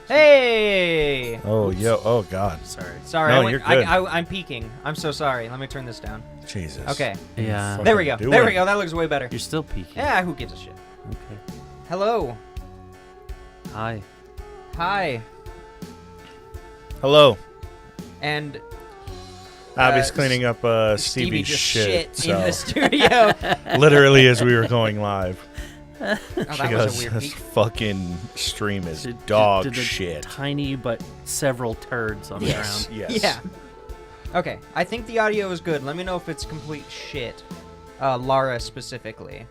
Hey! Oh, yo. Oh, God. Sorry, No, you're good. I'm peeking. I'm so sorry. Let me turn this down. Jesus. Okay. Yeah. There we go. There we go. That looks way better. You're still peeking. Yeah, who gives a shit? Okay. Hello. Hi. Hi. Hello. And Abby's cleaning up Stevie Stevie's just shit. in the studio. Literally as we were going live. Oh, She that was goes, a weird this peek. fucking stream is Did dog the shit. Tiny but several turds on the ground. Yes. Yeah. Okay, I think the audio is good. Let me know if it's complete shit. Lara specifically.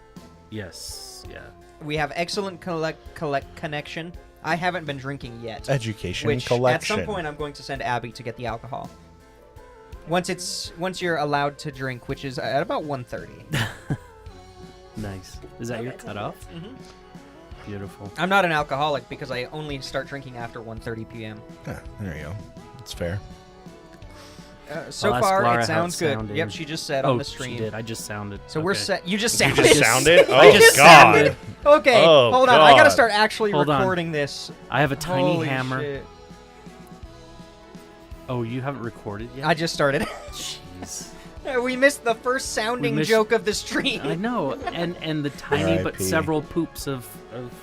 Yes. Yeah. We have excellent connection. I haven't been drinking yet. Education Which collection. at some point I'm going to send Abby to get the alcohol. Once you're allowed to drink, which is at about 1:30. Nice. Is that your cutoff? Mm-hmm. Beautiful. I'm not an alcoholic because I only start drinking after 1:30 p.m. Yeah, there you go. It's fair. So I'll ask far, Lara it how sounds it good. sounded. Yep, she just said Oh, on the stream. she did. I just sounded. So we're okay. set. You just You sounded. just sounded? Oh, I just God. sounded. Okay, Oh, hold on. I gotta God. start actually Hold on. recording this. I have a tiny Holy hammer. shit. Oh, you haven't recorded yet? I just started. Jeez. We missed the first sounding joke of the stream. I know, and the tiny but R.I.P. several poops of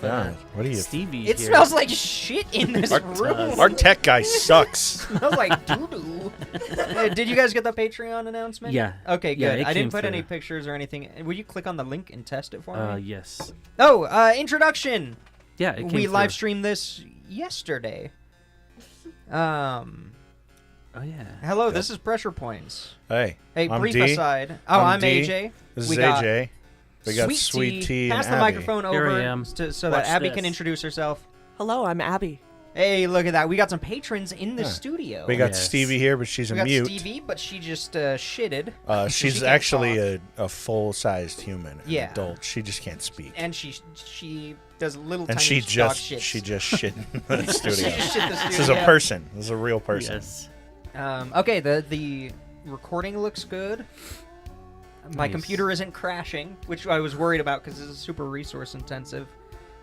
Yeah, what are you? Stevie. It here. smells like shit in this room. Our tech guy sucks. Smells like doo-doo. Did you guys get the Patreon announcement? Yeah. Okay, Yeah, good. it I came didn't put any through. pictures or anything. Will you click on the link and test it for me? Yes. Oh, introduction. Yeah, it came We through. live streamed this yesterday. Oh yeah. Hello, this is Pressure Points. Hey, Hey, I'm brief D. aside. Oh, I'm D. AJ. This We is got AJ. We got Sweet Tea and Pass the Abby. microphone Here over I am. so that Watch Abby this. can introduce herself. Hello, I'm Abby. Hey, look at that. We got some patrons in the Yeah. studio. We got Yes. Stevie here, but she's We a got mute. Stevie, but she just shitted. She's she can't actually a full-sized human, an Yeah. adult. She just can't speak. And she does little And tiny she dog just shits. she just shit in the studio. She just shit the This is a studio. person. This is a real person. Yes. Okay, the recording looks good. My Nice. computer isn't crashing, which I was worried about because this is super resource intensive,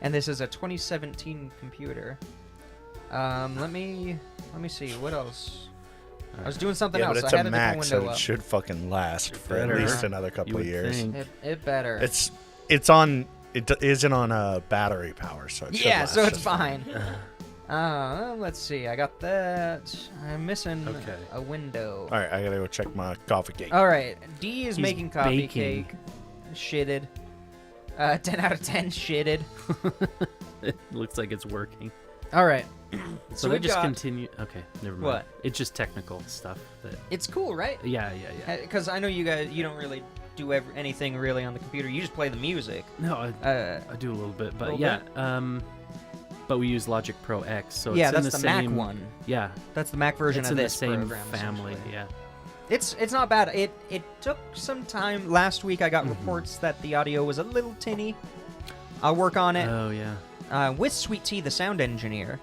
and this is a 2017 computer. Let me see what else. I was doing something Yeah, else. but it's I had a a Mac, different so window it up. should fucking last for at better. least another couple You of would years. think. It better. It's on. It isn't on battery power, so it should Yeah, last so it's just fine. Let's see. I got that. I'm missing Okay. a window. All right, I gotta go check my coffee cake. All right. D is He's making coffee baking. cake. Shitted. 10 out of 10 shitted. It looks like it's working. All right. So we they just got- continue. Okay, never mind. What? It's just technical stuff. That. It's cool, right? Yeah. Because I know you guys, you don't really do anything really on the computer. You just play the music. No, I do a little bit, but yeah. But we use Logic Pro X, so yeah, it's in that's the the same, Mac one. Yeah, That's the Mac version it's of in this the same program, family. essentially. Yeah. It's not bad. It took some time. Last week I got Mm-hmm. reports that the audio was a little tinny. I'll work on it Oh yeah. with Sweet Tea, the sound engineer,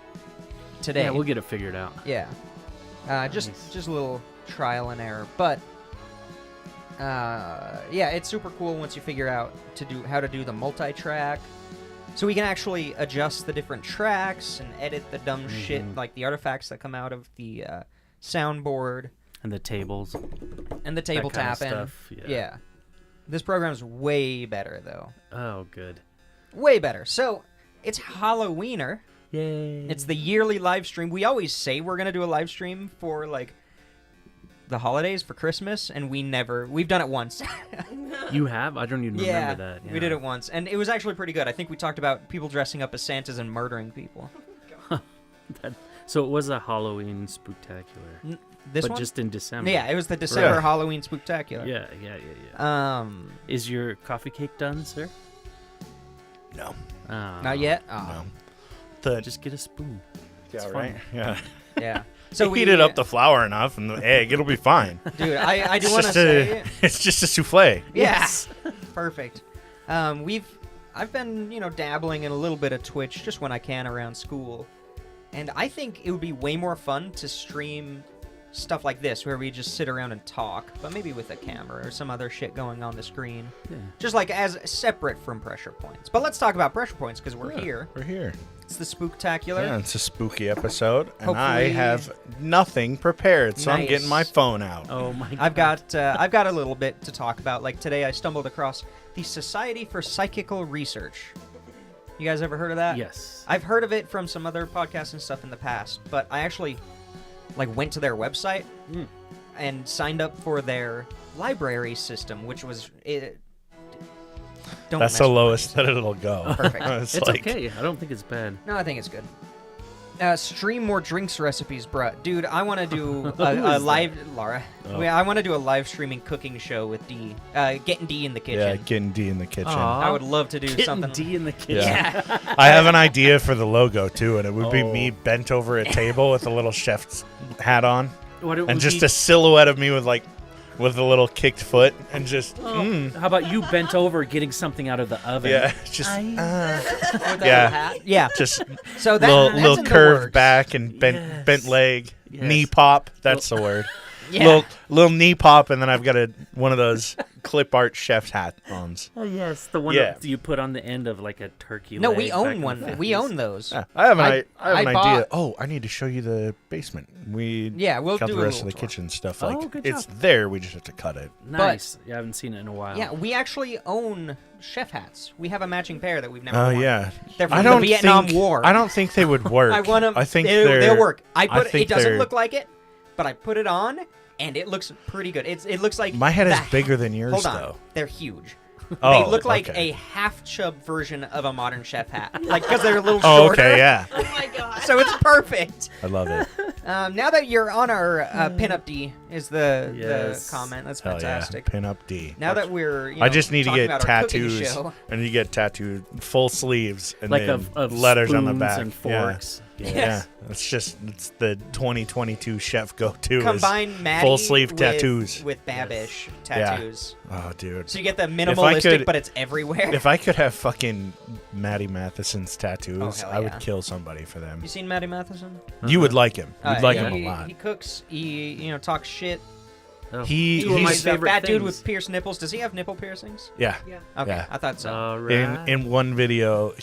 today. Yeah, we'll get it figured out. Yeah. Just Nice. a little trial and error, but yeah, it's super cool once you figure out how to do the multi-track. So we can actually adjust the different tracks and edit the dumb shit, like the artifacts that come out of the soundboard And the tables. and the table kind of tapping. stuff, yeah. This program's way better though. Oh, good. Way better. So it's Hollow-weener. Yay. It's the yearly live stream. We always say we're gonna do a live stream for like the holidays for Christmas, and we've done it once. You have? I don't even remember that. Yeah. We did it once, and it was actually pretty good. I think we talked about people dressing up as Santas and murdering people. So it was a Halloween Spooktacular, This but one? just in December. Yeah, it was the December Right. Halloween Spooktacular. Yeah. Is your coffee cake done, sir? No, Not yet? Oh. no. Just get a spoon. Yeah, It's right. fine. Yeah. Yeah. So So we heated up the flour enough and the egg. It'll be fine. Dude, I do It's want to just say... it's just a souffle. Yes. Perfect. I've been, dabbling in a little bit of Twitch just when I can around school. And I think it would be way more fun to stream stuff like this where we just sit around and talk, but maybe with a camera or some other shit going on the screen. Yeah. Just like as separate from pressure points. But let's talk about pressure points because we're here. We're here. It's the Spooktacular. Yeah, it's a spooky episode, and I Hopefully- have nothing prepared, so I'm Nice. getting my phone out. Oh my god. I've got a little bit to talk about. Like today, I stumbled across the Society for Psychical Research. You guys ever heard of that? Yes. I've heard of it from some other podcasts and stuff in the past, but I actually went to their website and signed up for their library system, which was don't That's mess the with lowest mine. that it'll go. Perfect. It's It's like, okay. I don't think it's bad. No, I think it's good. Stream more drinks recipes, bruh. Dude, I want to do Who a is live Laura. Oh. I want to do a live streaming cooking show with D. Getting D in the kitchen. yeah, getting D in the kitchen. Aw. I would love to do Getting something. D in the kitchen. Yeah. I have an idea for the logo too, and it would be Oh. me bent over a table with a little chef's hat on, What it and would just be- a silhouette of me with a little kicked foot, and just How about you bent over getting something out of the oven? yeah, just With that Yeah. little hat. Yeah. just So that, little that's little in the curved works. back and bent Yes. leg, Yes. knee pop. That's the word. Yeah. Little knee pop, and then I've got one of those clip art chef's hat-ons. Oh yes, the one Yeah. that you put on the end of like a turkey. No, leg we back own in the one. 50s. We own those. Yeah, I have an, I- I have an I idea. bought- Oh, I need to show you the basement. We Yeah, we'll got do the a rest of the little tour. kitchen stuff. Oh, Like good it's job. there. We just have to cut it. Nice. Yeah, I haven't seen it in a while. Yeah, we actually own chef hats. We have a matching pair that we've never Oh worn. yeah. They're from I the don't Vietnam think, War. I don't think they would work. I want them. I think they'll work. I It think doesn't they're- look like it, but I put it on and it looks pretty good. It looks like My head is the- bigger than yours, Hold on, though. they're huge. Oh, They look like okay. a half chub version of a modern chef hat, like because they're a little Oh, shorter. okay, yeah. Oh my god. So it's perfect. I love it. Now that you're on our pinup D is the Yes. comment. That's Hell fantastic. yeah. Pin up D. Now that we're, I just need to talking get about our cooking tattoos. show. I need to get tattooed full sleeves and like then of letters on the spoons back. and forks. Yeah. Yes. It's the 2022 chef go-to. is Combine Maddie full sleeve with, tattoos. with Babish tattoos. Oh, dude. So you get the I minimalistic, could- but it's everywhere. If I could have fucking Maddie Matheson's tattoos, hell I would yeah. kill somebody for them. You seen Maddie Matheson? You would like him. You'd like yeah, him a he, lot. He cooks. He talks shit. Oh. He- Two of my he's a favorite fat dude things. with pierced nipples. Does he have nipple piercings? Yeah. Yeah. Okay, Yeah. I thought so. All right. In one video,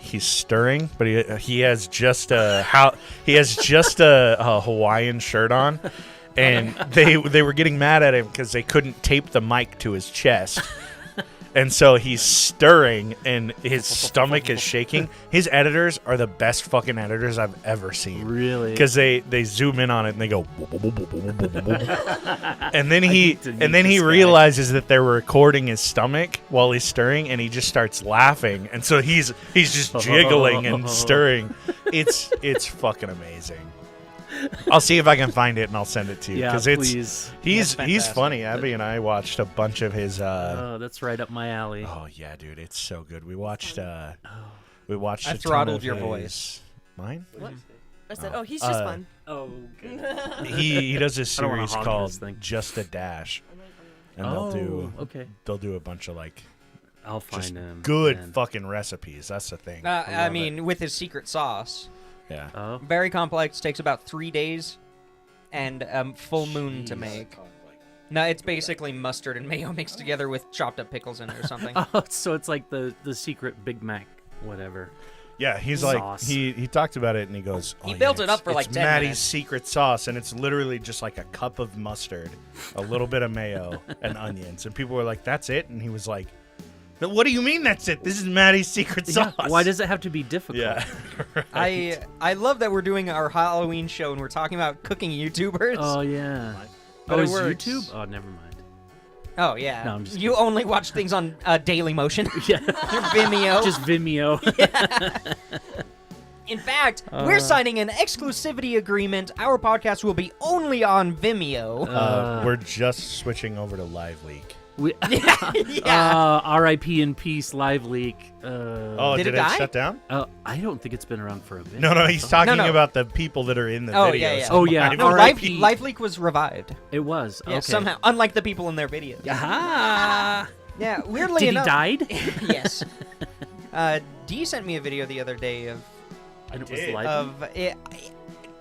he's stirring, but he has just a Hawaiian shirt on, and they were getting mad at him because they couldn't tape the mic to his chest. And so he's stirring, and his stomach is shaking. His editors are the best fucking editors I've ever seen. Really? Because they zoom in on it and they go, and then he need to meet he this guy. realizes that they're recording his stomach while he's stirring, and he just starts laughing, and so he's just jiggling and stirring. It's fucking amazing. I'll see if I can find it and I'll send it to you Yeah, because please. he's fantastic. funny. Abby and I watched a bunch of his. Oh, that's right up my alley. Oh yeah, dude, it's so good. We watched. I a ton throttled of your his- voice. Mine. What? I said, oh, he's just fun. Oh, good. He does this I don't wanna series hog called this thing. Just a Dash, and Oh, okay. they'll do a bunch of like I'll find just him. good man. fucking recipes. That's the thing. I love it. mean, with his secret sauce, yeah. Oh. very complex. Takes about 3 days, and full moon to Jeez. make. No, it's basically mustard and mayo mixed together with chopped up pickles in it or something. Oh, so it's like the secret Big Mac, whatever. Yeah, he's Sauce. like he talked about it and he goes. He "Oh, built yeah, it up for, it's like, 10 Maddie's minutes." secret sauce, and it's literally just like a cup of mustard, a little bit of mayo, and onions. And people were like, "That's it," and he was like, "No, what do you mean that's it? This is Maddie's secret Yeah, sauce." why does it have to be difficult? Yeah. right. I love that we're doing our Halloween show and we're talking about cooking YouTubers. Oh yeah. But Oh, it is works. YouTube? Oh, never mind. Oh yeah. No, I'm just you only watch things on Daily Motion, Yeah. Vimeo. Just Vimeo. In fact, we're signing an exclusivity agreement. Our podcast will be only on Vimeo. We're just switching over to Live Leak. We, yeah. R.I.P. in peace. Live leak. Oh, Did did it it die? shut down? I don't think it's been around for a bit. No, he's talking no. about the people that are in the Oh, videos. yeah, yeah. Oh, yeah. No, R.I.P. LiveLeak was revived. It was. Yeah, okay. somehow, unlike the people in their videos. Aha! Yeah, weirdly Did enough. he died? Yes. Dee sent me a video the other day of And it was did. live. of it.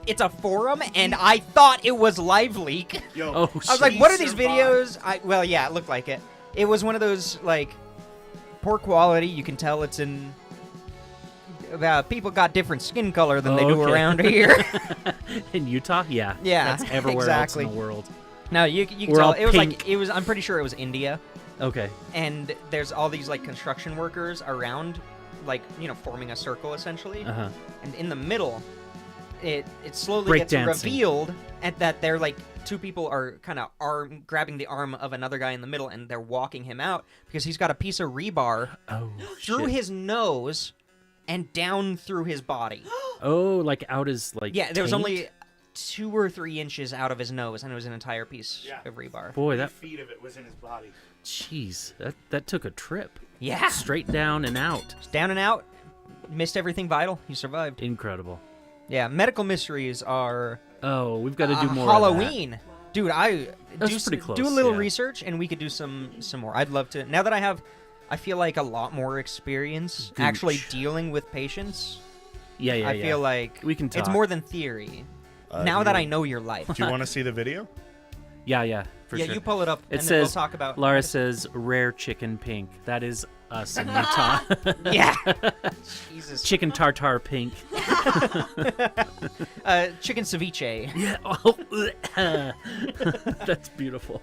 it's a forum, and I thought it was Live Leak. Yo, Oh, I was like, what are these survived. videos? Well, yeah, it looked like it. It was one of those, like, poor quality. You can tell it's in... people got different skin color than they do okay. around here. In Utah, yeah, Yeah, that's everywhere exactly. else in the world. No, you can We're tell. all It was pink. like, it was, I'm pretty sure it was India. Okay, And there's all these, like, construction workers around, like, forming a circle, essentially. uh-huh. And in the middle, it slowly Break gets dancing. revealed and that they're like two people are kind of grabbing the arm of another guy in the middle, and they're walking him out because he's got a piece of rebar Oh, through shit. his nose and down through his body. Oh, like out his like. Yeah, there was taint? only 2 or 3 inches out of his nose, and it was an entire piece Yeah. of rebar. Boy, that. feet of it was in his body. Jeez, that took a trip. Yeah, Straight down and out. down and out. Missed everything vital. He survived. Incredible. Yeah, medical mysteries are Oh, we've got to do more. Halloween. Dude, That's pretty close, do a little yeah. research, and we could do some more. I'd love to. Now that I feel like a lot more experience Gooch. actually dealing with patients. Yeah. I feel like We can it's talk. more than theory. Now that I know your life. Do you want to see the video? Yeah, for Yeah, sure. you pull it up, It and then we'll says, talk about. Laura says, rare chicken pink. That is us in Utah. Yeah. Jesus. Chicken tartar pink. Chicken ceviche. Yeah. Oh, that's beautiful.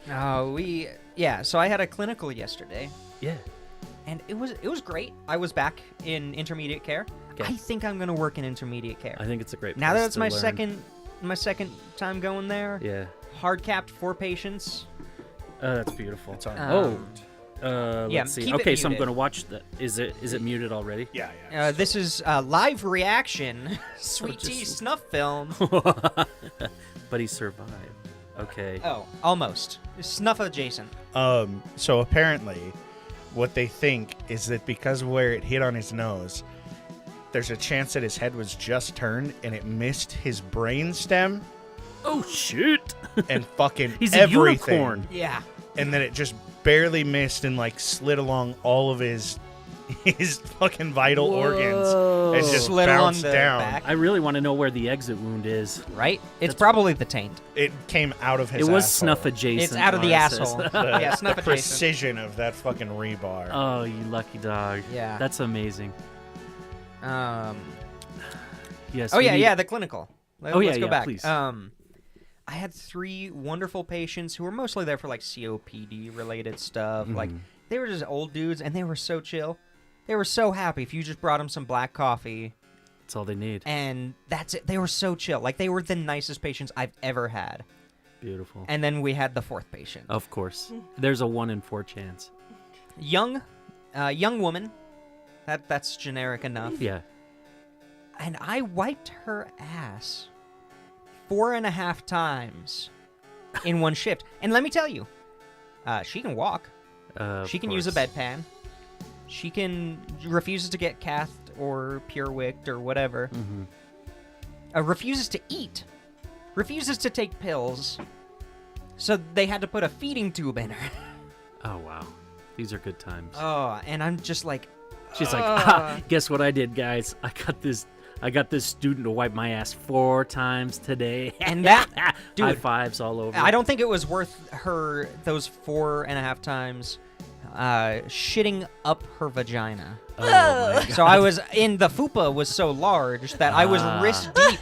So I had a clinical yesterday, Yeah. and it was great. I was back in intermediate care. Okay. I think I'm gonna work in intermediate care. I think it's a great Now that place it's to my learn. second time going there. Yeah. Hard capped 4 patients. That's beautiful. It's on. Yeah, Let's see. keep it Okay, so I'm muted. going to watch the. Is it muted already? Yeah. This is live reaction, Sweet just- Tea snuff film. But he survived. Okay. Oh, almost snuff adjacent. So apparently, what they think is that because where it hit on his nose, there's a chance that his head was just turned and it missed his brain stem Oh shit! and fucking He's a everything. unicorn. Yeah. And then it just barely missed and like slid along all of his fucking vital organs and just Slid along bounced the down. back. I really want to know where the exit wound is. Right? It's probably the taint. It came out of his It was asshole. snuff adjacent. It's out of the Laura says. asshole. The Yeah, snuff adjacent. precision of that fucking rebar. Oh, you lucky dog. Yeah. That's amazing. Yes. Oh we yeah, need- yeah, the clinical. Oh, Let's yeah, go yeah, back. please. I had 3 wonderful patients who were mostly there for like COPD related stuff. Like Mhm. they were just old dudes, and they were so chill. They were so happy if you just brought them some black coffee, That's all they need. and that's it. They were so chill. Like they were the nicest patients I've ever had. Beautiful. And then we had the 4th patient, Of course. There's a 1 in 4 chance. young woman. That's generic enough. Yeah. And I wiped her ass 4.5 times in one shift. And let me tell you, she can walk. Of She can use a course. bedpan. She refuses to get cathed or pure-wicked or whatever. Mhm. Refuses to eat. Refuses to take pills. So they had to put a feeding tube in her. Oh wow. These are good times. Oh, and I'm just like, She's like, ah, guess what I did, guys? I got this student to wipe my ass 4 times today. And that, dude, high fives all over. I don't think it was worth her those 4.5 times shitting up her vagina. Oh my God. So I was the fupa was so large that I was wrist deep.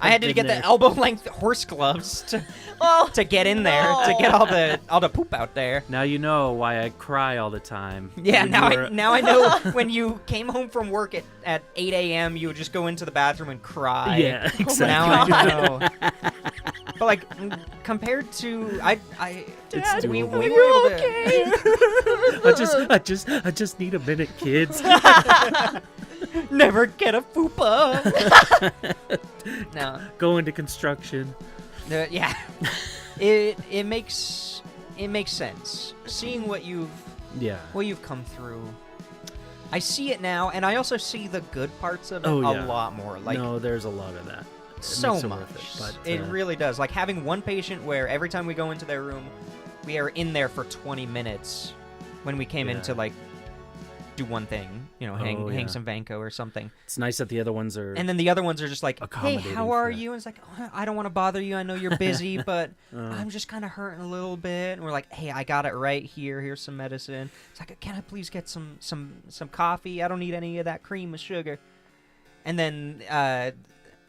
I had to Been get there. the elbow length horse gloves to get in there to get all the poop out there. Now you know why I cry all the time. Yeah, When now you're- I know when you came home from work at 8 a.m. you would just go into the bathroom and cry. Yeah, exactly. Now I know. But like compared to It's we doable. were able to I just need a minute, kids. never get a fupa. No. Go into construction. Yeah. It makes sense. Seeing what you've come through. I see it now, and I also see the good parts of it Oh, yeah. a lot more. Like No, there's a lot of that. It so makes it much. worth it, but, It really does. Like having one patient where every time we go into their room, we are in there for 20 minutes when we came in to Yeah. like do one thing, hang yeah. some Vanco or something. It's nice that the other ones are. And then the other ones are just like, hey, accommodating how for are that. you? And it's like, oh, I don't want to bother you. I know you're busy, but I'm just kind of hurting a little bit. And we're like, hey, I got it right here. Here's some medicine. It's like, can I please get some coffee? I don't need any of that cream with sugar. And then,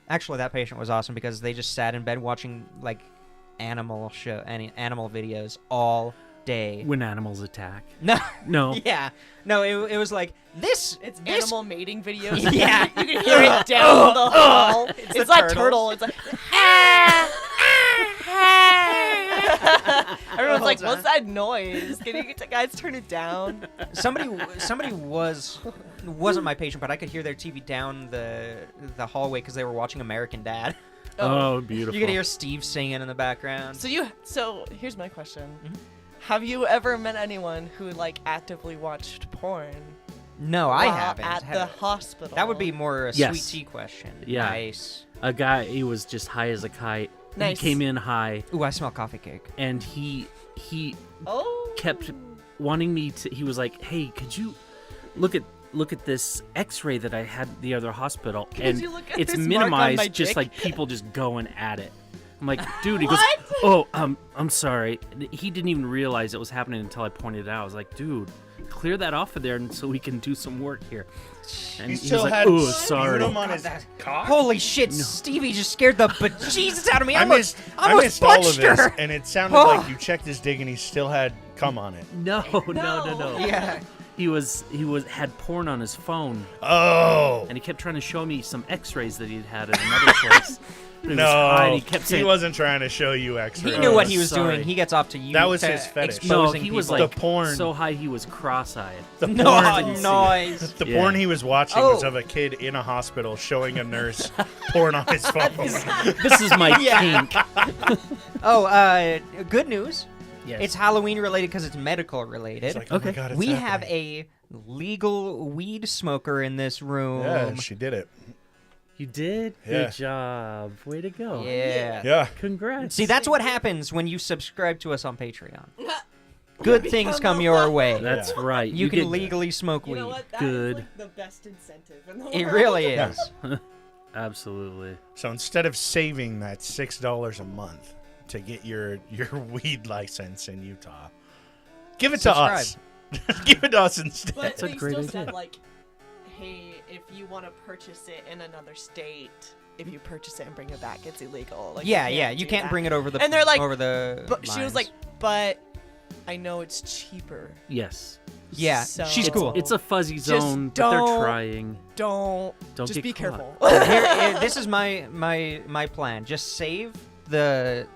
actually, that patient was awesome because they just sat in bed watching like animal videos all day. When animals attack. No. No. Yeah. No, it was like this. It's this animal mating videos. Yeah. You can hear it down the hall. It's It's the like turtles. turtle. It's like. Everyone's like, "What's that noise? Can you guys turn it down?" Somebody wasn't my patient, but I could hear their TV down the hallway because they were watching American Dad. Oh, beautiful. You could hear Steve singing in the background. So here's my question: Mhm. Have you ever met anyone who like actively watched porn? No, I while haven't. At the hospital. That would be more a Yes. sweet tea question. Yeah. Nice. A guy, he was just high as a kite. Nice. He came in high, Ooh, I smell coffee cake. and he Oh. kept wanting me to. He was like, "Hey, could you look at this X-ray that I had at the other hospital?" Could you look at it's this mark on my minimized, just dick? like people just going at it. I'm like, dude. He goes, What? "Oh, I'm sorry." He didn't even realize it was happening until I pointed it out. I was like, "Dude, clear that off of there, and so we can do some work here." And He he's still like, had "Oh, sputum sorry." on his cock? Holy shit, Stevie just scared the bejesus out of me. I almost missed all of punched this, her. and it sounded like you checked his dick and he still had cum on it. No. Yeah. He had porn on his phone, Oh! and he kept trying to show me some X-rays that he'd had at another place. But it was No, high, and he kept saying, wasn't trying to show you X-rays. He knew what he was sorry. doing. He gets off to you. That was to his fetish. "No, exposing he was people. like The porn. so high he was cross-eyed." The no, porn, noise. the Yeah. porn he was watching was Oh. of a kid in a hospital showing a nurse porn on his phone. This is my Yeah. kink. Oh, good news. Yes. It's Halloween related because it's medical related. It's like, oh my Okay. God, it's We have happening. a legal weed smoker in this room. Yeah, she did it. You did? Yeah. Good job. Way to go. Yeah. Yeah. Congrats. See, that's what happens when you subscribe to us on Patreon. Good things come your way. That's right. You can get- legally smoke You weed. know what? That Good. is like the best incentive in the It world. really Yeah. is. Absolutely. So instead of saving that $6 a month to get your weed license in Utah, give it to us. Give it to us instead. But That's a they great still idea. said like, hey, if you want to purchase it in another state, if you purchase it and bring it back, it's illegal. Like, Yeah, you you can't bring it over the And they're like, over the But she was lines. like, but I know it's cheaper. Yes. Yeah, So she's cool. It's a fuzzy zone, but they're don't- trying. Don't Don't just get be caught. careful. This is my plan. Just save the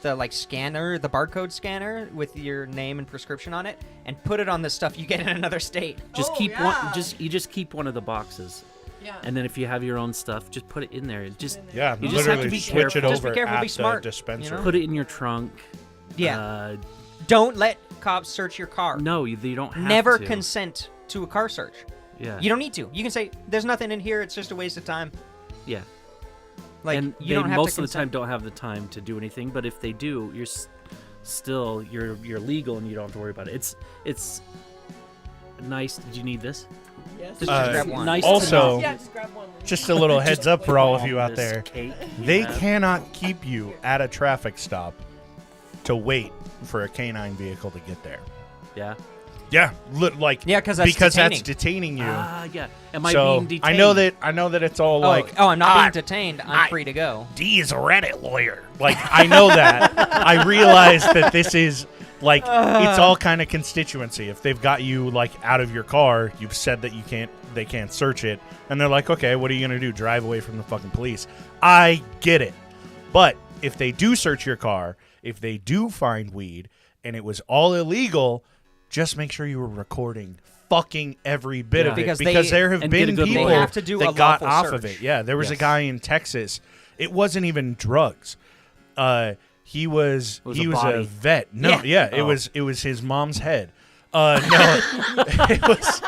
like scanner, the barcode scanner with your name and prescription on it, and put it on the stuff you get in another state. Just Oh, keep yeah. you just keep one of the boxes. Yeah. And then if you have your own stuff, just put it in there. Just Yeah, You just have to literally be switch careful. it Just be over careful, at be smart, the dispensary. you know? put it in your trunk. Yeah. Don't let cops search your car. No, you don't have Never to. consent to a car search. Yeah. You don't need to. You can say there's nothing in here. It's just a waste of time. Yeah. Like and you they don't have most to of the time consent. don't have the time to do anything. But if they do, you're still you're legal and you don't have to worry about it. It's nice. Did you need this? Yes. Just Uh, grab one. Nice to also- know. Yeah, just grab one. Just a little heads up for all of you out This there. cake They you have. cannot keep you at a traffic stop to wait for a canine vehicle to get there. Yeah. Yeah, Yeah, 'cause that's because that's detaining. detaining you. Yeah. Am I So being detained? I know that it's all Oh, like, I'm not "Ah, being detained. I'm free to go. D is a Reddit lawyer. Like, I know that. I realize that this is like it's all kind of constituency. If they've got you like out of your car, you've said that they can't search it, and they're like, okay, what are you gonna do? Drive away from the fucking police? I get it, but if they do search your car, if they do find weed, and it was all illegal, just make sure you were recording fucking every bit Yeah. of it, Because because they- there have and get a been good people lawyer. They have to do a that got lawful off search. of it. Yeah, there was a Yes. guy in Texas. It wasn't even drugs. He was It was he a was a body. vet. No, yeah, Oh. it was his mom's head. No, it was.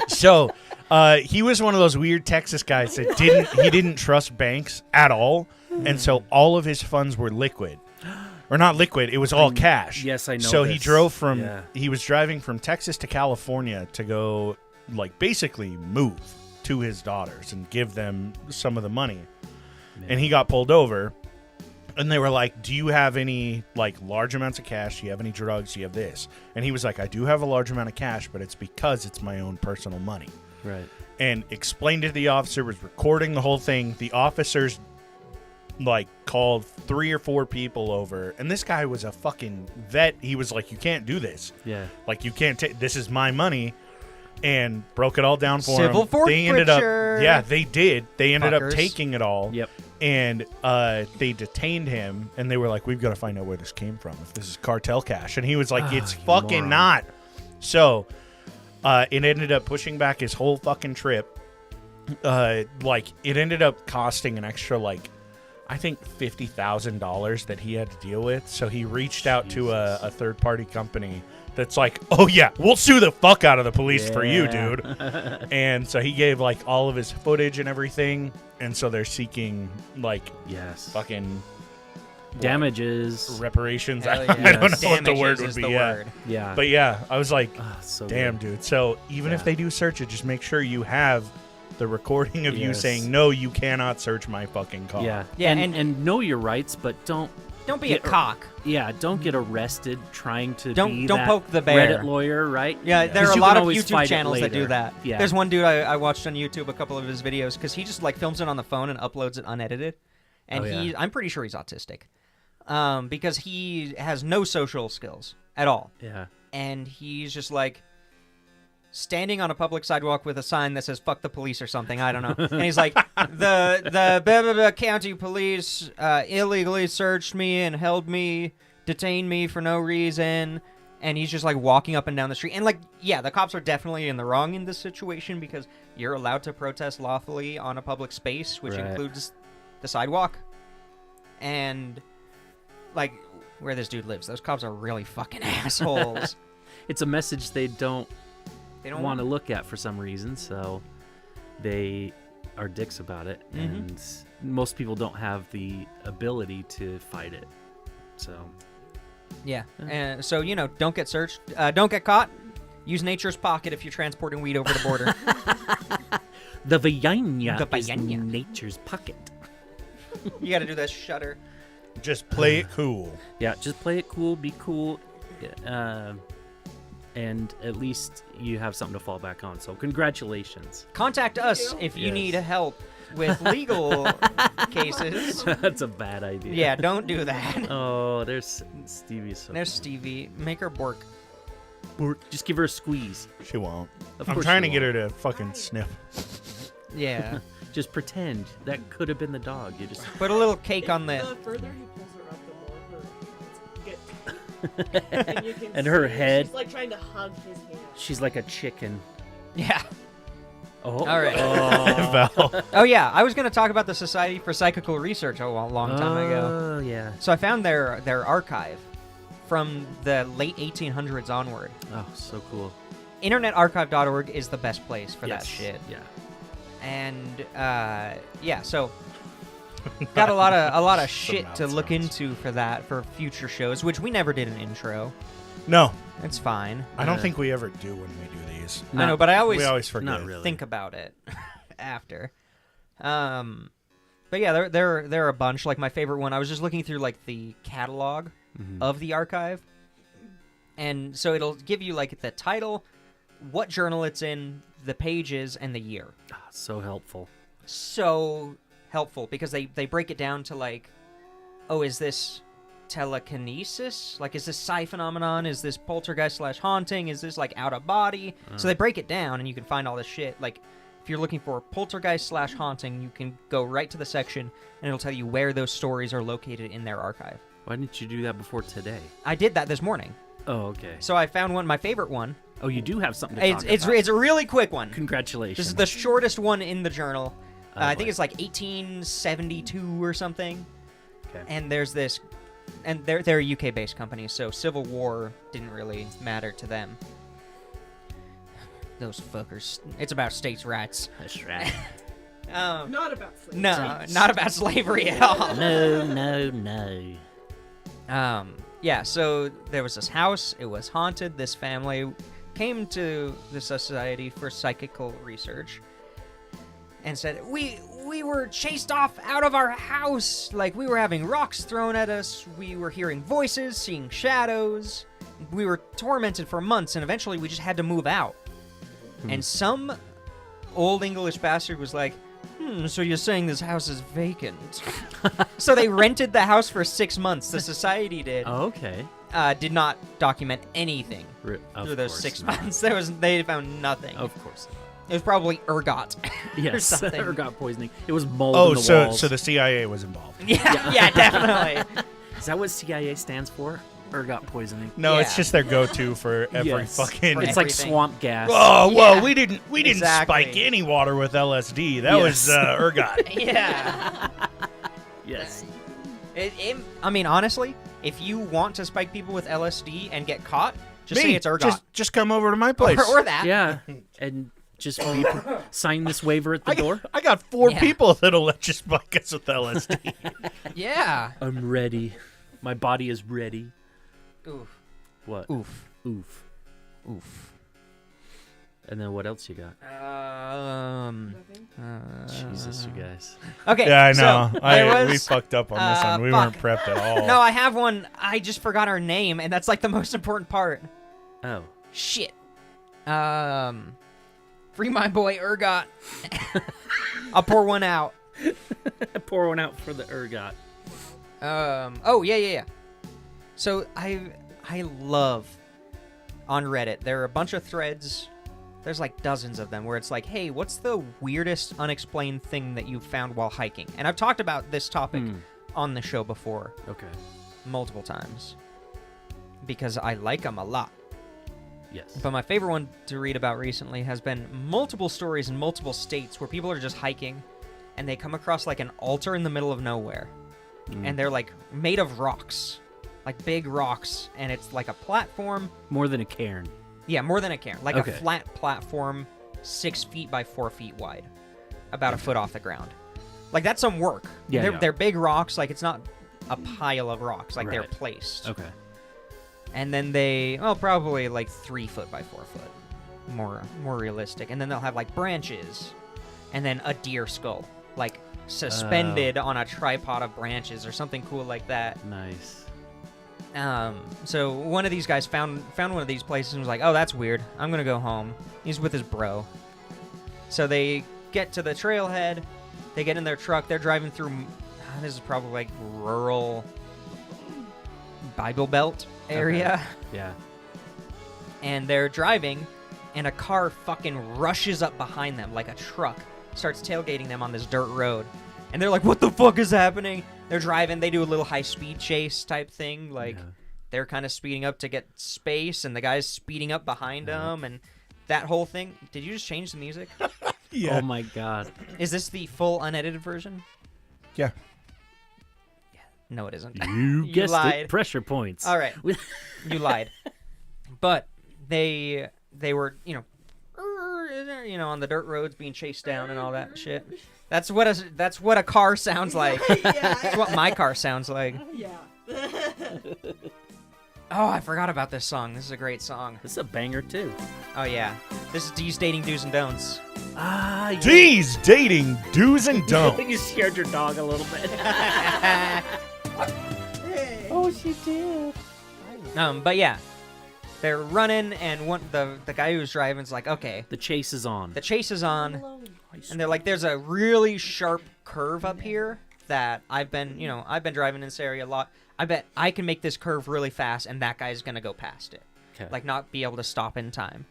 So he was one of those weird Texas guys that didn't trust banks at all, and so all of his funds were liquid. or not liquid. It was all cash. Yes, I know. So he this. drove from. Yeah. He was driving from Texas to California to go, like, basically move to his daughters and give them some of the money. And he got pulled over, and they were like, "Do you have any like large amounts of cash? Do you have any drugs? Do you have this?" And he was like, "I do have a large amount of cash, but it's because it's my own personal money." Right. And explained it to the officer, was recording the whole thing. The officers like called 3 or 4 people over, and this guy was a fucking vet. He was like, "You can't do this. Yeah. Like, you can't take this is my money," and broke it all down for Civil him. They ended forfeiture. up, yeah, they did. They ended up Fuckers. taking it all. Yep. And they detained him, and they were like, "We've got to find out where this came from. If this is cartel cash," and he was like, "It's you fucking moron. not." So it ended up pushing back his whole fucking trip. Like, it ended up costing an extra, like, I think $50,000 that he had to deal with. So he reached out to a third-party company that's like, "Oh yeah, we'll sue the fuck out of the police for you, Yeah. dude." And so he gave like all of his footage and everything, and so they're seeking like Yes. fucking Damages. reparations. Hell I yeah. don't know what the word Damages would is be. the Yeah. word. Yeah. But yeah, I was like, So damn, good. dude. So even if Yeah. they do search it, just make sure you have the recording of you Yes. saying, "No, you cannot search my fucking car." Yeah. Yeah, And know your rights, but don't Don't be a cock. don't get arrested trying to Don't- be don't that poke the bear. Reddit lawyer, right? Yeah, there are 'Cause a you lot can of always YouTube fight it channels that do later. that. Yeah. There's one dude I watched on YouTube a couple of his videos because he just like films it on the phone and uploads it unedited, and Oh, yeah. I'm pretty sure he's autistic, because he has no social skills at all, Yeah. and he's just like standing on a public sidewalk with a sign that says "fuck the police" or something. I don't know, and he's like, the blah, blah, blah, county police illegally searched me and held me, detained me for no reason. And he's just like walking up and down the street. And like, yeah, the cops are definitely in the wrong in this situation because you're allowed to protest lawfully on a public space, which Right. includes the sidewalk. And like where this dude lives, those cops are really fucking assholes. It's a message they don't They don't want to look at for some reason, so they are dicks about it. Mhm. And most people don't have the ability to fight it. So Yeah. And so, don't get searched. Don't get caught. Use nature's pocket if you're transporting weed over the border. the vagina The is vagina. nature's pocket. You got to do that shutter. Just play it cool. Yeah, just play it cool, be cool, and at least you have something to fall back on. So congratulations. Contact us if you Yes. need help with legal cases. That's a bad idea. Yeah, don't do that. Oh, there's Stevie. So There's Stevie. Make her bork. just give her a squeeze. She won't. Of I'm course trying to she get her won't. to fucking sniff. Yeah. Just pretend that could have been the dog. You just Put a little cake on The the. further he pulls her up, the more her hands get. And, you can And her see head- She's like trying to hug his hand. she's like a chicken. Yeah. Oh, All right. Oh, Val. Oh yeah, I was gonna talk about the Society for Psychical Research a long time ago. Oh yeah. So I found their archive from the late 1800s onward. Oh, so cool. InternetArchive.org is the best place for that Yes. shit. Yeah. And yeah, so got a lot of shit to mouth look sounds. into for future shows, which we never did an intro. No, It's fine. I don't think we ever do when we do these. I know, but I We always forget. Not really. think about it after. But yeah, there are a bunch. Like my favorite one, I was just looking through like the catalog of the archive, and so it'll give you like the title, what journal it's in, the pages, and the year. Ah, so helpful. So helpful because they break it down to like, oh, is this telekinesis? Like, is this psi phenomenon? Is this poltergeist / haunting? Is this like out of body? So they break it down and you can find all this shit. Like, if you're looking for poltergeist / haunting, you can go right to the section and it'll tell you where those stories are located in their archive. Why didn't you do that before today? I did that this morning. Oh, okay. So I found my favorite one. Oh, you do have something to talk It's about. a really quick one. Congratulations. This is the shortest one in the journal. Oh, I think boy. it's like 1872 or something. Okay. And there's this, and they're a UK-based company, so Civil War didn't really matter to them. Those fuckers. It's about states' rights. That's right. Not about slavery. No, not about slavery at all. No. Yeah, so there was this house. It was haunted. This family came to the Society for Psychical Research and said, we were chased off out of our house. Like, we were having rocks thrown at us. We were hearing voices, seeing shadows. We were tormented for months, and eventually we just had to move out. And some old English bastard was like, so you're saying this house is vacant? So they rented the house for 6 months. The society did. Oh, okay. Did not document anything Of through those course 6 not. months. They found nothing. Of course. It was probably ergot. Yes. or something. Ergot poisoning. It was mold Oh, in the so walls. the CIA was involved. Yeah, definitely. Is that what CIA stands for? Ergot poisoning. No, it's Yeah. just their go-to for every Yes. fucking. For It's like everything. swamp gas. Oh, Yeah. whoa! We didn't Exactly. spike any water with LSD. That Yes. was ergot. Yeah. Yes. I mean, honestly, if you want to spike people with LSD and get caught, just say it's ergot. Just come over to my place. or that. Yeah. And just sign this waiver at the door. I got 4 Yeah. people that'll let you spike us with LSD. Yeah. I'm ready. My body is ready. Oof. What? Oof. Oof. Oof. And then what else you got? Jesus, you guys. Okay. Yeah, I so know. there We was- fucked up on this one. We fuck. weren't prepped at all. No, I have one. I just forgot her name, and that's like the most important part. Oh. Shit. Free my boy Ergot. I'll pour one out. Pour one out for the ergot. Oh yeah. So I love on Reddit. There are a bunch of threads. There's like dozens of them where it's like, hey, what's the weirdest unexplained thing that you found while hiking? And I've talked about this topic on the show before Okay. multiple times because I like them a lot. Yes. But my favorite one to read about recently has been multiple stories in multiple states where people are just hiking and they come across like an altar in the middle of nowhere. And they're like made of rocks, like big rocks, and it's like a platform. More than a cairn. Yeah, more than a cairn. Like Okay. a flat platform 6 feet by 4 feet wide, about a foot off the ground. Like, that's some work. Yeah, They're big rocks. Like, it's not a pile of rocks. Like, they're Right. placed. Okay. And then probably like 3 foot by 4 foot. More realistic. And then they'll have like branches. And then a deer skull. Like, suspended on a tripod of branches or something cool like that. Nice. So one of these guys found one of these places and was like, oh, that's weird. I'm gonna go home. He's with his bro. So they get to the trailhead. They get in their truck. They're driving through. This is probably like rural Bible Belt area. Okay. Yeah. And they're driving, and a car fucking rushes up behind them like a truck, starts tailgating them on this dirt road. And they're like, what the fuck is happening? They're driving, they do a little high-speed chase type thing, like Yeah. they're kind of speeding up to get space, and the guy's speeding up behind them, and that whole thing. Did you just change the music? Yeah. Oh my god. Is this the full unedited version? Yeah. No, it isn't. You guessed lied. it. Pressure points. All right. You lied. But they were, on the dirt roads being chased down and all that shit. That's what a car sounds like. That's what my car sounds like. Yeah. Oh, I forgot about this song. This is a great song. This is a banger too. Oh yeah. This is D's Dating Do's and Don'ts. Ah, D's dating do's and don'ts. you scared your dog a little bit. Oh, she did. But yeah. They're running, and the guy who's driving's like, okay, The chase is on. the chase is on. And they're like, there's a really sharp curve up here that I've been driving in this area a lot. I bet I can make this curve really fast, and that guy's gonna go past it, Okay. like not be able to stop in time.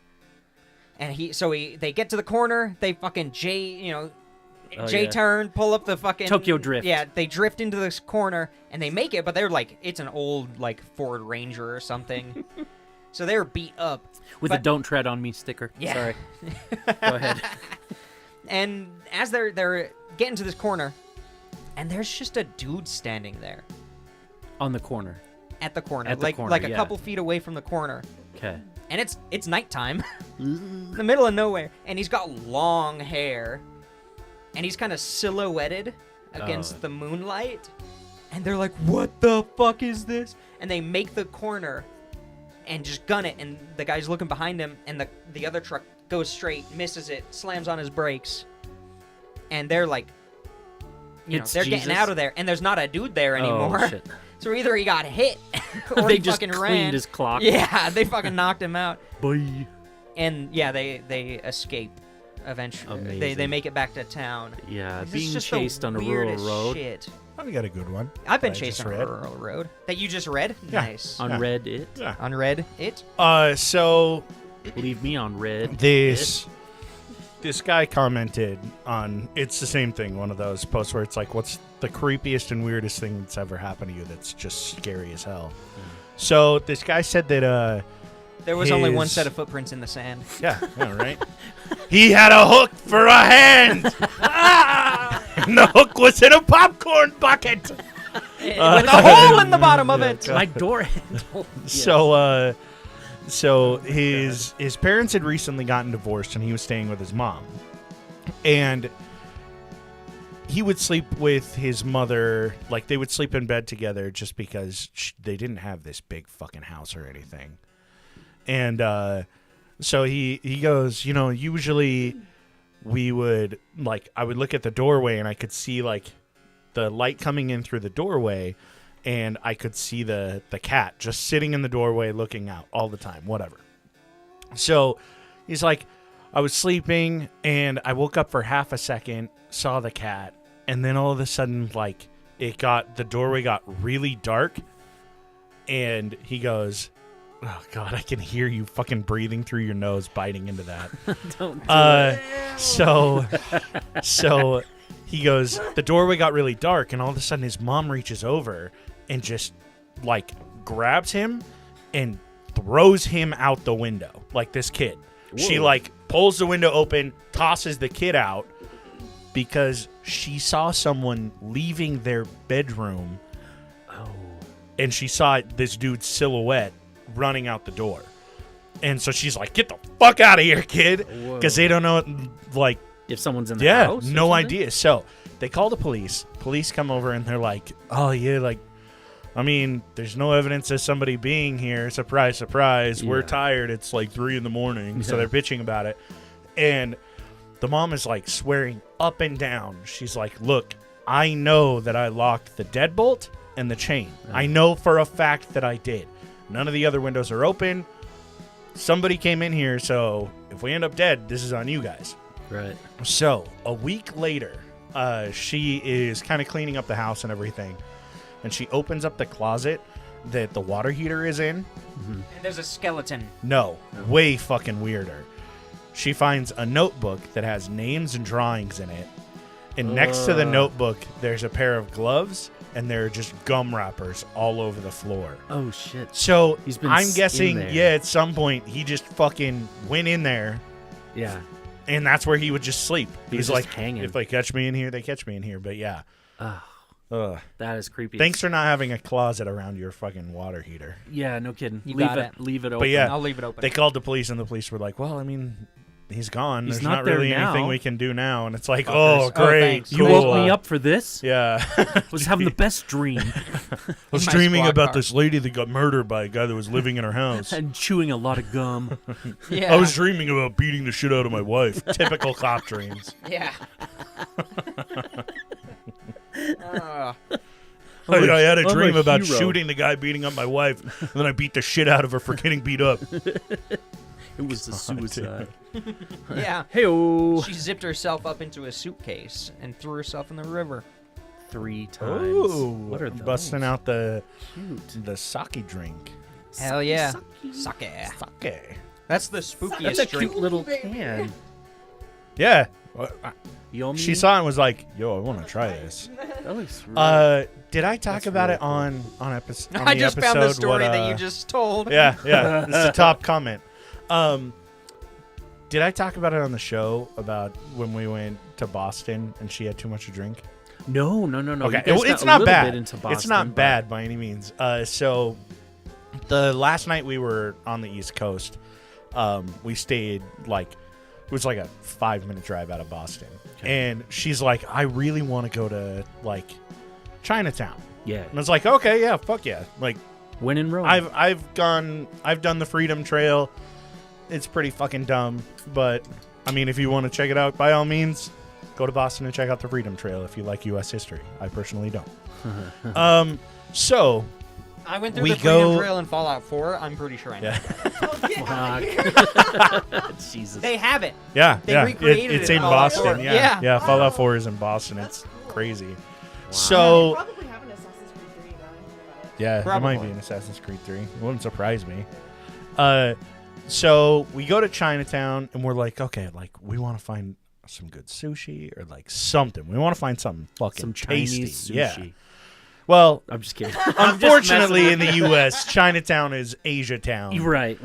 And they get to the corner, they fucking J-turn, pull up the fucking Tokyo drift. Yeah, they drift into this corner, and they make it, but they're like, it's an old like Ford Ranger or something, so they're beat up. With but- a "Don't tread on me" sticker. Yeah. Sorry. Go ahead. And as they're getting to this corner, and there's just a dude standing there On the corner. at the corner, At the like corner, like a yeah. couple feet away from the corner, Okay. and it's nighttime, in the middle of nowhere, and he's got long hair, and he's kind of silhouetted against Oh. the moonlight, and they're like, what the fuck is this? And they make the corner and just gun it, and the guy's looking behind him, and the other truck goes straight, misses it, slams on his brakes, and they're like, they're getting out of there, and there's not a dude there anymore. Oh, shit. So either he got hit, or They he just fucking cleaned ran. his clock. Yeah, they fucking knocked him out. Boy. And yeah, they escape eventually. They Amazing. make it back to town. Yeah, This is being just the chased on a rural weirdest road. Shit. I got a good one. I've been I chased just on a read. rural road. That you just read? Yeah. Nice. On Yeah. Reddit. Yeah. On Red It? So Leave me on red. this guy commented on, it's the same thing, one of those posts where it's like, what's the creepiest and weirdest thing that's ever happened to you that's just scary as hell? So this guy said that There was only one his- set of footprints in the sand. yeah, right. He had a hook for a hand, and the hook was in a popcorn bucket. With a hole in the bottom of it. My door handle. So his parents had recently gotten divorced, and he was staying with his mom, and he would sleep with his mother. Like, they would sleep in bed together just because they didn't have this big fucking house or anything. And so he goes, usually we would, like, I would look at the doorway and I could see, like, the light coming in through the doorway, and I could see the cat just sitting in the doorway looking out all the time, whatever. So he's like, I was sleeping and I woke up for half a second, saw the cat, and then all of a sudden, like, the doorway got really dark, and he goes, oh God, I can hear you fucking breathing through your nose, biting into that. Don't do So he goes, the doorway got really dark, and all of a sudden his mom reaches over and just, like, grabs him and throws him out the window, like this kid. She, Whoa. like, pulls the window open, tosses the kid out because she saw someone leaving their bedroom, Oh. and she saw this dude's silhouette running out the door. And so she's like, get the fuck out of here, kid. Whoa. Because they don't know, like, If someone's in the yeah, house? or no something? idea. So they call the police. Police come over and they're like, oh, yeah, like, I mean, there's no evidence of somebody being here. Surprise, surprise. We're Yeah. tired. It's like 3 a.m. So Yeah. they're bitching about it. And the mom is like swearing up and down. She's like, look, I know that I locked the deadbolt and the chain. I know for a fact that I did. None of the other windows are open. Somebody came in here, so if we end up dead, this is on you guys. Right. So a week later, she is kind of cleaning up the house and everything, and she opens up the closet that the water heater is in. And there's a skeleton. No, way fucking weirder. She finds a notebook that has names and drawings in it, and next to the notebook, there's a pair of gloves, and there are just gum wrappers all over the floor. Oh, shit. So He's been I'm in guessing, there. yeah, at some point he just fucking went in there, Yeah. and that's where he would just sleep. He was He's just like, hanging. if they catch me in here, they catch me in here. But yeah. Oh, Ugh. that is creepy. Thanks for not having a closet around your fucking water heater. Yeah, no kidding. You leave got it. Leave it open. But yeah, I'll leave it open. they called the police, and the police were like, well, I mean, he's gone. He's There's not not there really now. anything we can do now. And it's like, Fuckers. oh, Oh, great. thanks. You cool. woke me up for this? Yeah. I was having the best dream. I was my dreaming squad about car. this lady that got murdered by a guy that was living in her house. and chewing a lot of gum. yeah. I was dreaming about beating the shit out of my wife. Typical cop dreams. Yeah. I had a I'm dream a about hero. shooting the guy beating up my wife, and then I beat the shit out of her for getting beat up. It was a suicide. Yeah. Hey-oh. She zipped herself up into a suitcase and threw herself in the river. 3 times. Ooh, What are those? busting out the Cute. sake drink. Hell yeah. Sake. Sake. That's the spookiest That's a drink. cute little can. Yeah. Yummy. She saw it and was like, yo, I want to try this. That looks really Did I talk That's about really it on episode? I just found the story that you just told. Yeah, yeah. This is the top comment. Did I talk about it on the show about when we went to Boston and she had too much to drink? No. Okay, You guys it's got a not little bad. bit into Boston, It's not but- bad by any means. So the last night we were on the East Coast, we stayed it was like a 5-minute drive out of Boston, Okay. and she's like, I really want to go to like Chinatown. Yeah. And I was like, okay, yeah, fuck yeah. Like, When in Rome. I've done the Freedom Trail. It's pretty fucking dumb, but I mean, if you want to check it out, by all means, go to Boston and check out the Freedom Trail if you like U.S. history. I personally don't. So I went through We the Freedom go- Trail in Fallout 4. I'm pretty sure I know. yeah, Oh, get out of here. Jesus. They have it. yeah, They yeah. recreated It's it in in Fallout Boston. 4. Yeah, Yeah. yeah. Fallout Wow. 4 is in Boston. It's crazy. They So probably have an Assassin's Creed 3 now. I think about it. yeah, there might Probably. be an Assassin's Creed 3. It wouldn't surprise me. So we go to Chinatown and we're like, okay, like we want to find some good sushi or like something. We want to find something fucking Some tasty. Chinese sushi. Yeah. Well, I'm just kidding. unfortunately, in the U.S., Chinatown is Asia town. Right.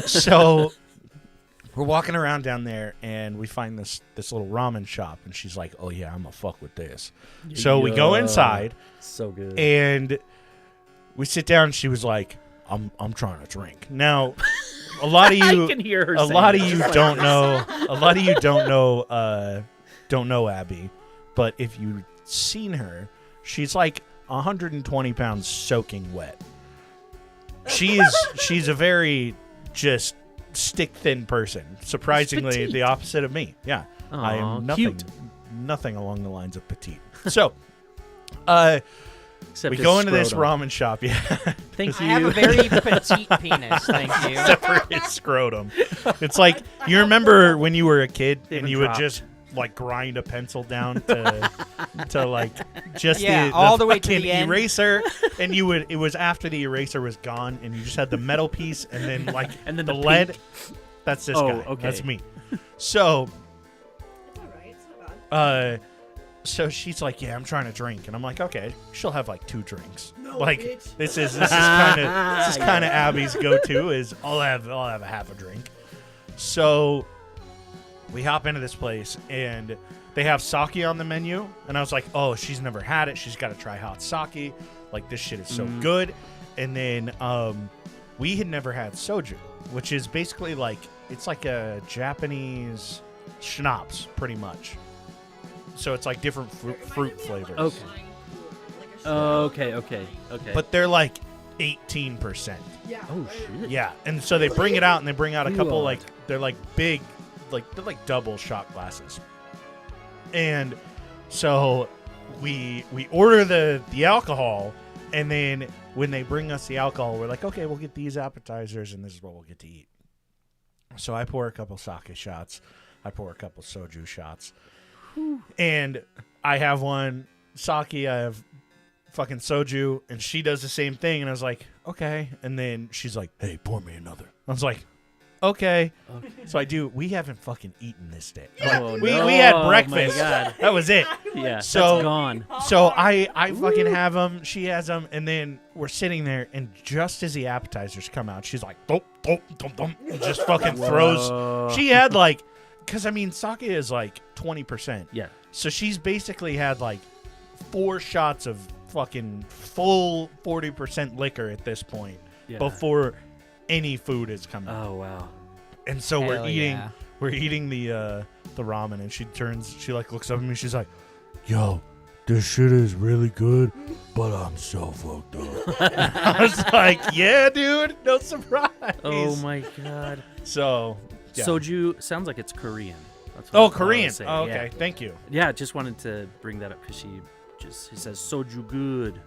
So we're walking around down there and we find this little ramen shop and she's like, "Oh yeah, I'm gonna fuck with this." So we go Yeah. inside So good. and we sit down. And she was like, "I'm trying to drink." Now, a lot of you, I can hear her. a saying lot of that. you don't know. A lot of you don't know Abby, but if you've seen her, she's like 120 pounds soaking wet. She's a very just stick thin person. Surprisingly, Petite. the opposite of me. Yeah, I Aw, am nothing, cute. nothing along the lines of petite. So, Except we his go into this scrotum. ramen shop. Yeah, Thank I you. have a very petite penis. Thank you. except for his scrotum. It's like you remember when you were a kid They and haven't you would dropped. just like grind a pencil down to like just Yeah, the all the way to fucking the end. eraser, and it was after the eraser was gone, and you just had the metal piece, and then like And then the the lead. pink. That's this Oh, guy. okay. That's me. So It's alright. It's not bad. so she's like, yeah, I'm trying to drink, and I'm like, okay, she'll have like 2 drinks. No, Like bitch. this is kind of Abby's go-to is I'll have a half a drink. So we hop into this place and they have sake on the menu, and I was like, oh, she's never had it. She's got to try hot sake. Like this shit is so good. And then we had never had soju, which is basically like it's like a Japanese schnapps, pretty much. So it's like different fruit flavors. Okay. Okay. But they're like 18%. Yeah. Oh shit. Yeah, and so they bring it out, and they bring out a couple What? like they're like big, like they're like double shot glasses. And so we order the alcohol, and then when they bring us the alcohol, we're like, okay, we'll get these appetizers, and this is what we'll get to eat. So I pour a couple sake shots, I pour a couple soju shots, and I have one sake, I have fucking soju, and she does the same thing, and I was like, okay. And then she's like, hey, pour me another. I was like, okay. So I do. We haven't fucking eaten this day. Like, Oh, we no. had Oh, my breakfast. God. That was it. Yeah. So- that's gone. So I fucking have them. She has them, and then we're sitting there, and just as the appetizers come out, she's like, "Dum dum dum dum," and just fucking Whoa. throws. She had like, because I mean, sake is like 20%. Yeah. So she's basically had like 4 shots of fucking full 40% liquor at this point Yeah. before any food has come out. Oh wow. And so Hell yeah. we're eating the ramen, and she like looks up at me, she's like, yo, this shit is really good, but I'm so fucked up. I was like, yeah, dude, no surprise. Oh my god. So yeah. Soju sounds like it's Korean. That's what Oh, I wanna Korean. say, Oh, yeah. okay, thank you. Yeah, just wanted to bring that up because she says soju good.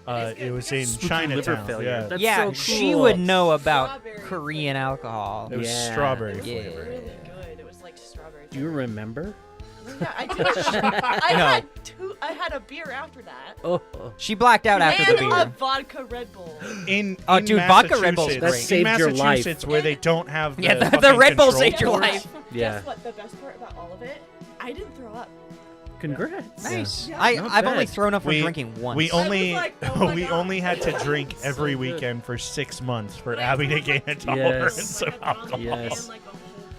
It was in Spooky liver Chinatown. failure. Yeah, That's Yeah, so she cool. would know about Strawberry Korean alcohol. it was Yeah. strawberry Yeah. flavor. Really good. It was like strawberry. Do you remember? Yeah, I did. I No. had I had a beer after that. Oh, She blacked out after the And beer. a vodka Red Bull. In Dude, vodka Red Bull's Massachusetts- great. That saved in your life. Massachusetts, where they don't have Yeah, the fucking Red Bull control saved your boards. life. yeah. Guess what? The best part about all of it, I didn't throw up. Congrats. Nice. Yeah. I've Not only bad. thrown up from We- drinking once. We only like, oh my we God. only had to drink every So good. weekend for 6 months for Abby to gain a tolerance of alcohol. Yes.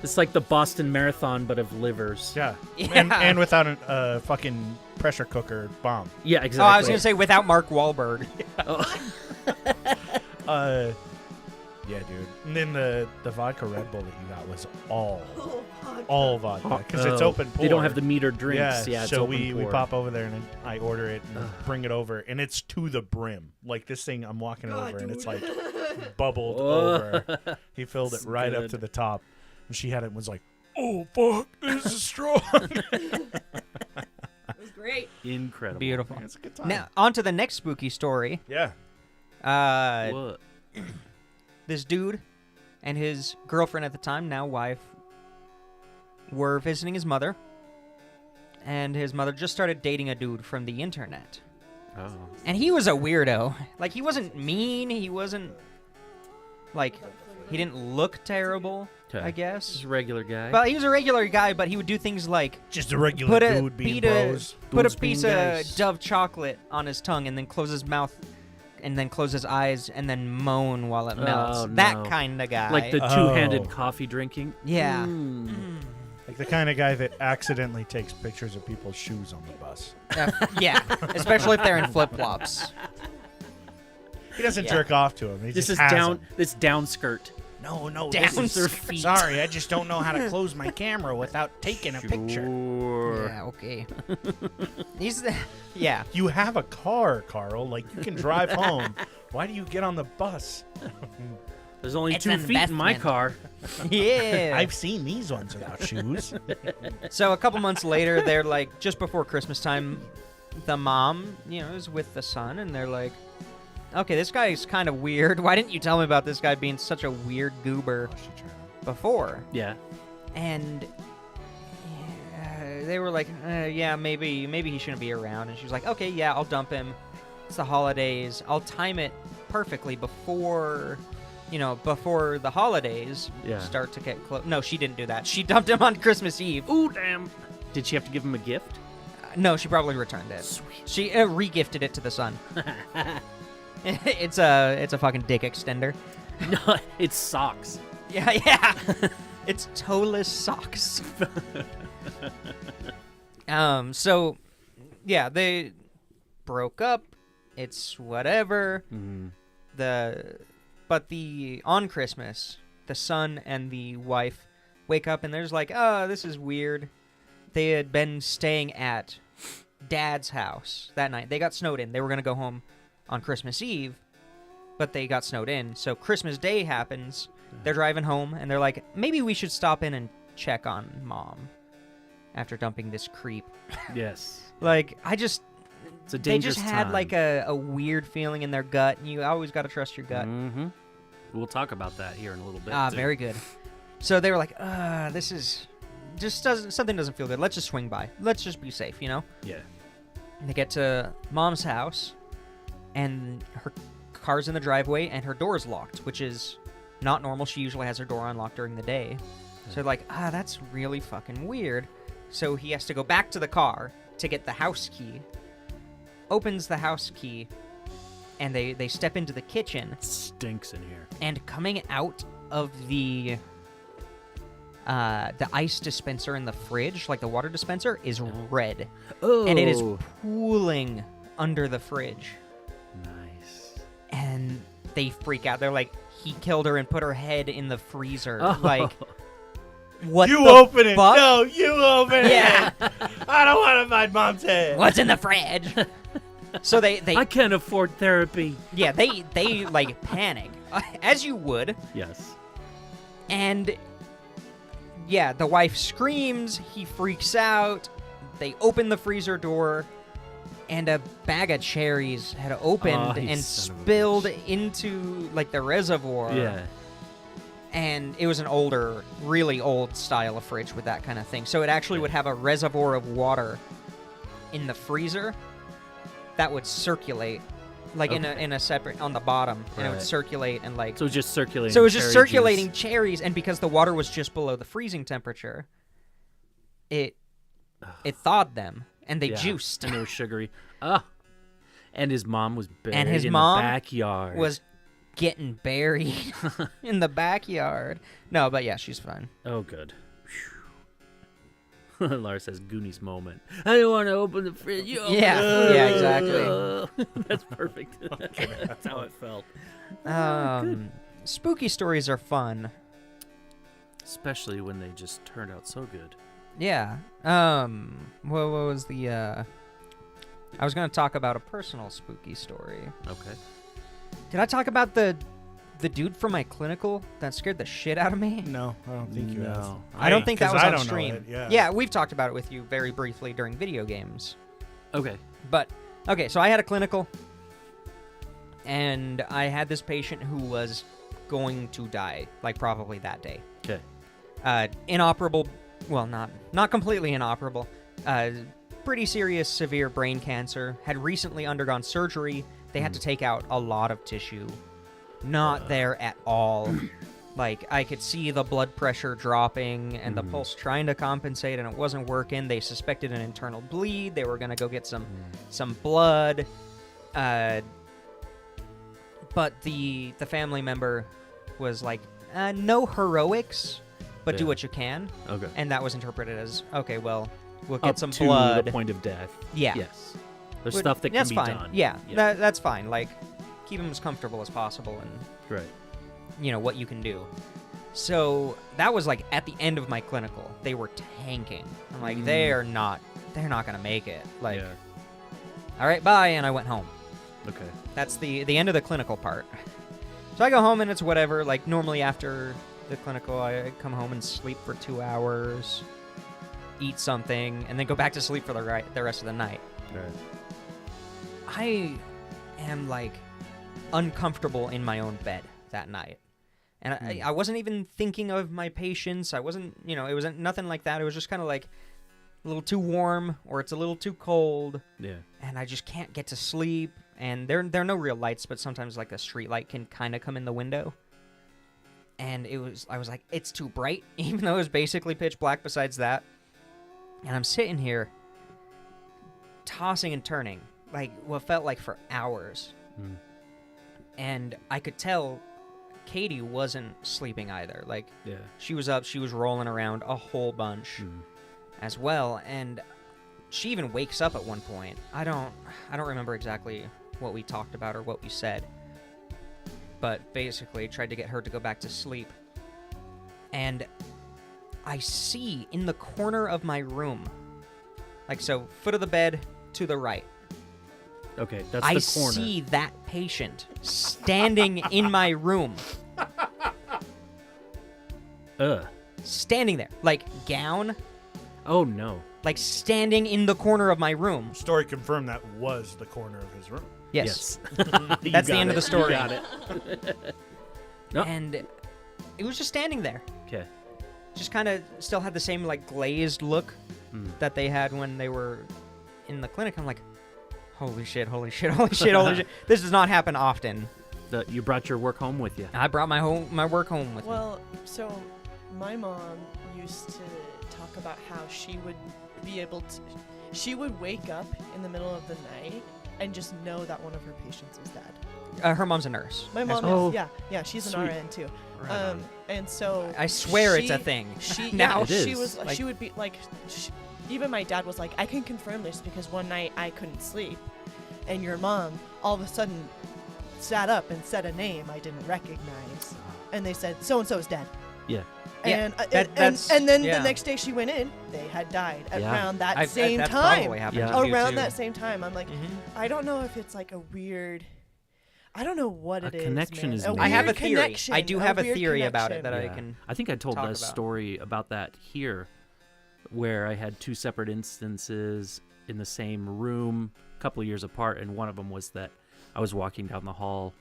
It's like the Boston Marathon, but of livers. Yeah. Yeah. And without a fucking pressure cooker bomb. Yeah, Oh, exactly. I was gonna say without Mark Wahlberg. Oh. Yeah, dude. And then the vodka Red Bull that you got was all Oh, vodka because it's Oh, open pour. They don't have the meter drinks. Yeah, it's so open we pour. pop over there and I order it and bring it over, and it's to the brim. Like this thing, I'm walking over and it's like bubbled over. He filled it It's right up good. to the top, and she had it and was like, "Oh fuck, this is strong." It was great. Incredible. Beautiful. It's a good time. Now, on to the next spooky story. Yeah. What? This dude and his girlfriend at the time, now wife, were visiting his mother. And his mother just started dating a dude from the internet. Oh. And he was a weirdo. Like, he wasn't mean. He wasn't, like, he didn't look terrible, Okay. I Just guess. a regular guy. But he was a regular guy, but he would do things like Just a regular put a, dude being beat a, bros. put a Dudes piece being of guys. Dove chocolate on his tongue and then close his mouth and then close his eyes and then moan while it melts. Oh, That no. kind of guy. Like the Oh. two-handed coffee drinking. Yeah. Mm. Like the kind of guy that accidentally takes pictures of people's shoes on the bus. Yeah, especially if they're in flip-flops. He doesn't Yeah. jerk off to him. He This just is has down. them. This down skirt. No, Down this their is feet. Sorry, I just don't know how to close my camera without taking a picture. Sure. Yeah, okay. Yeah. You have a car, Carl. Like you can drive home. Why do you get on the bus? There's only It's 2 an feet in my investment. car. Yeah. I've seen these ones without shoes. So a couple months later, they're like, just before Christmas time, the mom, is with the son, and they're like, okay, this guy is kind of weird. Why didn't you tell me about this guy being such a weird goober before? Yeah. And they were like, yeah, maybe he shouldn't be around. And she was like, okay, yeah, I'll dump him. It's the holidays. I'll time it perfectly before the holidays Yeah. start to get close. No, she didn't do that. She dumped him on Christmas Eve. Ooh, damn. Did she have to give him a gift? No, she probably returned it. Sweet. She re-gifted it to the son. It's a fucking dick extender. No, it's socks. Yeah. It's toeless socks. So, yeah, they broke up. It's whatever. Mm. But on Christmas, the son and the wife wake up and they're just like, oh, this is weird. They had been staying at Dad's house that night. They got snowed in. They were gonna go home on Christmas Eve, but they got snowed in. So Christmas Day happens. They're driving home and they're like, maybe we should stop in and check on Mom after dumping this creep. Yes. Like, It's a they dangerous just had time. like a weird feeling in their gut. And you always got to trust your gut. Mm-hmm. We'll talk about that here in a little bit. Ah, too. very good. So they were like, this is something doesn't feel good. Let's just swing by. Let's just be safe, Yeah. And they get to Mom's house, and her car's in the driveway, and her door's locked, which is not normal. She usually has her door unlocked during the day. So they're like, that's really fucking weird. So he has to go back to the car to get the house key. Opens the house key, and they step into the kitchen. It stinks in here. And coming out of the ice dispenser in the fridge, like the water dispenser, is red. Oh. And it is pooling under the fridge. Nice. And they freak out. They're like, he killed her and put her head in the freezer. Oh. Like, what You the open it. fuck? No, you open Yeah. it. I don't want to find Mom's head. What's in the fridge? So they I can't afford therapy. yeah, they like panic, as you would. Yes. And yeah, the wife screams, he freaks out. They open the freezer door, and a bag of cherries had opened you and son of a spilled bitch. into like the reservoir. Yeah. And it was an older, really old style of fridge with that kind of thing. So it actually would have a reservoir of water in the freezer that would circulate, like in a separate on the bottom, and it would Right. circulate and like. So it's just circulating. So it was just cherry circulating juice. cherries, and because the water was just below the freezing temperature, it thawed them, and they Yeah, juiced. And they were sugary. Ah. And his mom was buried And his in mom the backyard. Was getting buried in the backyard. No, but yeah, she's fine. Oh, good. Lars says Goonies moment. I don't want to open the fridge. You open Yeah, it. yeah, exactly. That's perfect. That's how it felt. spooky stories are fun. Especially when they just turned out so good. Yeah. What was the? I was gonna talk about a personal spooky story. Okay. Did I talk about the dude from my clinical that scared the shit out of me? No, I don't think you have. No. I don't think that 'cause was I on don't know stream. it, yeah. Yeah, we've talked about it with you very briefly during video games. Okay. But okay, so I had a clinical, and I had this patient who was going to die, like probably that day. Okay. Inoperable. Well, not completely inoperable. Pretty serious, severe brain cancer. Had recently undergone surgery. They had to take out a lot of tissue. Not there at all. Like, I could see the blood pressure dropping and the pulse trying to compensate, and it wasn't working. They suspected an internal bleed. They were going to go get some blood. But the family member was like, no heroics, but do Yeah. what you can. Okay. And that was interpreted as, okay, well, we'll get Up some to blood. the point of death. Yeah. Yes. There's Would- stuff that can that's be fine. done. Yeah, that's fine. Like, keep him as comfortable as possible and, Right. you know, what you can do. So that was like at the end of my clinical. They were tanking. I'm like, they're not going to make it. Like, yeah. all right, bye. And I went home. Okay. That's the end of the clinical part. So I go home and it's whatever. Like, normally after the clinical, I come home and sleep for 2 hours, eat something, and then go back to sleep for the rest of the night. Right. I am like uncomfortable in my own bed that night. And I wasn't even thinking of my patients. I wasn't, it wasn't nothing like that. It was just kind of like a little too warm or it's a little too cold. Yeah. And I just can't get to sleep. And there are no real lights, but sometimes like a street light can kind of come in the window. And I was like, it's too bright, even though it was basically pitch black besides that. And I'm sitting here tossing and turning, like what felt like for hours. And I could tell Katie wasn't sleeping either. Like, Yeah. she was up, she was rolling around a whole bunch as well. And she even wakes up at one point. I don't remember exactly what we talked about or what we said. But basically tried to get her to go back to sleep. And I see in the corner of my room, like, so foot of the bed to the right, Okay. That's I the corner. see that patient standing in my room. Standing there. Like, gown, Oh no. like standing in the corner of my room. Story confirmed that was the corner of his room. Yes. You That's the got end of the it. story. You got it. No. And it was just standing there. Okay. Just kind of still had the same, like, glazed look that they had when they were in the clinic. I'm like, holy shit, holy shit, holy shit, holy shit. This does not happen often. You brought your work home with you. I brought my work home with me. Well, so my mom used to talk about how she would be able to, she would wake up in the middle of the night and just know that one of her patients was dead. Her mom's a nurse. My as mom well. is, yeah, she's Sweet. an RN too. Right on. And so I swear it's a she- thing. She Now yeah, it she is. was Like- she would be like even my dad was like, I can confirm this because one night I couldn't sleep and your mom all of a sudden sat up and said a name I didn't recognize and they said so and so is dead. Yeah. Yeah, And that's- and then yeah. the next day she went in, they had died Yeah. around that same that's time. probably happened Yeah. to you, Around too. that same time. I'm like, Mhm. I don't know if it's like a weird, I don't know what A it is. connection man. is A made. I have a weird theory. connection, I do have a weird theory about it connection. that Yeah. I can. I think I told talk a about. story about that here, where I had two separate instances in the same room, a couple of years apart, and one of them was that I was walking down the hall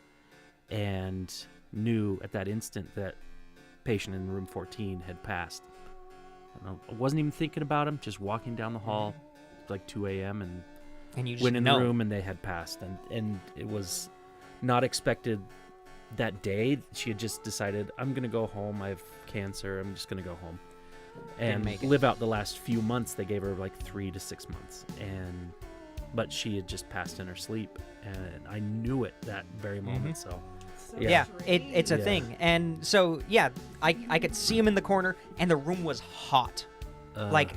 and knew at that instant that patient in room 14 had passed. I wasn't even thinking about him, just walking down the hall, like 2 a.m. And you just went in know. the room and they had passed, and it was not expected that day. She had just decided, I'm gonna go home, I have cancer, I'm just gonna go home and make it. live out the last few months. They gave her like 3 to 6 months, but she had just passed in her sleep, and I knew it that very moment. So So Yeah. Yeah, it's a Yeah. thing. And so, yeah, I could see him in the corner, and the room was hot. Like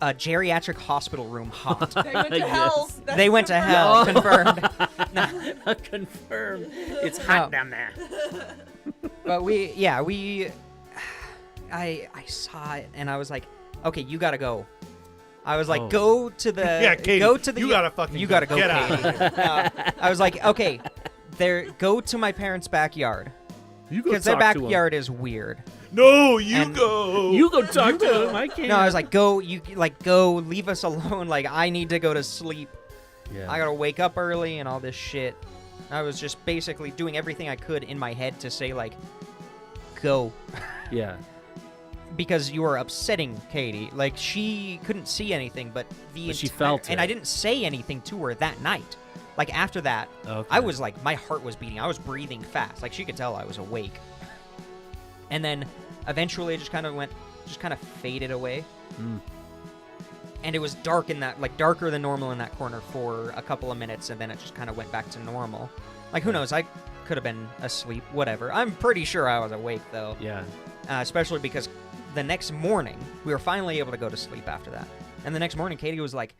a geriatric hospital room hot. They went to Yes. hell. That's They went to confirmed. hell, confirmed. confirmed. It's No. hot down there. But I saw it and I was like, okay, you gotta go. I was like, Oh. go to the Yeah, Katie, go to the you gotta fucking you gotta go, get out Katie. of here. I was like, okay, go to my parents' backyard You go because their talk to him. backyard is weird. No, you And- go. You go talk to him. I can't. No, I was like, go, leave us alone. Like, I need to go to sleep. Yeah. I gotta wake up early and all this shit. I was just basically doing everything I could in my head to say, like, go. Yeah. Because you were upsetting Katie. Like, she couldn't see anything, but She felt and it. I didn't say anything to her that night. Like, after that, Okay. I was like, my heart was beating. I was breathing fast. Like, she could tell I was awake. And then eventually it just kind of faded away. Mm. And it was dark in that, like, darker than normal in that corner for a couple of minutes, and then it just kind of went back to normal. Like, who knows? I could have been asleep, whatever. I'm pretty sure I was awake, though. Yeah. Especially because the next morning, we were finally able to go to sleep after that. And the next morning, Katie was like,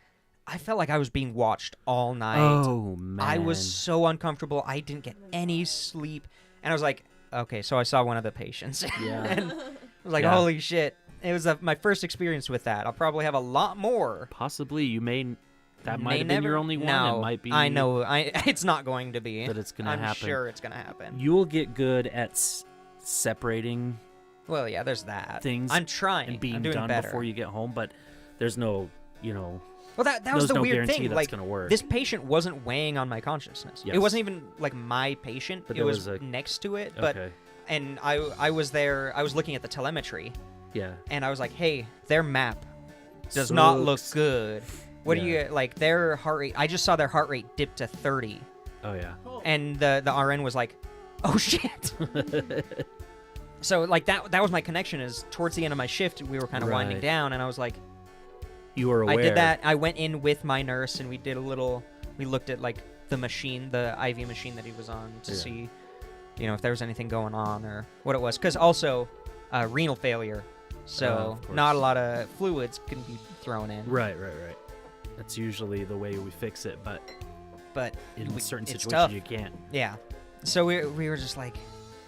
I felt like I was being watched all night. Oh man. I was so uncomfortable. I didn't get any sleep. And I was like, okay, so I saw one of the patients. Yeah. And I was like, Yeah. holy shit. It was my first experience with that. I'll probably have a lot more. Possibly you may. That might May have been your never- only one. No, It might be. I know. It's not going to be. that it's gonna I'm happen. sure it's going to happen. You will get good at separating Well, yeah, there's that. things I'm trying. and being I'm doing done better. before you get home, but there's no, Well, that was there's the no weird guarantee thing. that's Like, gonna work. this patient wasn't weighing on my consciousness. It Yes. wasn't even like my patient. But It there was was a- next to it. But okay. and I was there. I was looking at the telemetry, Yeah. and I was like, hey, their map does not look Sucks. good. What do Yeah. you like? Their heart rate. I just saw their heart rate dip to 30, Oh yeah. and the RN was like, oh shit. So like that was my connection. Is towards the end of my shift, we were kind of winding Right. down, and I was like, You were aware. I did that. I went in with my nurse, and we did a little. We looked at like the machine, the IV machine that he was on, to Yeah. see, if there was anything going on or what it was. Because also, renal failure, so of course. not a lot of fluids can be thrown in. Right. That's usually the way we fix it, but But in certain it's situations tough. you can't. Yeah. So we were just like,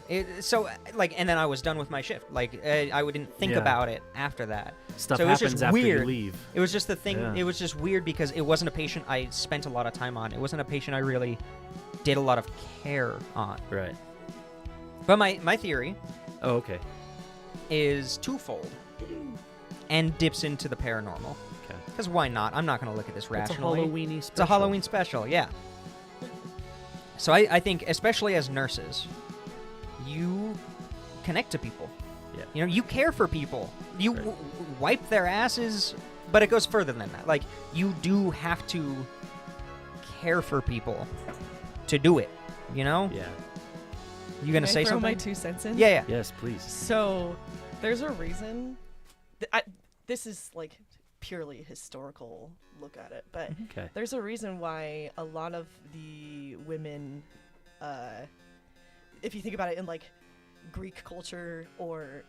and then I was done with my shift. Like I didn't think Yeah. about it after that. Stuff So it was happens just after weird. you leave. It was just the thing. Yeah. It was just weird because it wasn't a patient I spent a lot of time on. It wasn't a patient I really did a lot of care on. Right. But my theory Oh, okay. is twofold and dips into the paranormal. Okay. Because why not? I'm not going to look at this It's a rationally. Halloween-y It's a Halloween special, yeah. So I think, especially as nurses, you connect to people. Yeah. You care for people. You Right. wipe their asses, but it goes further than that. Like, you do have to care for people to do it, Yeah. You going to say Can I throw something? my 2 cents in? Yeah. Yes, please. So, there's a reason. This is like purely a historical look at it, but Okay. there's a reason why a lot of the women, if you think about it in like Greek culture or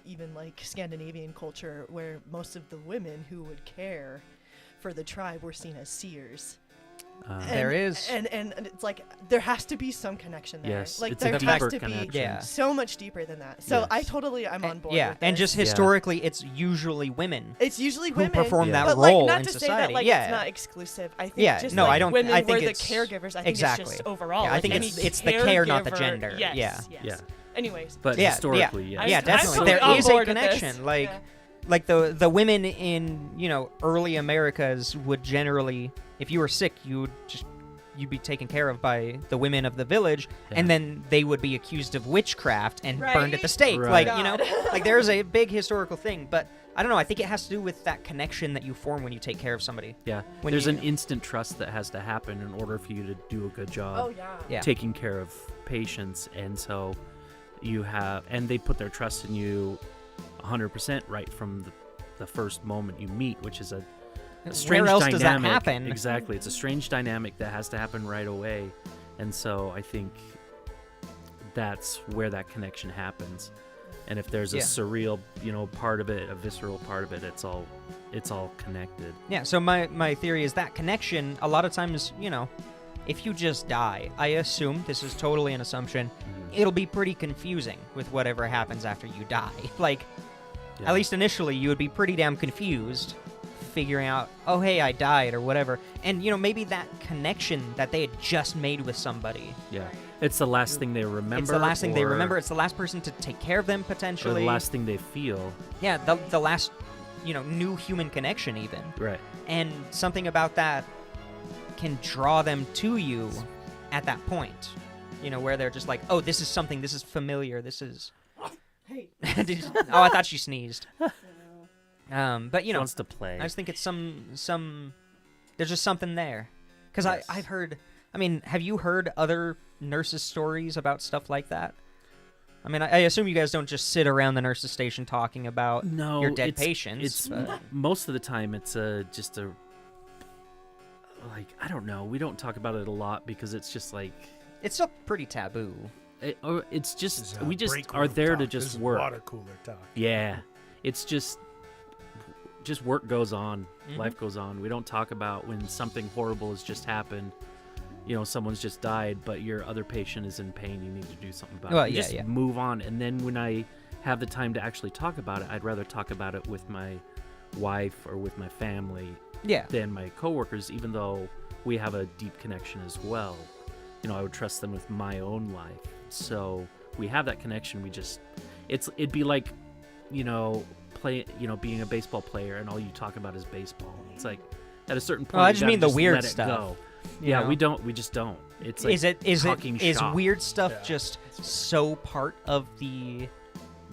even like Scandinavian culture, where most of the women who would care for the tribe were seen as seers. There is. and it's like there has to be some connection there. Yes, like it's there a has deeper to connection. be Yeah. so much deeper than that. So Yes. I'm on board. Yeah, with and this. just historically, it's usually women It's usually who women perform Yeah. that but role like, not in to society. say that like yeah. it's not exclusive. I think Yeah, just no, like I don't- women I think were the it's- caregivers. I think exactly. it's just overall. Yeah, I like, think any it's the care, not the caregiver- gender. Yes, Yeah. yes. Yeah. Anyways, But Yeah, historically, yeah. yes. Yeah, I'm definitely. totally There on is a board with this. connection. Like, Yeah. like the women in early Americas would generally, if you were sick, you'd be taken care of by the women of the village, and Yeah. then they would be accused of witchcraft and burned at the Right? stake. Right. Like, like there's a big historical thing, but I don't know. I think it has to do with that connection that you form when you take care of somebody. Yeah. When There's you- an instant trust that has to happen in order for you to do a good job. Oh yeah. Yeah. Taking care of patients, and so and they put their trust in you 100% right from the first moment you meet, which is a strange Where else dynamic. does that happen? Exactly, it's a strange dynamic that has to happen right away, and so I think that's where that connection happens. And if there's a Yeah. surreal, part of it, a visceral part of it, it's all connected. Yeah, so my theory is that connection, a lot of times, if you just die, I assume, this is totally an assumption, it'll be pretty confusing with whatever happens after you die. Like, Yeah. at least initially, you would be pretty damn confused, figuring out, oh, hey, I died, or whatever. And, maybe that connection that they had just made with somebody. Yeah. It's the last thing they remember. It's the last thing they or- remember. It's the last person to take care of them, Or potentially. the last thing they feel. Yeah, the last, new human connection, even. Right. And something about that can draw them to you at that point. Where they're just like, oh, this is something, this is familiar, this is... Hey. I thought she sneezed. But, Wants to play. I just think it's some... There's just something there. Because Yes. I've heard... I mean, have you heard other nurses' stories about stuff like that? I mean, I assume you guys don't just sit around the nurse's station talking about No, your dead it's- patients. It's but- most of the time it's just a like I don't know. We don't talk about it a lot because it's just like It's still pretty taboo. it's This just is, we just break are room there talk. to This just is work. Water cooler talk. Yeah, it's just work goes on. Mhm. Life goes on. We don't talk about when something horrible has just happened. Someone's just died, but your other patient is in pain. You need to do something about Well, it. You yeah, just yeah. move on. And then when I have the time to actually talk about it, I'd rather talk about it with my wife or with my family Yeah. than my coworkers, even though we have a deep connection as well. I would trust them with my own life. So we have that connection. It'd be like, being a baseball player and all you talk about is baseball. It's like at a certain point, Well, I you just gotta mean the weird let it stuff, go. you Yeah, know? we just don't. It's like is talking shop. weird stuff Yeah. just so part of the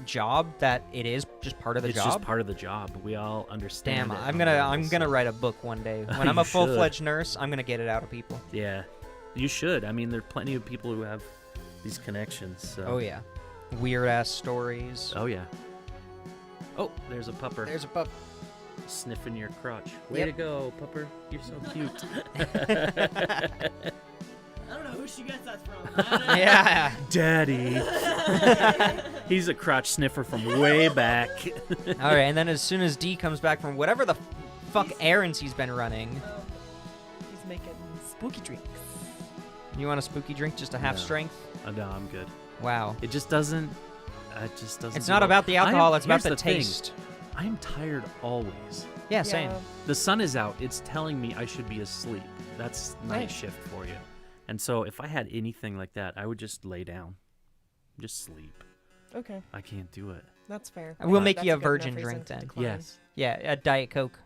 job that it is just part of the it's job? just part of the job. We all understand Damn, it. I'm gonna write a book one day. When I'm You a full-fledged nurse, I'm gonna get it out of people. Yeah, you should. I mean, there are plenty of people who have these connections. So. Oh yeah, weird ass stories. Oh yeah. Oh, there's a pupper There's a pup. sniffing your crotch. Way Yep. to go, pupper. You're so cute. I don't know who she gets that from. Yeah. Daddy. He's a crotch sniffer from way back. All right, and then as soon as D comes back from whatever the fuck errands he's been running, He's making spooky drinks. you want a spooky drink, just a half No. strength? No, I'm good. Wow. It just doesn't. It just doesn't. It's do not well. about the alcohol, it's about Here's the thing. taste. I am tired always. Yeah, same. The sun is out. It's telling me I should be asleep. That's night Nice. shift for you. And so if I had anything like that, I would just lay down, just sleep. Okay, I can't do it. that's fair. We'll I think make that's you a good enough virgin reason drink to then. decline. Yes. Yeah, a Diet Coke.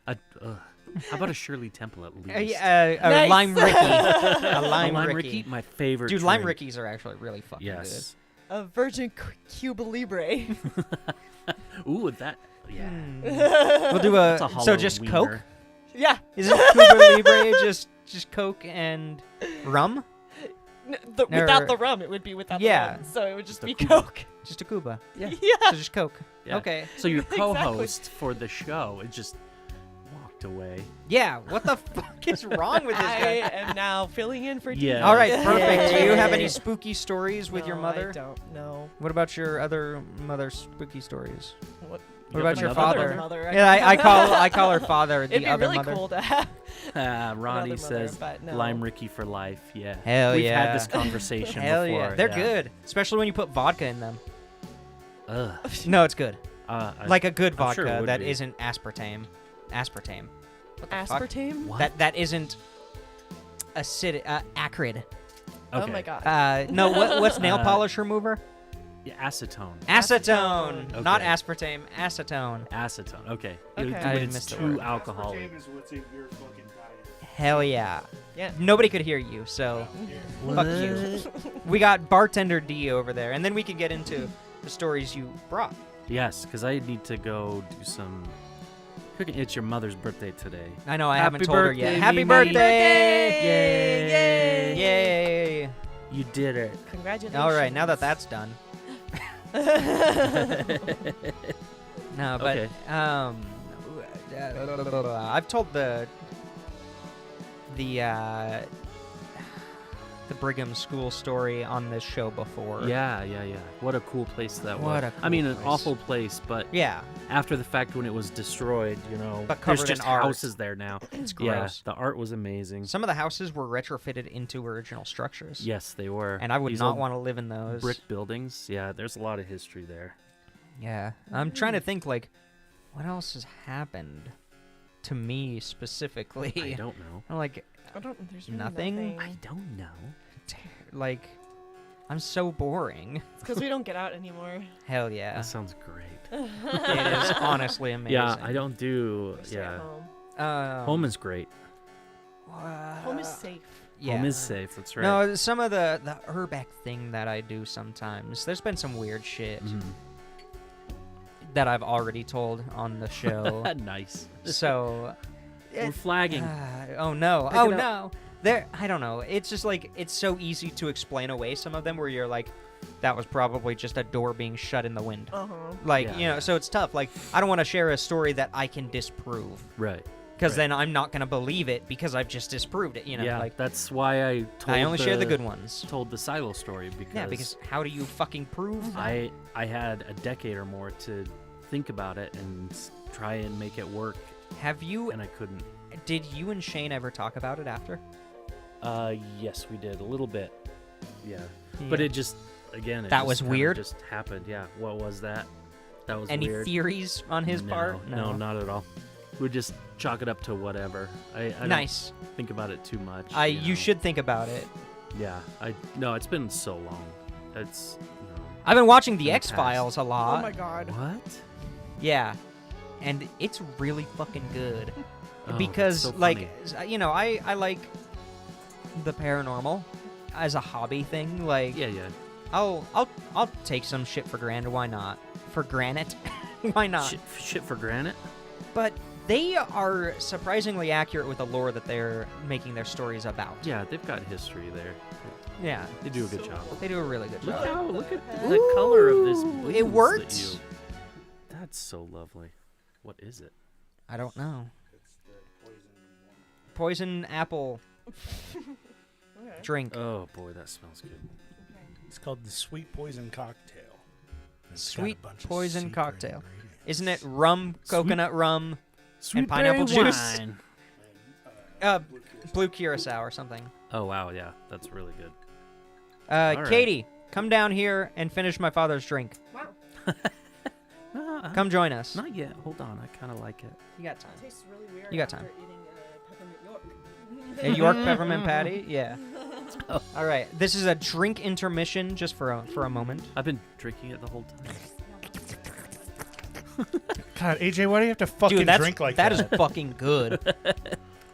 How about a Shirley Temple at least? A Nice. Lime Ricky. A A Lime, Lime Ricky. my favorite. Dude, Lime drink. Rickies are actually really fucking Yes. A virgin Cuba Libre. Ooh, that. good. Yeah. We'll do It's a so just Coke? Hollow-weener. Yeah. Is it Cuba Libre just Coke and rum? Without the rum, it would be without Yeah. the rum. So it would just The be Cuba. Coke. Just a Cuba. Yeah. Yeah. So just Coke. Yeah. Okay. So your Exactly. co-host for the show, it just walked away. Yeah, what the fuck is wrong with this I guy? am now filling in for Yeah. Dee. All right, perfect. Do you have Yay. any spooky stories with your No, mother? I don't know. What about your other mother's spooky stories? What What about your another father? mother? Yeah, I call her father the It'd be other really mother. cool to have. Ronnie another mother, says but no. Lime Ricky for life. Yeah. Hell We've yeah. had this conversation Hell before. yeah, they're good, especially when you put vodka in them. Ugh. No, it's good. Like Like a good I'm sure it vodka would that be. isn't aspartame. Aspartame. What the fuck? Aspartame? what? That isn't acid acrid. Oh my god. No, what's nail Uh, polish remover? Yeah, acetone. Acetone, Acetone. not Okay. aspartame. Acetone. Acetone. Okay. Okay. When I it's missed the too word. alcoholic. Aspartame is what's in your fucking diet. Hell yeah. Yeah. Nobody could hear you, so fuck you. We got bartender D over there, and then we can get into the stories you brought. Yes, because I need to go do some cooking. It's your mother's birthday today. I know I Happy haven't told her yet. birthday, Happy Mimi. birthday! Yay! Yay! You did it. Congratulations. All right, now that that's done. No, but Okay. I've told the the Brigham School story on this show before. Yeah. What a cool place that was. What a I mean, cool an place. awful place, but Yeah, after the fact when it was destroyed, But there's covered in just art. houses there now. it's Yeah, gross. the art was amazing. Some of the houses were retrofitted into original structures. Yes, they were. And I would These not old want to live in those. brick buildings. Yeah, there's a lot of history there. Yeah. I'm trying to think, like, what else has happened to me specifically? I don't know. I'm like, I don't. There's really Nothing? I don't know. like, I'm so boring. It's because we don't get out anymore. Hell yeah. That sounds great. It is honestly amazing. Yeah, I don't do. We stay at Yeah, home. home is great. Home is safe. Yeah. Home is safe. That's right. No, some of the urbex thing that I do sometimes, there's been some weird shit Mhm. that I've already told on the show. Nice. So, We're flagging. oh no. Pick Oh it up. no. There, I don't know. It's just like, it's so easy to explain away some of them where you're like, that was probably just a door being shut in the wind. Uh huh. Like, Yeah. so it's tough. Like, I don't want to share a story that I can disprove. Right. Because Right. then I'm not going to believe it because I've just disproved it, Yeah. Like, That's why I told. I only share the good ones. Told the silo story because. Yeah, because how do you fucking prove that? I had a decade or more to think about it and try and make it work, Have you, and I couldn't. did you and Shane ever talk about it after? Yes, we did a little bit. Yeah. But it just again. It That just was kinda weird? Just happened. Yeah. What was that? That was Any weird. theories on his no, part? No, not at all. We just chalk it up to whatever. I Nice. don't think about it too much. You know. should think about it. Yeah. No, it's been so long. It's. I've been watching The In the X-Files a lot. Oh my god. What? Yeah. And it's really fucking good. Oh, Because, that's so like, funny. I like the paranormal as a hobby thing. Like, Yeah, yeah. I'll take some shit for granted. Why not? For granite? Why not? Shit for granite. But they are surprisingly accurate with the lore that they're making their stories about. Yeah, they've got history there. Yeah. They do a good job. They do a really good Look job. look at the color of this. Ooh, booze it that works. That's so lovely. What is it? I don't know. Poison apple Okay. drink. Oh boy, that smells good. It's called the Sweet Poison Cocktail. It's got a Sweet bunch of Poison secret Cocktail. ingredients. Isn't it rum, coconut rum, Sweet pineapple berry juice. wine. blue curacao or something? Oh wow, yeah, that's really good. right. Katie, come down here and finish my father's drink. No, Come join us. Not yet. Hold on, I kind of like it. You got time. It tastes really weird. You got time. after eating peppermint York. A York peppermint patty? Yeah. All right. This is a drink intermission just for a moment. I've been drinking it the whole time. God, AJ, why do you have to fucking Dude, drink like that? that is fucking good.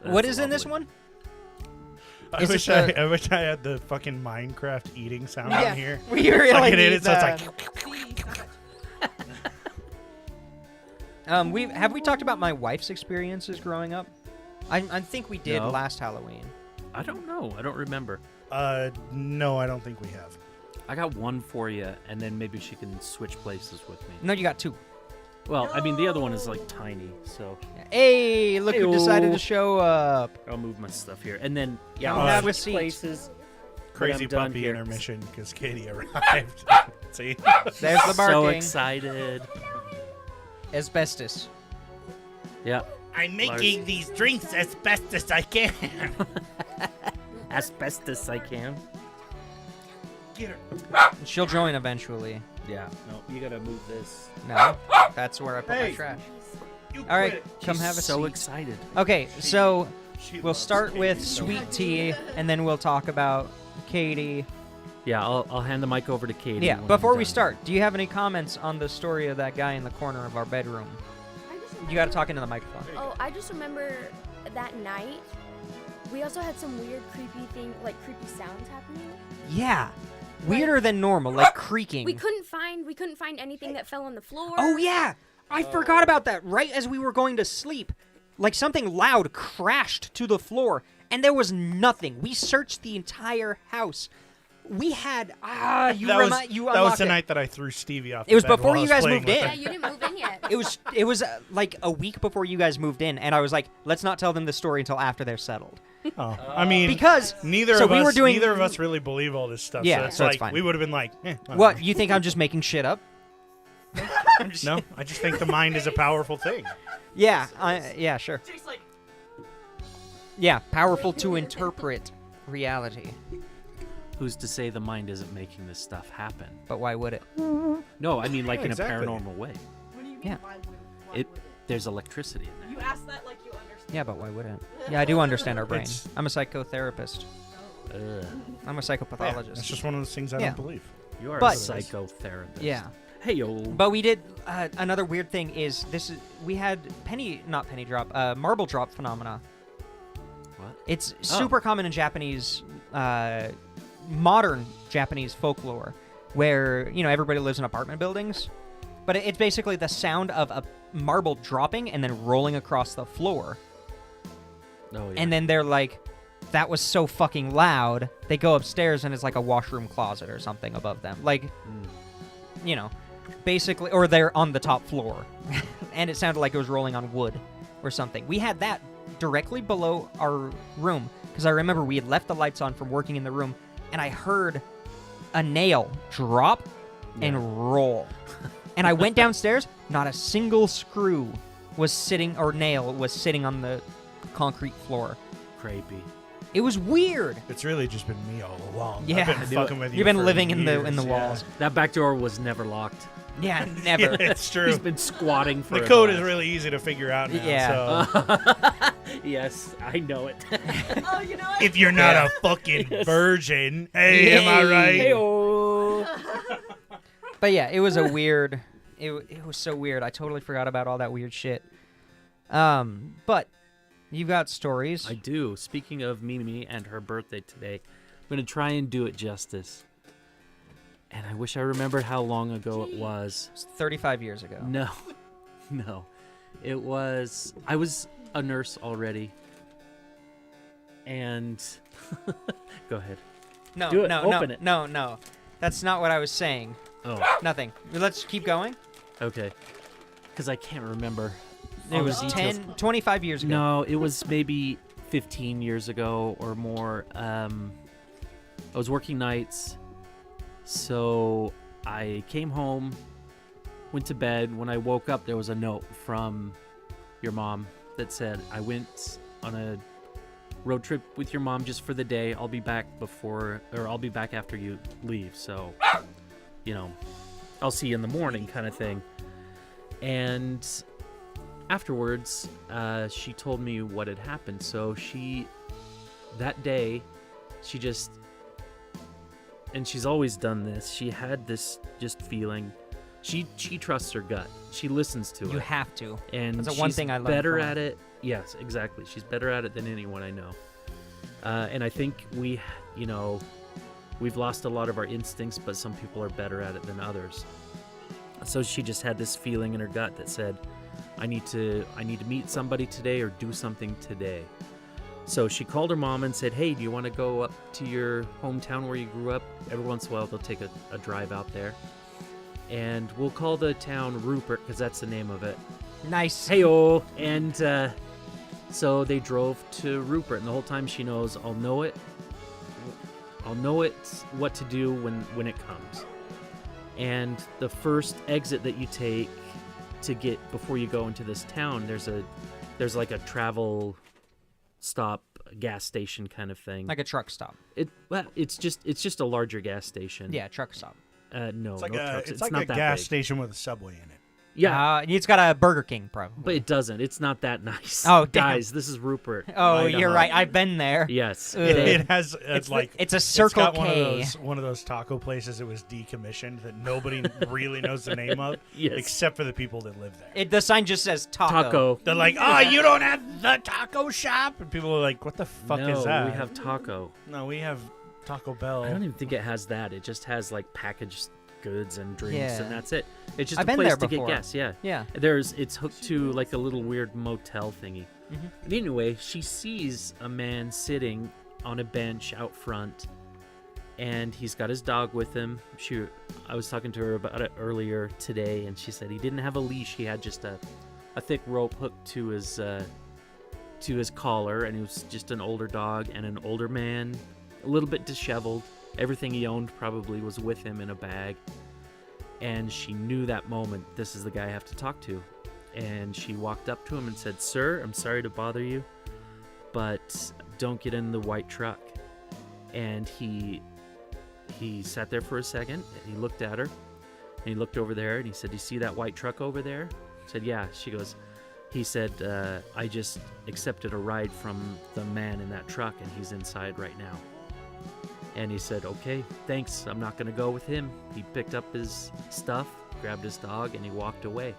What is in this lovely. one? I Is wish it I wish I had the fucking Minecraft eating sound Yeah. in here. We really Like it need is, so it's like have we talked about my wife's experiences growing up? I think we did No. last Halloween. I don't know. I don't remember. no, I don't think we have. I got one for you, and then maybe she can switch places with me. No, you got two. Well, I mean, the other one is like tiny, so Hey, look who decided Hey-o. to show up. I'll move my stuff here. And then, yeah, Come I'll have a switch seat. places. Crazy I'm done puppy here. intermission because Katie arrived. See? There's the barking. So excited. Asbestos. Yeah. I'm making these drinks as best as I can. As best as I can. Get her. She'll join eventually. Yeah. No, you gotta move this. No, that's where I put my Hey. trash. You All right, quit. come She's have a so seat. excited. Okay, so She we'll loves start with Katie so sweet much. tea, and then we'll talk about Katie. Yeah, I'll hand the mic over to Katie. Yeah, when before I'm we done. start, do you have any comments on the story of that guy in the corner of our bedroom? You gotta talk into the microphone. Oh, I just remember that night. We also had some weird, creepy thing, like creepy sounds happening. Yeah, weirder than normal, like creaking. We couldn't find anything that fell on the floor. Oh yeah, I forgot about that. Right as we were going to sleep, like something loud crashed to the floor, and there was nothing. We searched the entire house. We had That was the unlocked it. night that I threw Stevie off. It was the bed before while I you was guys playing moved with in. her. Yeah, you didn't move in yet. It was like a week before you guys moved in, and I was like, let's not tell them the story until after they're settled. Oh, I mean, Because neither so of we us, were doing- neither of us really believe all this stuff. Yeah, so it's so it's like fine. we would have been like, I don't what know. you think I'm just making shit up? No, I just think the mind is a powerful thing. Yeah, yeah, sure. Tastes like Yeah, powerful to interpret reality. Who's to say the mind isn't making this stuff happen? But why would it? No, I mean like Yeah, in exactly. a paranormal way. What do you mean? Yeah. Why It would it? there's electricity in there. You ask that like you understand. Yeah, but why wouldn't? Yeah, I do understand our brain. It's- I'm a psychotherapist. Ugh. I'm a Yeah, psychopathologist. it's just one of those things I Yeah. don't believe. You are But- a psychotherapist. Yeah. Hey yo. But we did another weird thing is we had marble drop phenomena. What? It's super common in Japanese, modern Japanese folklore, where everybody lives in apartment buildings, but it's basically the sound of a marble dropping and then rolling across the floor, Oh yeah. and then they're like, "That was so fucking loud." They go upstairs and it's like a washroom closet or something above them, like, basically, or they're on the top floor, and it sounded like it was rolling on wood or something. We had that directly below our room because I remember we had left the lights on from working in the room, and I heard a nail drop and roll. And I went downstairs, not a single screw was sitting, or nail was sitting on the concrete floor. Creepy. It was weird. It's really just been me all along. Yeah. I've I been knew fucking with you. You've been for living in the years. walls. That back door was never locked. Yeah, never. It's true. He's been squatting for The a code is while. really easy to figure out now. Yeah. So Yes, I know it. Oh, you know what? if you're not Yeah. a fucking virgin, hey, am I right? Hey-o. But yeah, it was a weird. It was so weird. I totally forgot about all that weird shit. But you've got stories. I do. Speaking of Mimi and her birthday today, I'm going to try and do it justice. And I wish I remembered how long ago it was. It's 35 years ago. No. No. It was... I was a nurse already. And... Go ahead. No, Do it. no, Open no, it. no. That's not what I was saying. Oh, Nothing. Let's keep going. okay. Because I can't remember. It all the was details. 25 years ago. No, it was maybe 15 years ago or more. I was working nights, so I came home, went to bed. When I woke up, there was a note from your mom that said, I went on a road trip with your mom just for the day. I'll be back I'll be back after you leave. So, I'll see you in the morning kind of thing. And afterwards, she told me what had happened. So that day, she just, and she's always done this, she had this just feeling. She trusts her gut. She listens to You it. have to. And That's the she's one thing I learned better from her. at it. Yes, exactly. She's better at it than anyone I know. And I think we've lost a lot of our instincts, but some people are better at it than others. So she just had this feeling in her gut that said, I need to meet somebody today or do something today. So she called her mom and said, hey, do you want to go up to your hometown where you grew up? Every once in a while, they'll take a drive out there. And we'll call the town Rupert, because that's the name of it. Nice. Hey-o! And so they drove to Rupert, and the whole time she knows, I'll know it what to do when it comes. And the first exit that you take to get before you go into this town, there's like a travel stop, gas station kind of thing. Like a truck stop. It's just a larger gas station. Yeah, truck stop. No, It's like no a trucks. it's like not a that gas big. station with a subway in it. Yeah, It's got a Burger King, probably. but it doesn't. It's not that nice. Oh, damn. Guys, this is Rupert. Oh, Idaho. you're right. I've been there. Yes. Ugh. It has It's like it's a Circle it's got K. one of those taco places that was decommissioned that nobody really knows the name of, Yes. except for the people that live there. The sign just says taco. Taco. They're like, oh, you don't have the taco shop, and people are like, what the fuck no, is that? we have taco. No, we have Taco Bell. I don't even think it has that. It just has like packaged goods and drinks, Yeah. and that's it. It's just I've a been place there to before. get gas. Yeah. Yeah. It's hooked to like a little weird motel thingy. Mhm. But anyway, she sees a man sitting on a bench out front, and he's got his dog with him. I was talking to her about it earlier today, and she said he didn't have a leash. He had just a thick rope hooked to his to his collar, and he was just an older dog and an older man, a little bit disheveled. Everything he owned probably was with him in a bag. And she knew that moment, this is the guy I have to talk to. And she walked up to him and said, "Sir, I'm sorry to bother you, but don't get in the white truck." And he sat there for a second, and he looked at her, and he looked over there, and he said, "You see that white truck over there?" I said, "Yeah." He said, "I just accepted a ride from the man in that truck, and he's inside right now." And he said, "Okay, thanks. I'm not going to go with him." He picked up his stuff, grabbed his dog, and he walked away.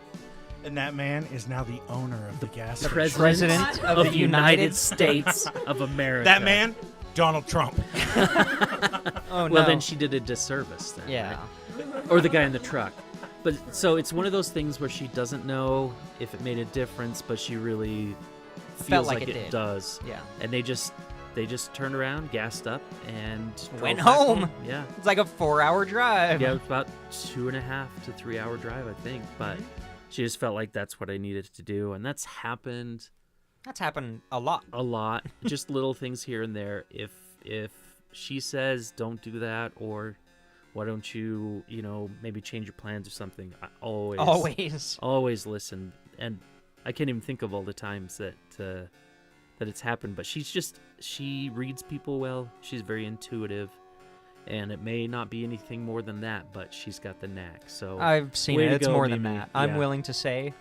And that man is now the owner of the gas station. President of the United States of America. That man, Donald Trump. Oh, no. Well, then she did a disservice then. Yeah. Right? Or the guy in the truck. But so it's one of those things where she doesn't know if it made a difference, but she really feels Felt like like it it did. does. Yeah. And they just turned around, gassed up, and drove Went back home. Yeah. It's like a 4-hour drive. Yeah, it was about 2.5 to 3 hour drive, I think. But she just felt like that's what I needed to do, and that's happened That's happened a lot. a lot. Just little things here and there. If she says don't do that, or why don't you, maybe change your plans or something, I always listen. And I can't even think of all the times that it's happened. But she reads people well. She's very intuitive. And it may not be anything more than that, but she's got the knack. So I've seen way it. to It's go, more than Mimi. that. I'm Yeah. willing to say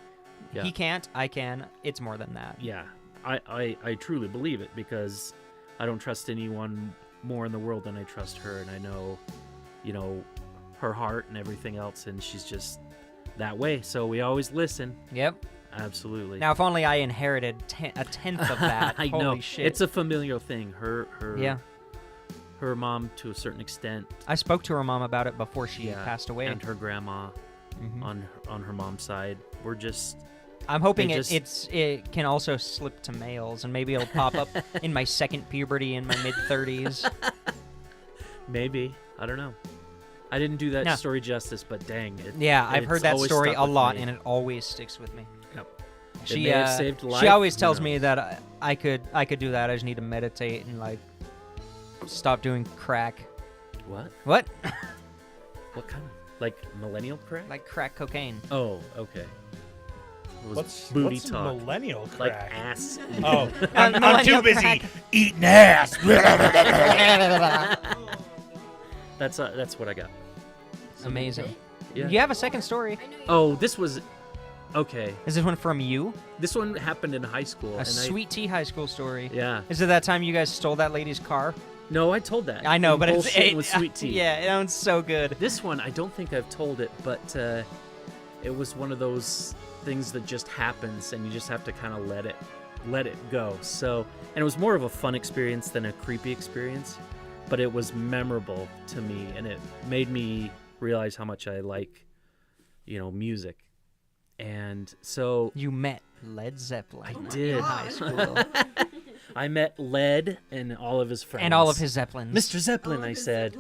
Yeah. he can't, I can. It's more than that. Yeah, I truly believe it, because I don't trust anyone more in the world than I trust her, and I know, her heart and everything else, and she's just that way. So we always listen. Yep. Absolutely. Now, if only I inherited a tenth of that. I Holy know. shit. It's a familial thing. Her mom, to a certain extent, I spoke to her mom about it before she Yeah, passed away. and her grandma Mhm. on her mom's side. We're just I'm hoping they it can also slip to males, and maybe it'll pop up in my second puberty in my mid-30s. maybe, I don't know. I didn't do that No. story justice, but dang it. Yeah, I've heard it's that always story stuck a with lot, me. and it always sticks with me. Yep. It She may have saved a she life, always who tells me knows? that I could do that. I just need to meditate and stop doing crack. What? What? What kind of millennial crack? Like crack cocaine. Oh, okay. It was What's booty what's talk? millennial Like crack? ass. Oh, I'm too Millennial busy crack. eating ass. That's what I got. Amazing. Yeah. You have a second story. Oh, this was okay. Is this one from you? This one happened in high school. A sweet tea high school story. Yeah. Is it that time you guys stole that lady's car? No, I told that. I know, In but it's bullshitting with sweet tea. Yeah, it sounds so good. This one, I don't think I've told it, but it was one of those things that just happens, and you just have to kind of let it go. So, and it was more of a fun experience than a creepy experience, but it was memorable to me, and it made me realize how much I like, music. And so You met Led Zeppelin. I did. In high school. I met Led and all of his friends. And all of his Zeppelins. Mr. Zeppelin, I said.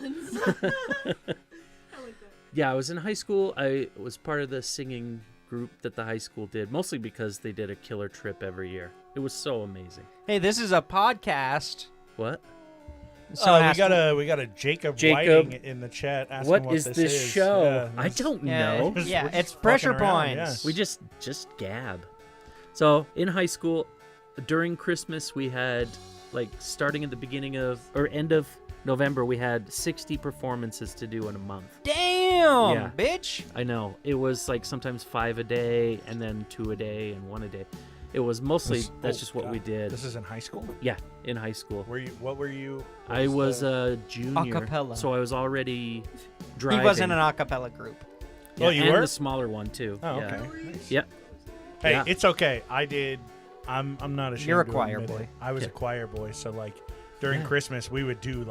Yeah, I was in high school. I was part of the singing group that the high school did, mostly because they did a killer trip every year. It was so amazing. Hey, this is a podcast. What? Someone we asked- got a Jacob Whiting in the chat asking What what is this is. show? Yeah, I that's- don't Yeah, know. Just- yeah, we're it's just pressure fucking around, points. We just gab. So in high school, during Christmas, we had starting at the beginning of or end of November, we had 60 performances to do in a month. Damn, Yeah. bitch. I know. It was sometimes 5 a day, and then 2 a day, and 1 a day. It was mostly that's just what we did. This is in high school. Yeah, in high school. What were you? what I was the- a junior, Acapella. so I was already driving. He was in an a cappella group. Yeah, Oh, you and were? the smaller one too. Oh, yeah. okay. Nice. Yep. Hey, Yeah. it's okay. I did. I'm not ashamed. You're a to choir admit boy. it. I was Yeah. a choir boy, so during Yeah. Christmas we would do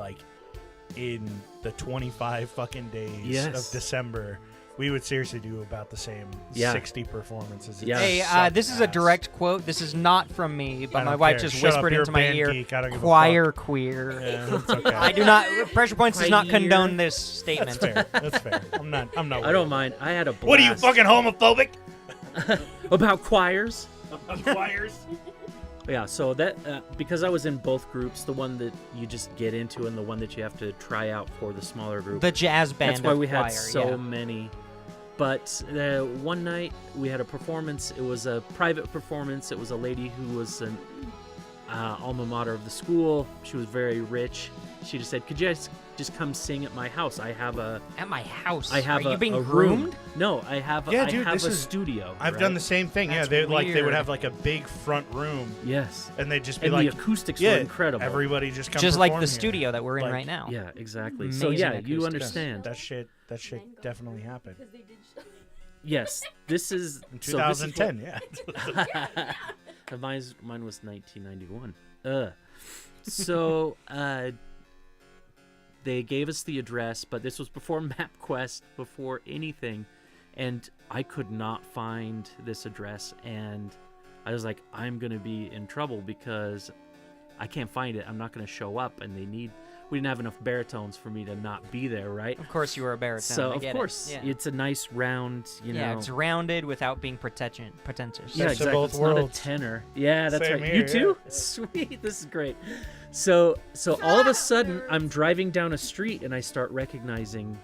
in the 25 fucking days Yes. of December. We would seriously do about the same Yeah. 60 performances. It Yeah. Hey, sucked this is a ass. direct quote. This is not from me, I but my don't wife care. just Shut up, whispered you're into a my band ear. geek. I don't give a Choir fuck. queer. Yeah, it's okay. I do not. Pressure Points does not Choir. condone this That's statement. fair. That's fair. I'm not. I worried. don't mind. I had a blast. What are you fucking homophobic? about choirs? Choirs? Yeah, so that because I was in both groups, the one that you just get into and the one that you have to try out for the smaller group. The jazz band. That's why we choir, had so yeah. many. But one night we had a performance. It was a private performance. It was a lady who was an alma mater of the school. She was very rich. She just said, "Could you guys just come sing at my house? I have a At my house. I have Are you being a groomed? room. No, I have Yeah, I dude, have this a is- studio. I've right? done the same thing. That's they would weird. have like a big front room, Yes. and they'd just be And like, the acoustics yeah, were incredible. everybody just come Just like perform the here. studio that we're in Like, right now. Yeah, exactly. So Amazing yeah, acoustics. you Yeah, understand. that shit definitely happened Yes, this is in so this is 2010. Yeah. Mine was 1991. So they gave us the address, but this was before MapQuest, before anything, and I could not find this address, and I was like, I'm gonna be in trouble because I can't find it. I'm not gonna show up, and we didn't have enough baritones for me to not be there, right? Of course you were a baritone. So I of get course, it. it's a nice round, Yeah, know. it's rounded without being pretentious. Yeah, Best of exactly. both It's worlds. not a tenor. Yeah, that's Same right. here, You too? yeah. Sweet. This is great. So all of a sudden, I'm driving down a street and I start recognizing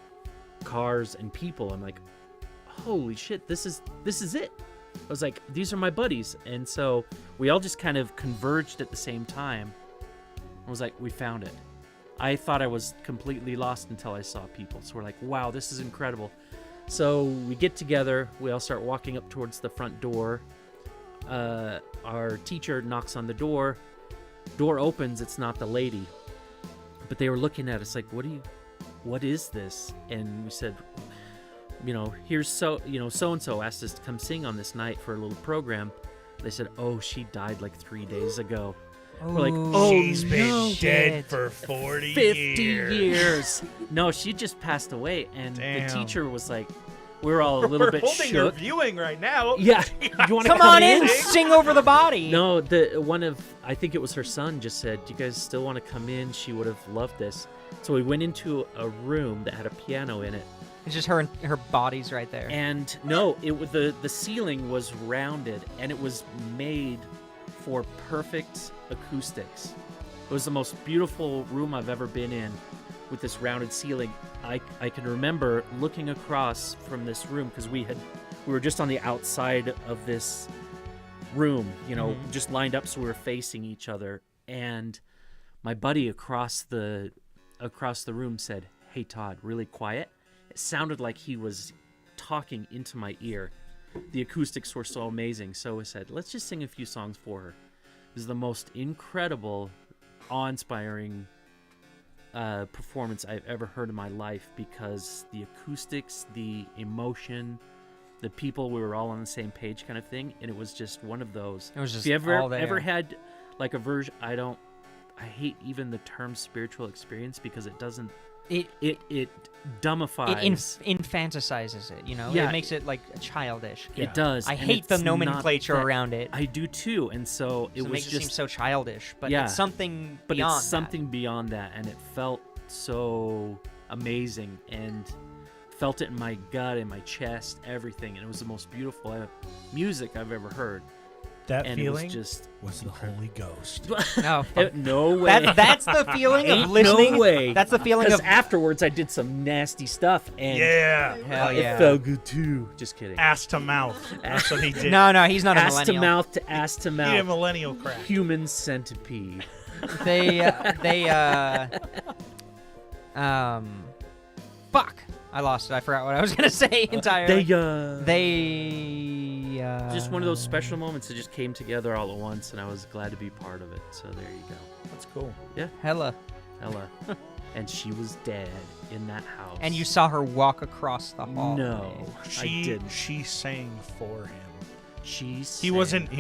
cars and people. I'm like, holy shit, this is it. I was like, these are my buddies. And so we all just kind of converged at the same time. I was like, we found it. I thought I was completely lost until I saw people. So we're like, wow, this is incredible. So we get together. We all start walking up towards the front door. Our teacher knocks on the door. Door opens. It's not the lady. But they were looking at us like, what is this? And we said, here's so-and-so asked us to come sing on this night for a little program. They said, oh, she died like 3 days ago. We're like, oh, She's been no, dead shit. for 40 50 years. years. No, she just passed away. And Damn. the teacher was like, we were all a little We're bit holding her shook. viewing right now. Yeah. You want to Come on in, sing over the body. No, I think it was her son just said, do you guys still want to come in? She would have loved this. So we went into a room that had a piano in it. It's just her body's right there. And no, the ceiling was rounded and it was made for perfect acoustics. It was the most beautiful room I've ever been in with this rounded ceiling. I can remember looking across from this room because we were just on the outside of this room, just lined up so we were facing each other. And my buddy across the room said, "Hey Todd, really quiet." It sounded like he was talking into my ear. The acoustics were so amazing. So I said, let's just sing a few songs for her. It was the most incredible, awe-inspiring performance I've ever heard in my life because the acoustics, the emotion, the people, we were all on the same page kind of thing. And it was just one of those. It was just If you all there. ever had like a version, I hate even the term spiritual experience because it doesn't, it dumbifies. It infantilizes it, Yeah. It makes it like childish. It does. I and hate the it's not nomenclature that- around it. I do too, and so it It was makes just it seem so childish, but Yeah. it's something but beyond it's something beyond that, and it felt so amazing, and felt it in my gut, in my chest, everything, and it was the most beautiful music I've ever heard. That And feeling it was just was the Holy Ghost. No, no way. that's the feeling Ain't of listening. No way. That's the feeling Because of afterwards I did some nasty stuff, and Yeah. hell it yeah. felt good too. Just kidding. Ass to mouth. That's what he did. No, he's not a Ass to millennial. mouth to ass to He a mouth. millennial crack. Human centipede. Fuck. I lost it. I forgot what I was gonna say entirely. They just one of those special moments that just came together all at once, and I was glad to be part of it. So there you go. That's cool. hella. Ella. And she was dead in that house. And you saw her walk across the hall. No, I She didn't. she sang for him. She He sang.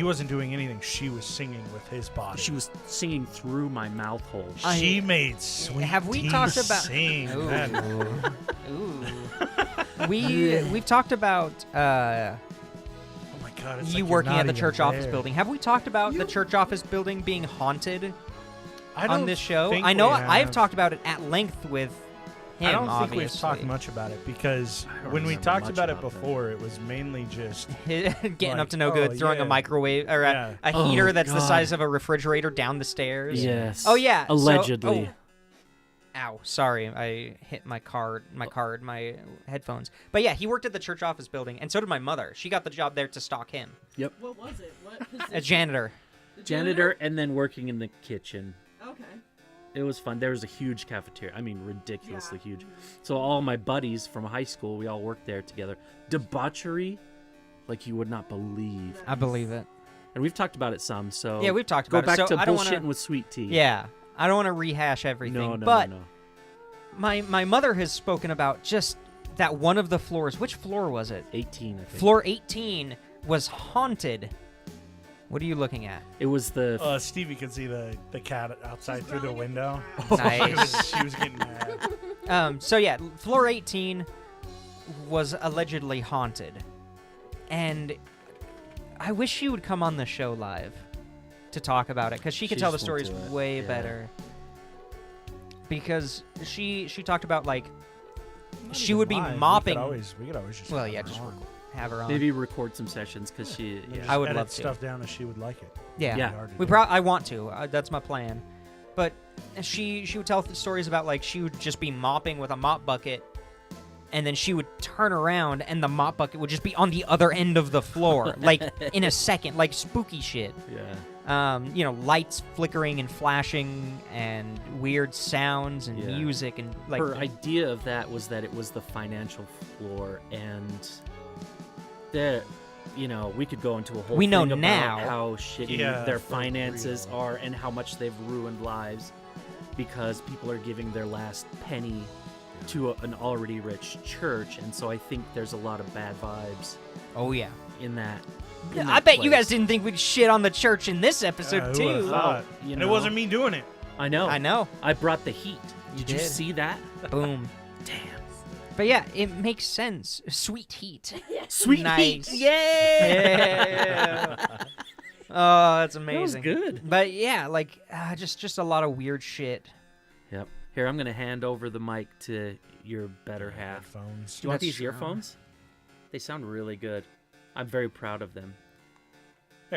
wasn't doing anything. She was singing with his body. She was singing through my mouth hole. She made sweet Have we tea talked about- sing. Ooh. man. Ooh. We've talked about Oh my god! It's you like working you're at not the church even office there. building. Have we talked about the church office building being haunted I on don't this show? think I know we I've have. talked about it at length with I don't think obviously. we've talked much about it because I don't when we remember talked much about it about that. before, it was mainly just Getting up Like, to no oh, good, throwing a yeah. microwave or Yeah. a Oh, heater that's the God. size of a refrigerator down the stairs. Yes. Oh yeah. Allegedly. Ow, sorry, I hit my headphones. But yeah, he worked at the church office building, and so did my mother. She got the job there to stalk him. What was it? What A janitor. Janitor and then working in the kitchen. Okay. It was fun. There was a huge cafeteria. I mean, ridiculously huge. So all my buddies from high school, we all worked there together. Debauchery, like you would not believe. I believe it. And we've talked about it some. So Yeah, we've talked go about back it. So to I don't bullshitting wanna, with sweet tea. Yeah, I don't want to rehash everything. No, but no. my mother has spoken about just that one of the floors. Which floor was it? 18, I think. Floor 18 was haunted. What are you looking at? It was the Stevie could see the cat outside She's through the growling window. Nice. She was getting mad. So yeah, floor 18 was allegedly haunted, and I wish she would come on the show live to talk about it because she could She tell the just won't stories do it. way Yeah. better. Because she talked about like Not she even would be live. mopping. We could always just. Well, have yeah, her just on. have her on. maybe record some sessions because she. And Yeah. just I would edit love to. stuff down as she would like it. Yeah, Yeah. Hard to we do. I want to. That's my plan. But she would tell stories about like she would just be mopping with a mop bucket, and then she would turn around and the mop bucket would just be on the other end of the floor, like in a second, like spooky shit. Yeah. Lights flickering and flashing and weird sounds and Yeah. music and like Her idea of that was that it was the financial floor, and there, we could go into a whole We know thing about now. how shitty Yeah, their for finances real. are and how much they've ruined lives because people are giving their last penny to an already rich church, and so I think there's a lot of bad vibes oh yeah. in that. I bet you guys didn't think we'd shit on the church in this episode Who would've too. thought? you And know. it wasn't me doing it. I know. I know. I brought the heat. You Did you did. see that? Boom. Damn. But yeah, it makes sense. Sweet heat. Sweet Nice. heat. Yeah. Yeah. Oh, that's That was amazing. good. But yeah, like just a lot of weird shit. Yep. Here, I'm going to hand over the mic to your better half. Do Headphones. you want That's these true. earphones? They sound really good. I'm very proud of them.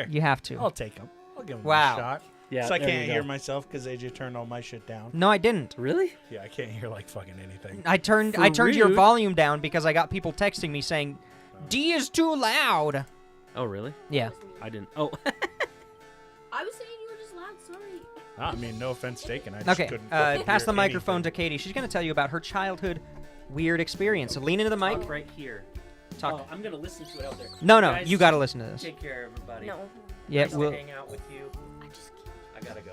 You have to. I'll take them. I'll give them Wow. a shot. Yeah, so I there you can't go. hear myself because AJ turned all my shit down. No, I didn't. Really? Yeah, I can't hear like fucking anything. I turned For your rude. volume down because I got people texting me saying D is too loud. Oh, really? Yeah. I didn't. Oh, I was saying you were just loud. Sorry. I mean, no offense taken. I just Okay. couldn't fucking Pass the hear microphone anything. to Katie. She's gonna tell you about her childhood weird experience. So lean into the mic. right here. Talk. Oh, I'm going to listen to it out there. No, no, Guys, you gotta listen to this. Take care, everybody. No. Yeah, Nice to we'll hang out with you. I just can't. I got to go.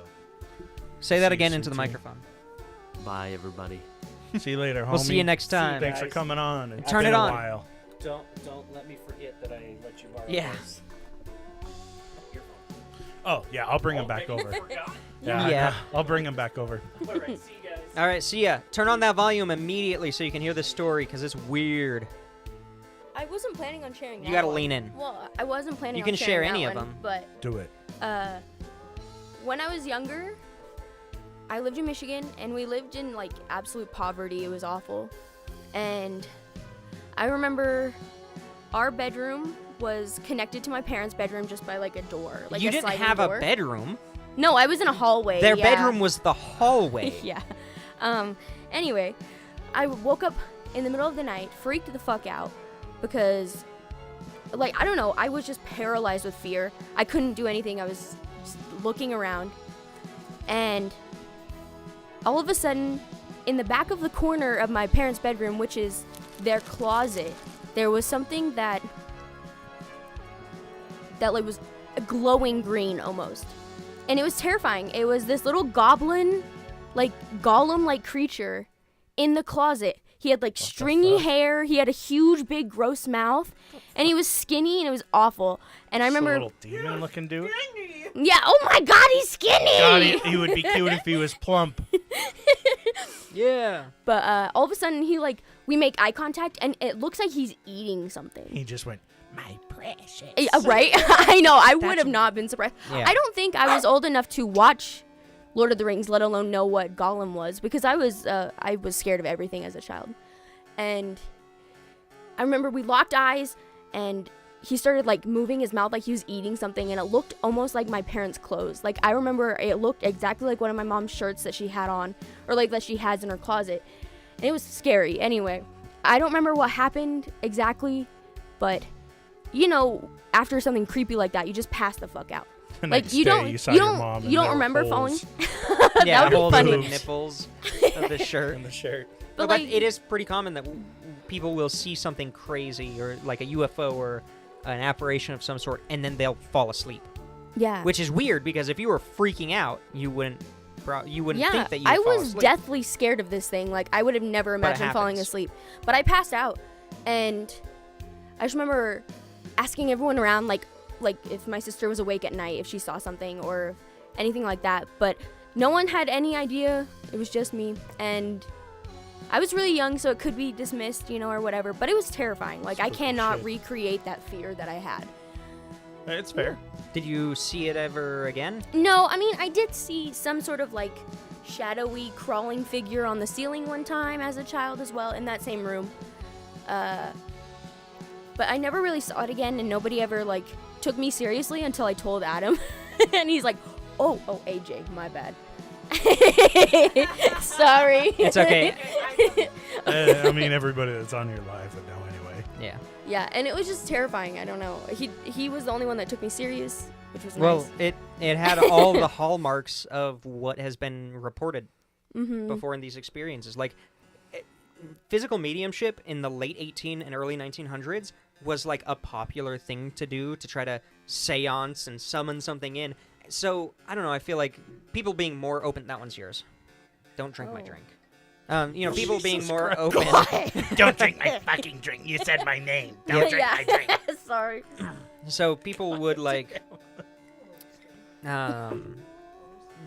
say that See you again soon, into the too. microphone. Bye, everybody. See you later, homie. We'll see you next time. Thanks for guys. coming on. It's Turn been it a on. while. Don't let me forget that I let you borrow Yeah. those. Oh, yeah, I'll bring him back over. Yeah. Yeah, I'll bring him back over. All right, see you guys. All right, see ya. Turn on that volume immediately so you can hear this story because it's weird. I wasn't planning on sharing. You that gotta one. lean in. Well, I wasn't planning. You on can share sharing any that of one, them. But Do it. when I was younger, I lived in Michigan, and we lived in like absolute poverty. It was awful, and I remember our bedroom was connected to my parents' bedroom just by like a door. Like You a didn't sliding have door. a bedroom. No, I was in a hallway. Their yeah. bedroom was the hallway. Yeah. Anyway, I woke up in the middle of the night, freaked the fuck out, because, like, I don't know, I was just paralyzed with fear. I couldn't do anything. I was just looking around. And all of a sudden, in the back of the corner of my parents' bedroom, which is their closet, there was something that like was a glowing green almost. And it was terrifying. It was this little goblin, like golem-like creature in the closet. He had like stringy hair. He had a huge, big, gross mouth, and he was skinny, and it was awful. And I Just remember, a little demon-looking dude. yeah. Oh my God, he's skinny. God, he would be cute if he was plump. Yeah. But all of a sudden, we make eye contact, and it looks like he's eating something. He just went, my precious. Right? I know. I would have not been surprised. Yeah. I don't think I was old enough to watch Lord of the Rings, let alone know what Gollum was, because I was scared of everything as a child. And I remember we locked eyes, and he started like moving his mouth like he was eating something, and it looked almost like my parents' clothes. Like I remember it looked exactly like one of my mom's shirts that she had on, or like that she has in her closet. And it was scary. Anyway, I don't remember what happened exactly, but you know, after something creepy like that, you just pass the fuck out. The Like next you day, don't you saw you your don't mom and you don't there were remember holes falling. Yeah, That would be holes funny. in the nipples of the shirt. in the shirt. But But like it is pretty common that people will see something crazy or like a UFO or an apparition of some sort, and then they'll fall asleep. yeah. Which is weird because if you were freaking out, you wouldn't Yeah, think that you I would fall was asleep. deathly scared of this thing. Like I would have never But it imagined falling happens. asleep. But I passed out, and I just remember asking everyone around, like if my sister was awake at night, if she saw something or anything like that. But no one had any idea. It was just me, and I was really young, so it could be dismissed, you know, or whatever. But it was terrifying. Like I Spooky cannot shit. recreate that fear that I had. It's fair. Did you see it ever again? No, I mean, I did see some sort of like shadowy crawling figure on the ceiling one time as a child as well in that same room. But I never really saw it again, and nobody ever like took me seriously until I told Adam. And he's like, oh, AJ, my bad. Sorry. It's okay. I mean, everybody that's on your live would know anyway. Yeah. Yeah, and it was just terrifying. I don't know. He was the only one that took me serious, which was Well, nice. it had all the hallmarks of what has been reported Mm-hmm. before in these experiences. Like, physical mediumship in the late 18 and early 1900s was like a popular thing to do to try to seance and summon something in. So, I don't know, I feel like people being more open... That one's yours. Don't drink my Oh. drink. You know, people being Jesus more Christ. open... Don't drink my fucking drink. You said my name. Don't drink my drink. Sorry. So people would like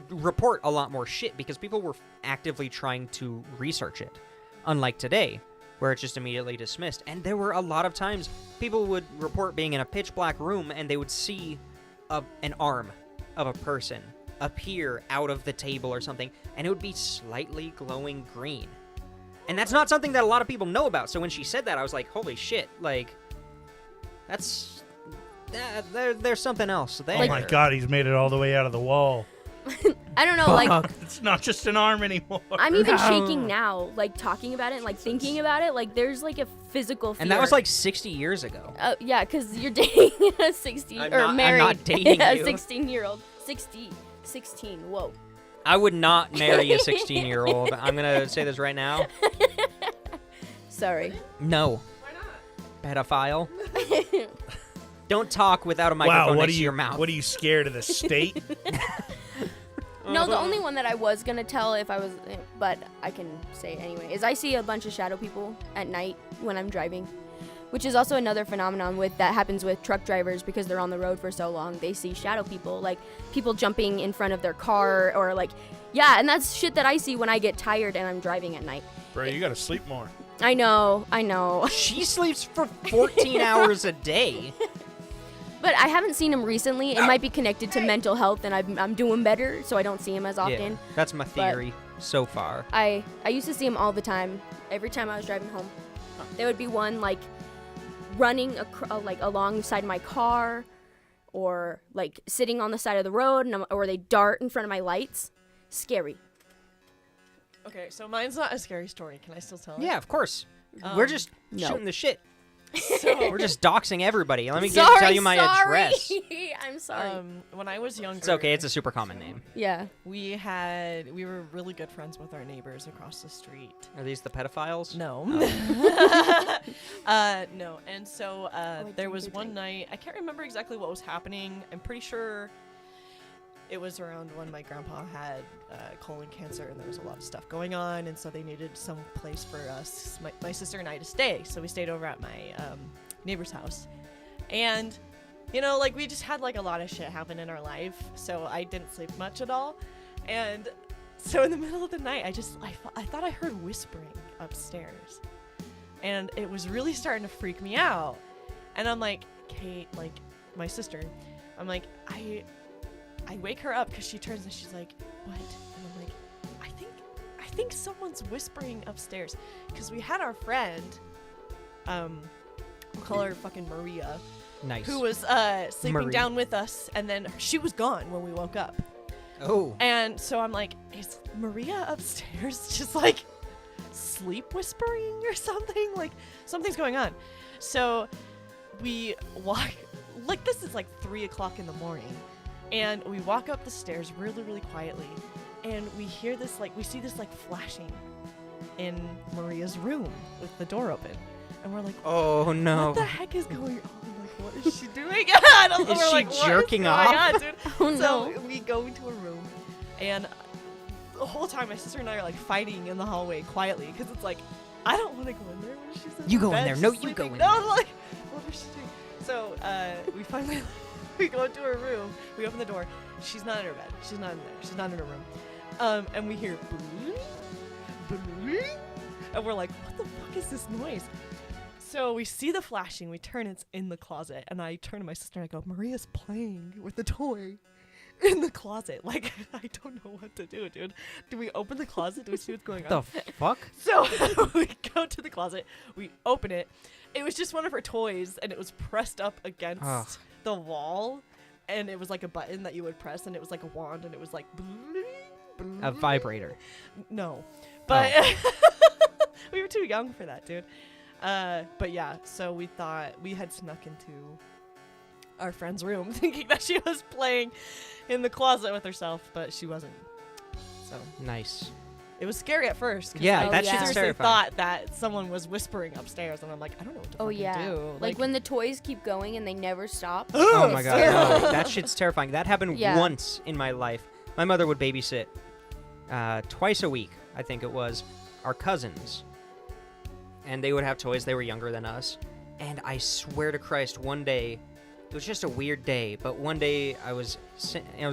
report a lot more shit because people were actively trying to research it, unlike today where it's just immediately dismissed. And there were a lot of times people would report being in a pitch black room and they would see an arm of a person appear out of the table or something, and it would be slightly glowing green. And that's not something that a lot of people know about. So when she said that, I was like, holy shit, like that's there's something else there. Oh my god, he's made it all the way out of the wall. I don't know, like It's not just an arm anymore. I'm even shaking now, like talking about it and like thinking about it. Like there's like a physical fear. And that was like 60 years ago. yeah, because you're dating a 60 I'm or not- I'm married not dating a you. 16-year-old. 16. Whoa. I would not marry a 16-year-old. I'm going to say this right now. Sorry. No. Pedophile. Don't talk without a microphone Wow, next to your mouth. what are you scared of the state? No, the only one that I was gonna tell if I was, but I can say it anyway, is I see a bunch of shadow people at night when I'm driving, which is also another phenomenon that happens with truck drivers because they're on the road for so long. They see shadow people, like people jumping in front of their car or like, yeah, and that's shit that I see when I get tired and I'm driving at night. Bro, you gotta sleep more. I know. She sleeps for 14 hours a day. But I haven't seen him recently. It might be connected to mental health, and I'm doing better, so I don't see him as often. Yeah, that's my theory so far. I used to see him all the time. Every time I was driving home, there would be one like running like alongside my car, or like sitting on the side of the road, or they dart in front of my lights. Scary. Okay, so mine's not a scary story. Can I still tell it? Yeah, of course. We're just no. shooting the shit. So, We're just doxing everybody. Let me Sorry, tell you my sorry. address. I'm sorry. when I was younger, It's okay. It's a super common name. Yeah. we were really good friends with our neighbors across the street. Are these the pedophiles? No. No. And so there was one night, I can't remember exactly what was happening. I'm pretty sure it was around when my grandpa had colon cancer and there was a lot of stuff going on. And so they needed some place for us, my sister and I, to stay. So we stayed over at my neighbor's house. And, you know, like we just had like a lot of shit happen in our life. So I didn't sleep much at all. And so in the middle of the night, I thought I heard whispering upstairs. And it was really starting to freak me out. And I'm like, Kate, like my sister, I'm like, I I wake her up because she turns and she's like, what? And I'm like, I think someone's whispering upstairs. Because we had our friend, we'll call her fucking Maria, Nice. who was sleeping Marie. down with us, and then she was gone when we woke up. Oh. And so I'm like, is Maria upstairs just like sleep whispering or something? Like something's going on. So we walk, like this is like 3 o'clock in the morning, and we walk up the stairs really, really quietly, and we hear this, like, we see this like flashing in Maria's room with the door open. And we're like, Oh no. what the heck is going on? Like, what is she doing? Is she jerking off? Dude? Oh So no. we go into a room, and the whole time my sister and I are like fighting in the hallway quietly because it's like, I don't want to go in there when she's in You the go in bed, there. she's No, you sleeping. go in No, there. like, what is she doing? So we finally we go into her room. We open the door. She's not in her bed. She's not in there. She's not in her room. And we hear boing, boing, and we're like, what the fuck is this noise? So we see the flashing. We turn. It's in the closet, and I turn to my sister and I go, Maria's playing with the toy in the closet. Like, I don't know what to do, dude. Do we open the closet? Do we see what's going on? The fuck? So we go to the closet, we open it. It was just one of her toys, and it was pressed up against Ugh. the wall, and it was like a button that you would press, and it was like a wand, and it was like A vibrator. no, but we were too young for that, dude. But yeah, so we thought we had snuck into our friend's room thinking that she was playing in the closet with herself, but she wasn't. So Nice. it was scary at first. 'cause Yeah, I that shit's seriously terrifying. thought that someone was whispering upstairs, and I'm like, I don't know what to Oh fucking yeah. do. Like when the toys keep going and they never stop. Oh Ugh, my it's god, terrible. no. That shit's terrifying. That happened Yeah. once in my life. My mother would babysit twice a week, I think it was, our cousins. And they would have toys. They were younger than us. And I swear to Christ, one day, it was just a weird day, but one day I was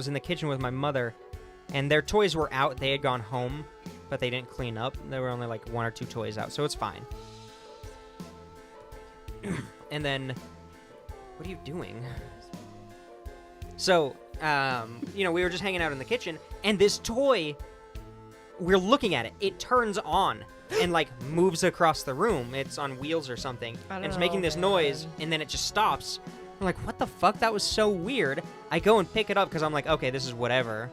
in the kitchen with my mother, and their toys were out. They had gone home, but they didn't clean up. There were only like 1 or 2 toys out, so it's fine. And then, what are you doing? So, we were just hanging out in the kitchen, and this toy, we're looking at it. It turns on and like moves across the room. It's on wheels or something, I and don't it's making know, this noise, man. and then it just stops. I'm like, what the fuck? That was so weird. I go and pick it up because I'm like, okay, this is whatever.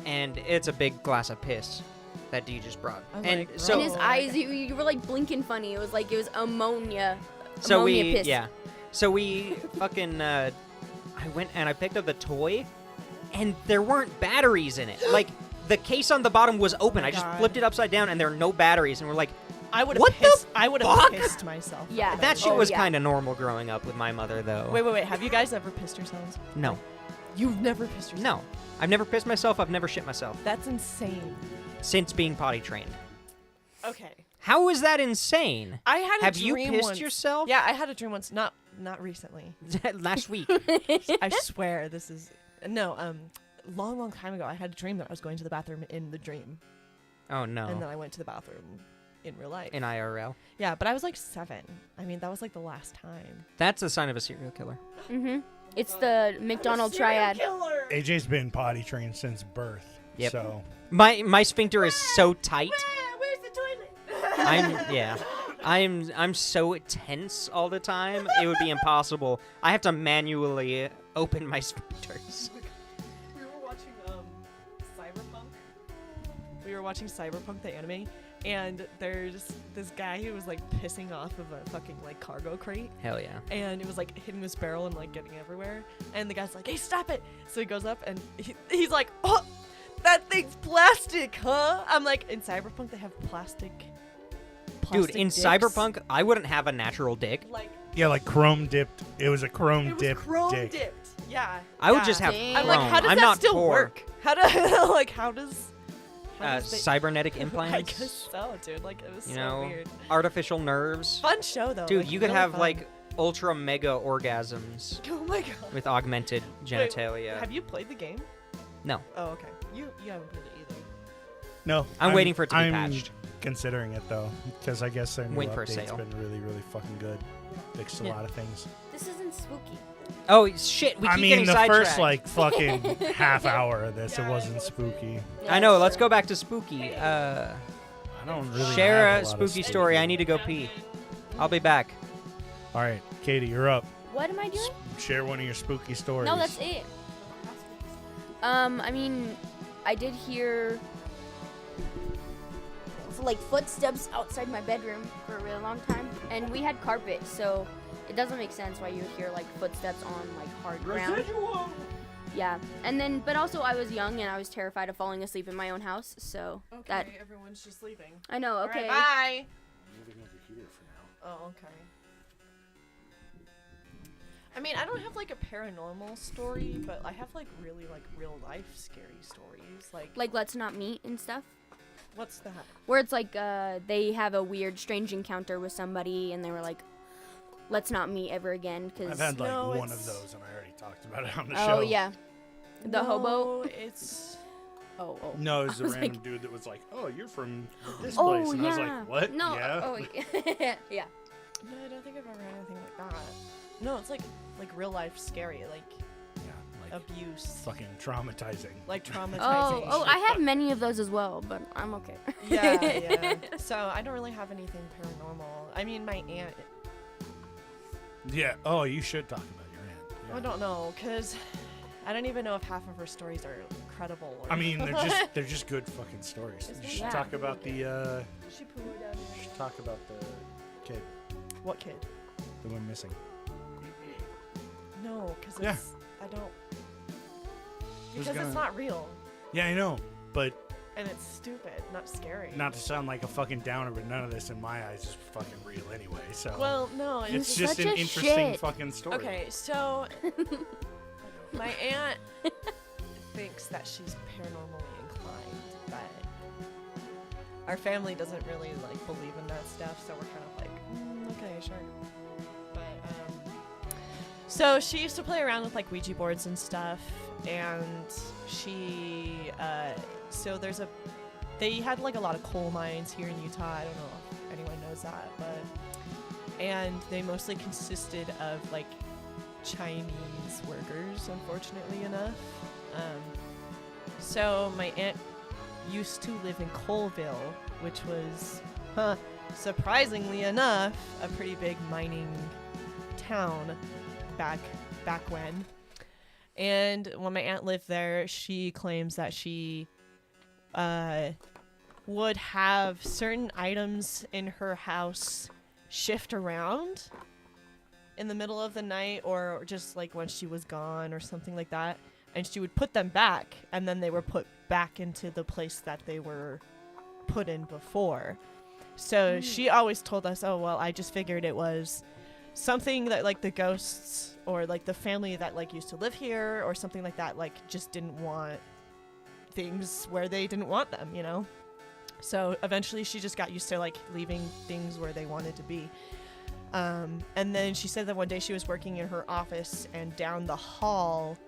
And it's a big glass of piss that D just brought. I'm And like, so, And his Oh. eyes, you were like blinking funny. It was like it was ammonia. so ammonia we, piss. yeah. So we fucking, I went and I picked up the toy, and there weren't batteries in it. Like, the case on the bottom was open. my I just God. flipped it upside down, and there are no batteries. And we're like, I would What have the pissed. I would have fuck? pissed myself. Yeah. that shit Oh, was yeah. kind of normal growing up with my mother, though. Wait. Have you guys ever pissed yourselves? No. You've never pissed yourself? No. I've never pissed myself. I've never shit myself. That's insane. Since being potty trained. Okay. How is that insane? I had a Have you dream pissed once. yourself? Yeah, I had a dream once. Not recently. Last week. I swear this is long time ago. I had a dream that I was going to the bathroom in the dream, Oh, no. and then I went to the bathroom in real life. In IRL. Yeah, but I was like 7. I mean, that was like the last time. That's a sign of a serial killer. Mm-hmm. It's the McDonald triad. Killer. AJ's been potty trained since birth. Yep. So My sphincter is so tight. Where's the toilet? I'm so tense all the time. It would be impossible. I have to manually open my sphincters. We were watching Cyberpunk. We were watching Cyberpunk the anime, and there's this guy who was like pissing off of a fucking like cargo crate, Hell yeah. and it was like hitting this barrel and like getting everywhere. And the guy's like, "Hey, stop it!" So he goes up and he's like, "Oh, that thing's plastic, huh?" I'm like, in Cyberpunk they have plastic. Dude, in dicks. Cyberpunk, I wouldn't have a natural dick. like yeah, like chrome dipped. It was a chrome it was dipped chrome dick. dipped. Yeah. I would yeah. just have Dang. chrome. I'm like, how does I'm that not still poor. work? How does Cybernetic I implants? guess so, dude. Like, it was You so know, weuld. artificial nerves. Fun show though. Dude, like, you could really have fun. like ultra mega orgasms Oh my god. with augmented genitalia. Have you played the game? No. Oh, okay. You haven't played it either. No, I'm waiting for it to be I'm patched. Considering it though, because I guess their new Wait for a update's sale. been really, really fucking good. Fixed a Yeah. lot of things. This isn't spooky. Oh shit! We keep I mean, getting the sidetracked. first like fucking half hour of this, it wasn't spooky. I know. Let's go back to spooky. I don't really Share have a a lot of spooky story. I need to go pee. I'll be back. All right, Katie, you're up. What am I doing? Share one of your spooky stories. No, that's it. I mean, I did hear like footsteps outside my bedroom for a really long time, and we had carpet, so it doesn't make sense why you would hear like footsteps on like hard ground. Yeah, and then, but also I was young and I was terrified of falling asleep in my own house, so that everyone's just leaving. I know. All Okay. right, bye. Moving over here for now. Oh, okay. I mean, I don't have like a paranormal story, but I have like really like real life scary stories. Like Let's Not Meet and stuff. What's that? Where it's like they have a weird, strange encounter with somebody, and they were like, "Let's not meet ever again." Cause I've had like No, one of it's- those, and I already talked about it on the show. oh yeah, the hobo. It's Oh. No, it was I a was random like- dude that was like, "Oh, you're from this Oh place," and yeah. I was like, "What? No. Yeah." Oh yeah. no, I don't think I've ever had anything like that. No, it's like real life scary, like Yeah, like abuse, fucking traumatizing. like traumatizing. Oh, I have many of those as well, but I'm okay. yeah. So I don't really have anything paranormal. I mean, my aunt. Yeah. Oh, you should talk about your aunt. Yeah. I don't know, cause I don't even know if half of her stories are credible. Or I mean, they're just good fucking stories. Isn't You it? should Yeah. talk about the she pooed down you here. should talk about the kid, What kid? the one missing. No, cause Yeah. it's I don't. Who's Because gonna- it's not real, Yeah, I know, but and it's stupid, not scary. not to sound like a fucking downer, but none of this in my eyes is fucking real anyway. So Well, no, it's it's just Such an a interesting shit. fucking story. okay. So my aunt thinks that she's paranormally inclined, but our family doesn't really like believe in that stuff. So we're kind of like, okay, sure. But so she used to play around with like Ouija boards and stuff, and she so they had like a lot of coal mines here in Utah. I don't know if anyone knows that, and they mostly consisted of like Chinese workers, unfortunately enough. So my aunt used to live in Colville, which was, surprisingly enough, a pretty big mining town back when. And when my aunt lived there, she claims that she would have certain items in her house shift around in the middle of the night, or just like when she was gone or something like that, and she would put them back, and then they were put back into the place that they were put in before. So she always told us, oh well, I just figured it was something that like the ghosts or like the family that like used to live here or something like that like just didn't want things where they didn't want them, you know. So eventually she just got used to like leaving things where they wanted to be. And then she said that one day she was working in her office, and down the hall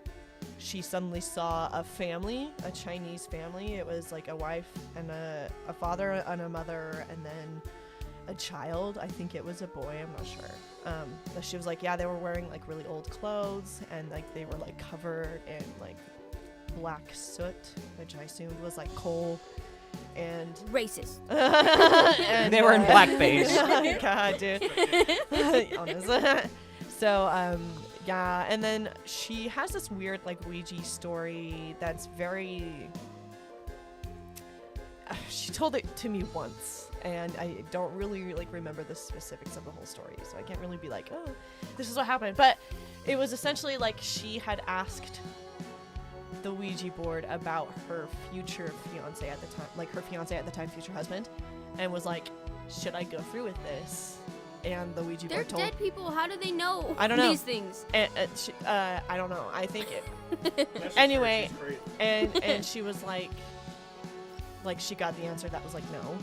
she suddenly saw a family, a Chinese family. It was like a wife and a father and a mother, and then a child. I think it was a boy, I'm not sure. But she was like, yeah, they were wearing like really old clothes, and like they were like covered in like black soot, which I assumed was like coal. And Racist. and They were in blackface. God, dude. Honest. So, yeah, and then she has this weird like Ouija story that's very. She told it to me once, and I don't really like remember the specifics of the whole story, so I can't really be like, oh, this is what happened. But it was essentially like she had asked the Ouija board about her future fiance at the time, like her fiance at the time, future husband, and was like, should I go through with this? And the Ouija They're board told, dead people. How do they know I don't know. these things? and, I don't know. I think it. Anyway, and she was like she got the answer that was like no,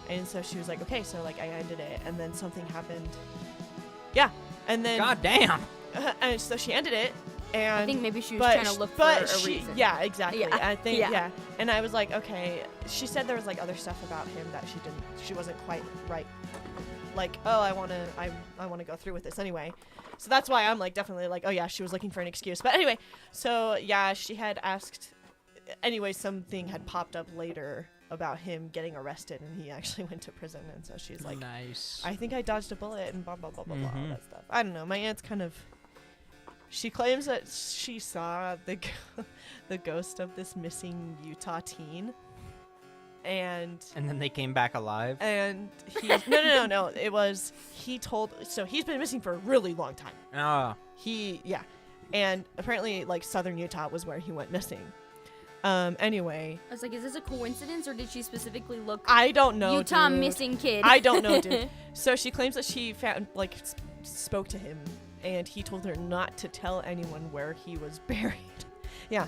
and so she was like, okay, so like I ended it, and then something happened. Yeah, and then God damn. and so she ended it. And I think maybe she was but trying to sh- look for but a she, reason. Yeah, exactly. Yeah, I think yeah. yeah. And I was like, okay. She said there was like other stuff about him that she wasn't quite right like, oh, I want to go through with this anyway. So that's why I'm like definitely like, oh yeah, she was looking for an excuse. But anyway, so yeah, she had asked. Anyway, something had popped up later about him getting arrested, and he actually went to prison. And so she's like, nice. I think I dodged a bullet and blah blah blah blah blah all that stuff. I don't know. My aunt's kind of. She claims that she saw the ghost of this missing Utah teen. And then they came back alive. And he no. It was so he's been missing for a really long time. Ah. And apparently like southern Utah was where he went missing. Anyway. I was like, is this a coincidence or did she specifically look? I don't know. Utah dude. missing kid. I don't know, dude. So she claims that she found spoke to him, and he told her not to tell anyone where he was buried. Yeah,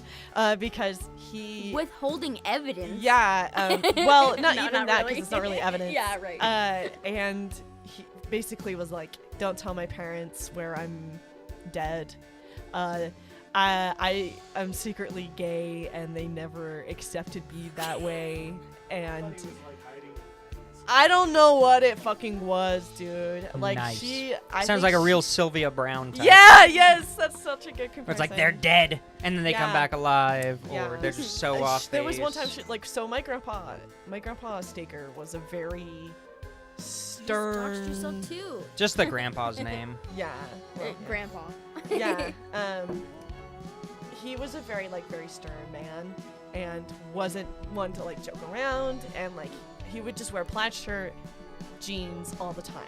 because he withholding evidence. Yeah, well, not No, even not that really. because it's not really evidence. Yeah, right. And he basically was like, "Don't tell my parents where I'm dead. I'm secretly gay, and they never accepted me that way." And I don't know what it fucking was, dude. Like Nice. I Sounds think like a real Sylvia Brown type. Yeah, yes, that's such a good comparison. Where it's like they're dead, and then they come Yeah. back alive, Yeah. or they're just so And off there was one base. time, so my grandpa Staker was a very You stern. doxed yourself too. Just the grandpa's name. Yeah. well, Grandpa. yeah. He was a very stern man, and wasn't one to like joke around, and like he would just wear plaid shirt, jeans all the time.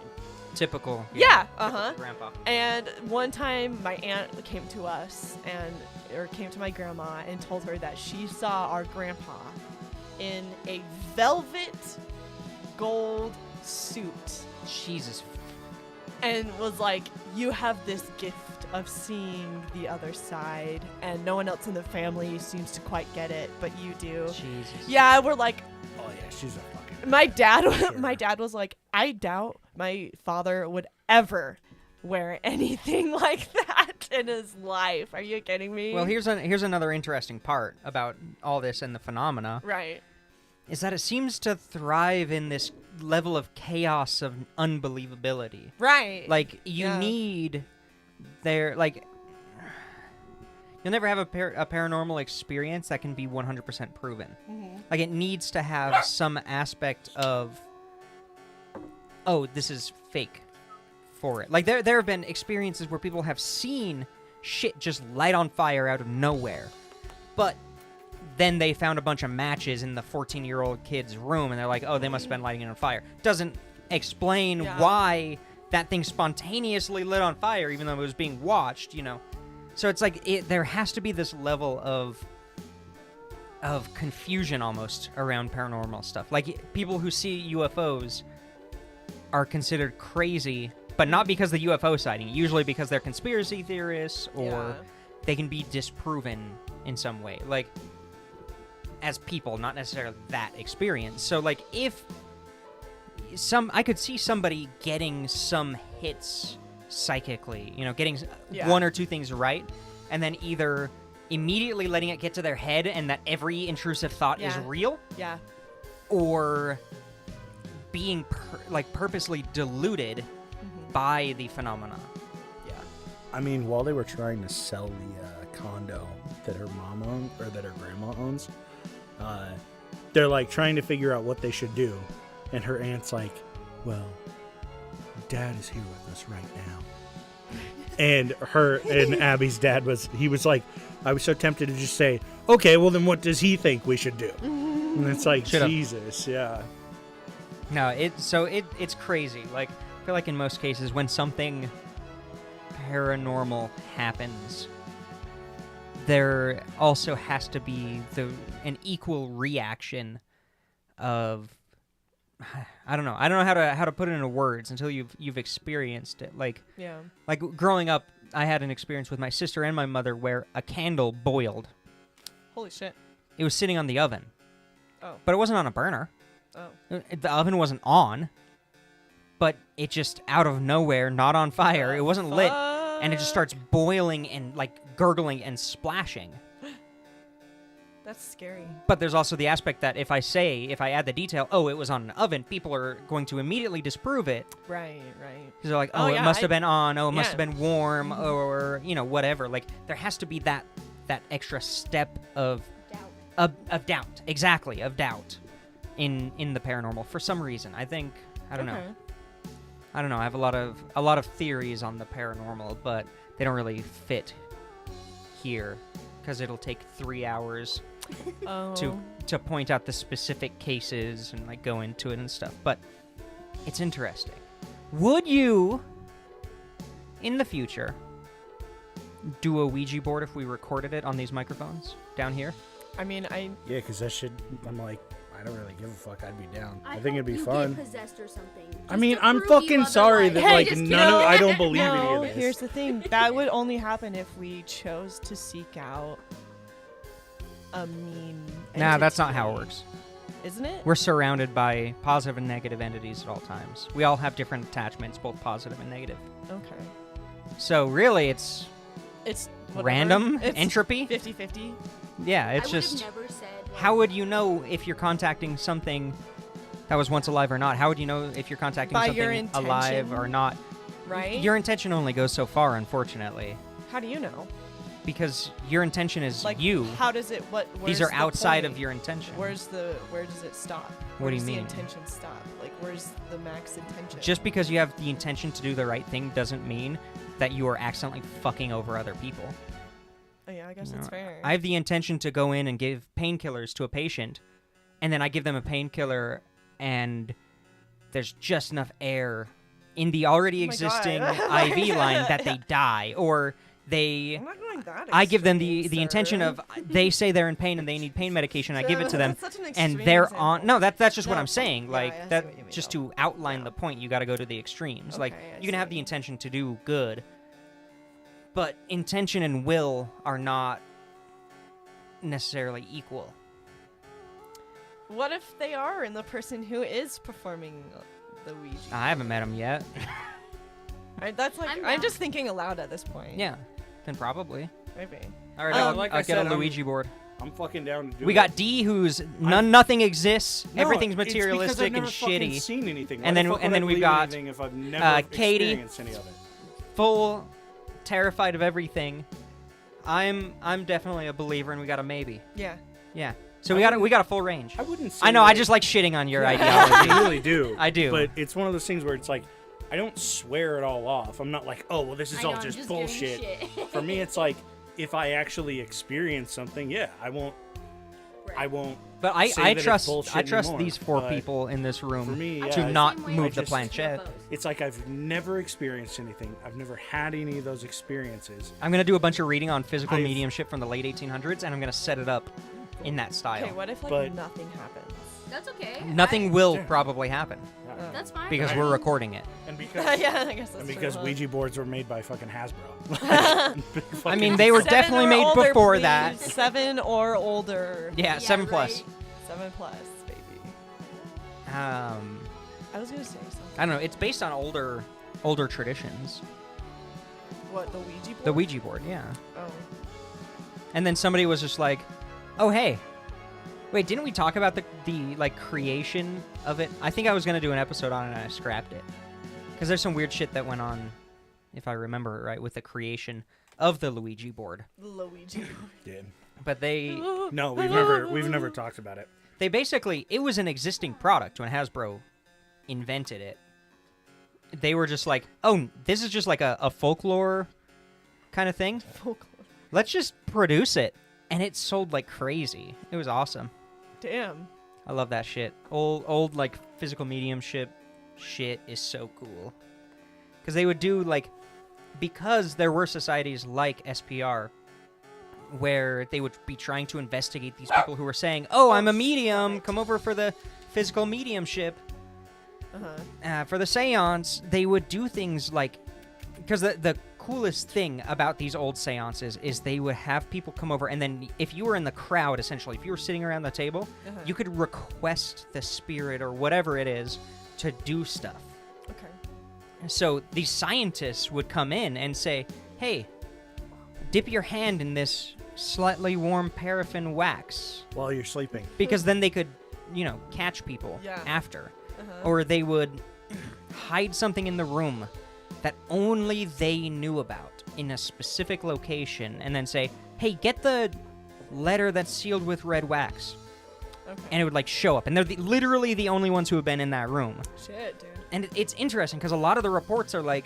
Typical. Yeah. typical Grandpa. And one time my aunt came to us came to my grandma and told her that she saw our grandpa in a velvet gold suit Jesus. and was like, you have this gift of seeing the other side, and no one else in the family seems to quite get it, but you do. Jesus. Yeah, we're like, Oh yeah, she's a fucking. my dad Sure. my dad was like, I doubt my father would ever wear anything like that in his life. Are you kidding me? Well, here's another interesting part about all this and the phenomena right. is that it seems to thrive in this level of chaos of unbelievability. Right. Like you Yeah. need you'll never have a paranormal experience that can be 100% proven. Mhm. Like it needs to have some aspect of, oh, this is fake for it. Like there have been experiences where people have seen shit just light on fire out of nowhere, but then they found a bunch of matches in the 14-year-old kid's room, and they're like, oh, they must have been lighting it on fire. Doesn't explain Yeah. why that thing spontaneously lit on fire, even though it was being watched, you know. So it's like there has to be this level of confusion almost around paranormal stuff. Like people who see UFOs are considered crazy, but not because of the UFO sighting. Usually because they're conspiracy theorists or Yeah. they can be disproven in some way. Like as people, not necessarily that experience. So like if I could see somebody getting some hits psychically, you know, getting Yeah. one or two things right, and then either immediately letting it get to their head and that every intrusive thought is Yeah. real, Yeah. or being purposely deluded Mhm. by the phenomena. Yeah. I mean, while they were trying to sell the condo that her mom owns, or that her grandma owns, they're like trying to figure out what they should do, and her aunt's like, "Well, Dad is here with us right now." And Abby's dad was like, I was so tempted to just say, "Okay, well then what does he think we should do?" And it's like, Should've. Jesus, yeah. No, it's crazy. Like I feel like in most cases when something paranormal happens, there also has to be an equal reaction of I don't know how to put it into words until you've experienced it. Like Yeah. growing up, I had an experience with my sister and my mother where a candle boiled. Holy shit. It was sitting on the oven. Oh. But it wasn't on a burner. Oh. The oven wasn't on, but it just out of nowhere, not on fire. It wasn't lit, and it just starts boiling and like gurgling and splashing. That's scary. But there's also the aspect that if I add the detail, oh, it was on an oven, people are going to immediately disprove it. Right. Because they're like, Oh, oh, it yeah, must have been on, oh, it must yeah. have been warm, or, whatever. Like, there has to be that extra step of doubt. Exactly, of doubt in the paranormal for some reason. I don't know. I don't know. I have a lot of theories on the paranormal, but they don't really fit here because it'll take 3 hours to point out the specific cases and like go into it and stuff. But it's interesting. Would you, in the future, do a Ouija board if we recorded it on these microphones down here? I mean, Yeah, because that shit, I'm like, I don't really give a fuck. I'd be down. I hope think it'd be you fun. Get possessed or something. I just mean, to I'm prove you fucking love sorry the that, light. like, just none of, I don't believe any no, of this. here's the thing. That would only happen if we chose to seek out a mean Nah, that's not entity. how it works. Isn't it? We're surrounded by positive and negative entities at all times. We all have different attachments, both positive and negative. Okay. So really, it's It's whatever. random It's entropy. 50-50. Yeah, it's I just. would have never said. Like, How would you know if you're contacting something that was once alive or not? How would you know if you're contacting By something your alive intention, or not? Right? Your intention only goes so far, unfortunately, How do you know? because your intention is Like you. How does it? These where's are the outside point? of your intention. Where does it stop? What Where do you does mean? the intention stop? Like, where's the max intention? Just because you have the intention to do the right thing doesn't mean that you are accidentally fucking over other people. Oh, yeah, I guess You that's know, fair. I have the intention to go in and give painkillers to a patient, and then I give them a painkiller, and there's just enough air in the already Oh my existing God. IV line that they die, or they. I'm not going that I give them extreme, the intention sir. of they say they're in pain and they need pain medication. I give it to them, That's such an and extreme they're example. on. No, that's just what No, I'm saying. yeah, Like I see that, what you mean, just though. to outline Yeah. the point, you got to go to the extremes. Like Okay, I you can have see. the intention to do good, but intention and will are not necessarily equal. What if they are, and the person who is performing the Ouija? I haven't met him yet. That's like I'm I'm down. just thinking aloud at this point. Yeah, then probably. Maybe. All right, like I'll I get said, a I'm- Luigi board. I'm fucking down to do We it. got D, who's nothing exists. No, Everything's it's because I've materialistic and never fucking shitty. Seen anything. Why And the then- fuck and would I then we've believe got, anything if I've never Katie. experienced any of it. Full, terrified of everything. I'm definitely a believer, and we got a maybe. Yeah. Yeah. So we got a full range. I wouldn't say I know. I that- just like shitting on your I ideology. really do. I do. But it's one of those things where it's like, I don't swear it all off. I'm not like, oh, well, this is I know, all I'm just just giving bullshit. shit. For me, it's like, if I actually experience something, yeah, I won't. Right. I won't. But I say that it's trust bullshit these anymore, four but people in this room For me, I yeah, to feel the not same way move with the just- planchette. UFOs. It's like I've never experienced anything. I've never had any of those experiences. I'm gonna do a bunch of reading on physical I've- mediumship from the late 1800s, and I'm gonna set it up in that style. Okay, what if like But- nothing happens? That's okay. Nothing will probably happen That's fine. because I- we're recording it. And because yeah, I guess that's and true, because huh? Ouija boards were made by fucking Hasbro. I mean, they were 7 definitely or made older, before please. that. 7 or older. Yeah, 7 plus. right. 7 plus, baby. I was gonna say something. I don't know. It's based on older traditions. What, the Ouija board? The Ouija board, yeah. Oh. And then somebody was just like, "Oh, hey, wait, didn't we talk about the like creation of it?" I think I was gonna do an episode on it, and I scrapped it because there's some weird shit that went on, if I remember it right, with the creation of the Luigi board. The Luigi board. did. But they No, we've never talked about it. basically, it was an existing product when Hasbro invented it. They were just like, "Oh, this is just like a folklore kind of thing. Folklore. Let's just produce it." And it sold like crazy. It was awesome. Damn. I love that shit. Old like physical mediumship shit is so cool. Because they would do like, because there were societies like SPR where they would be trying to investigate these people who were saying, "Oh, I'm a medium. Come over for the physical mediumship, Uh-huh. for the seance." They would do things like, because the coolest thing about these old seances is they would have people come over, and then if you were in the crowd, essentially, if you were sitting around the table, Uh-huh. you could request the spirit or whatever it is to do stuff. Okay. So these scientists would come in and say, "Hey, dip your hand in this slightly warm paraffin wax, While you're sleeping. because then they could, catch people Yeah. after. Uh-huh. Or they would hide something in the room that only they knew about in a specific location and then say, hey, get the letter that's sealed with red wax. Okay. And it would like show up. And they're literally the only ones who have been in that room. Shit, dude. And it's interesting because a lot of the reports are like,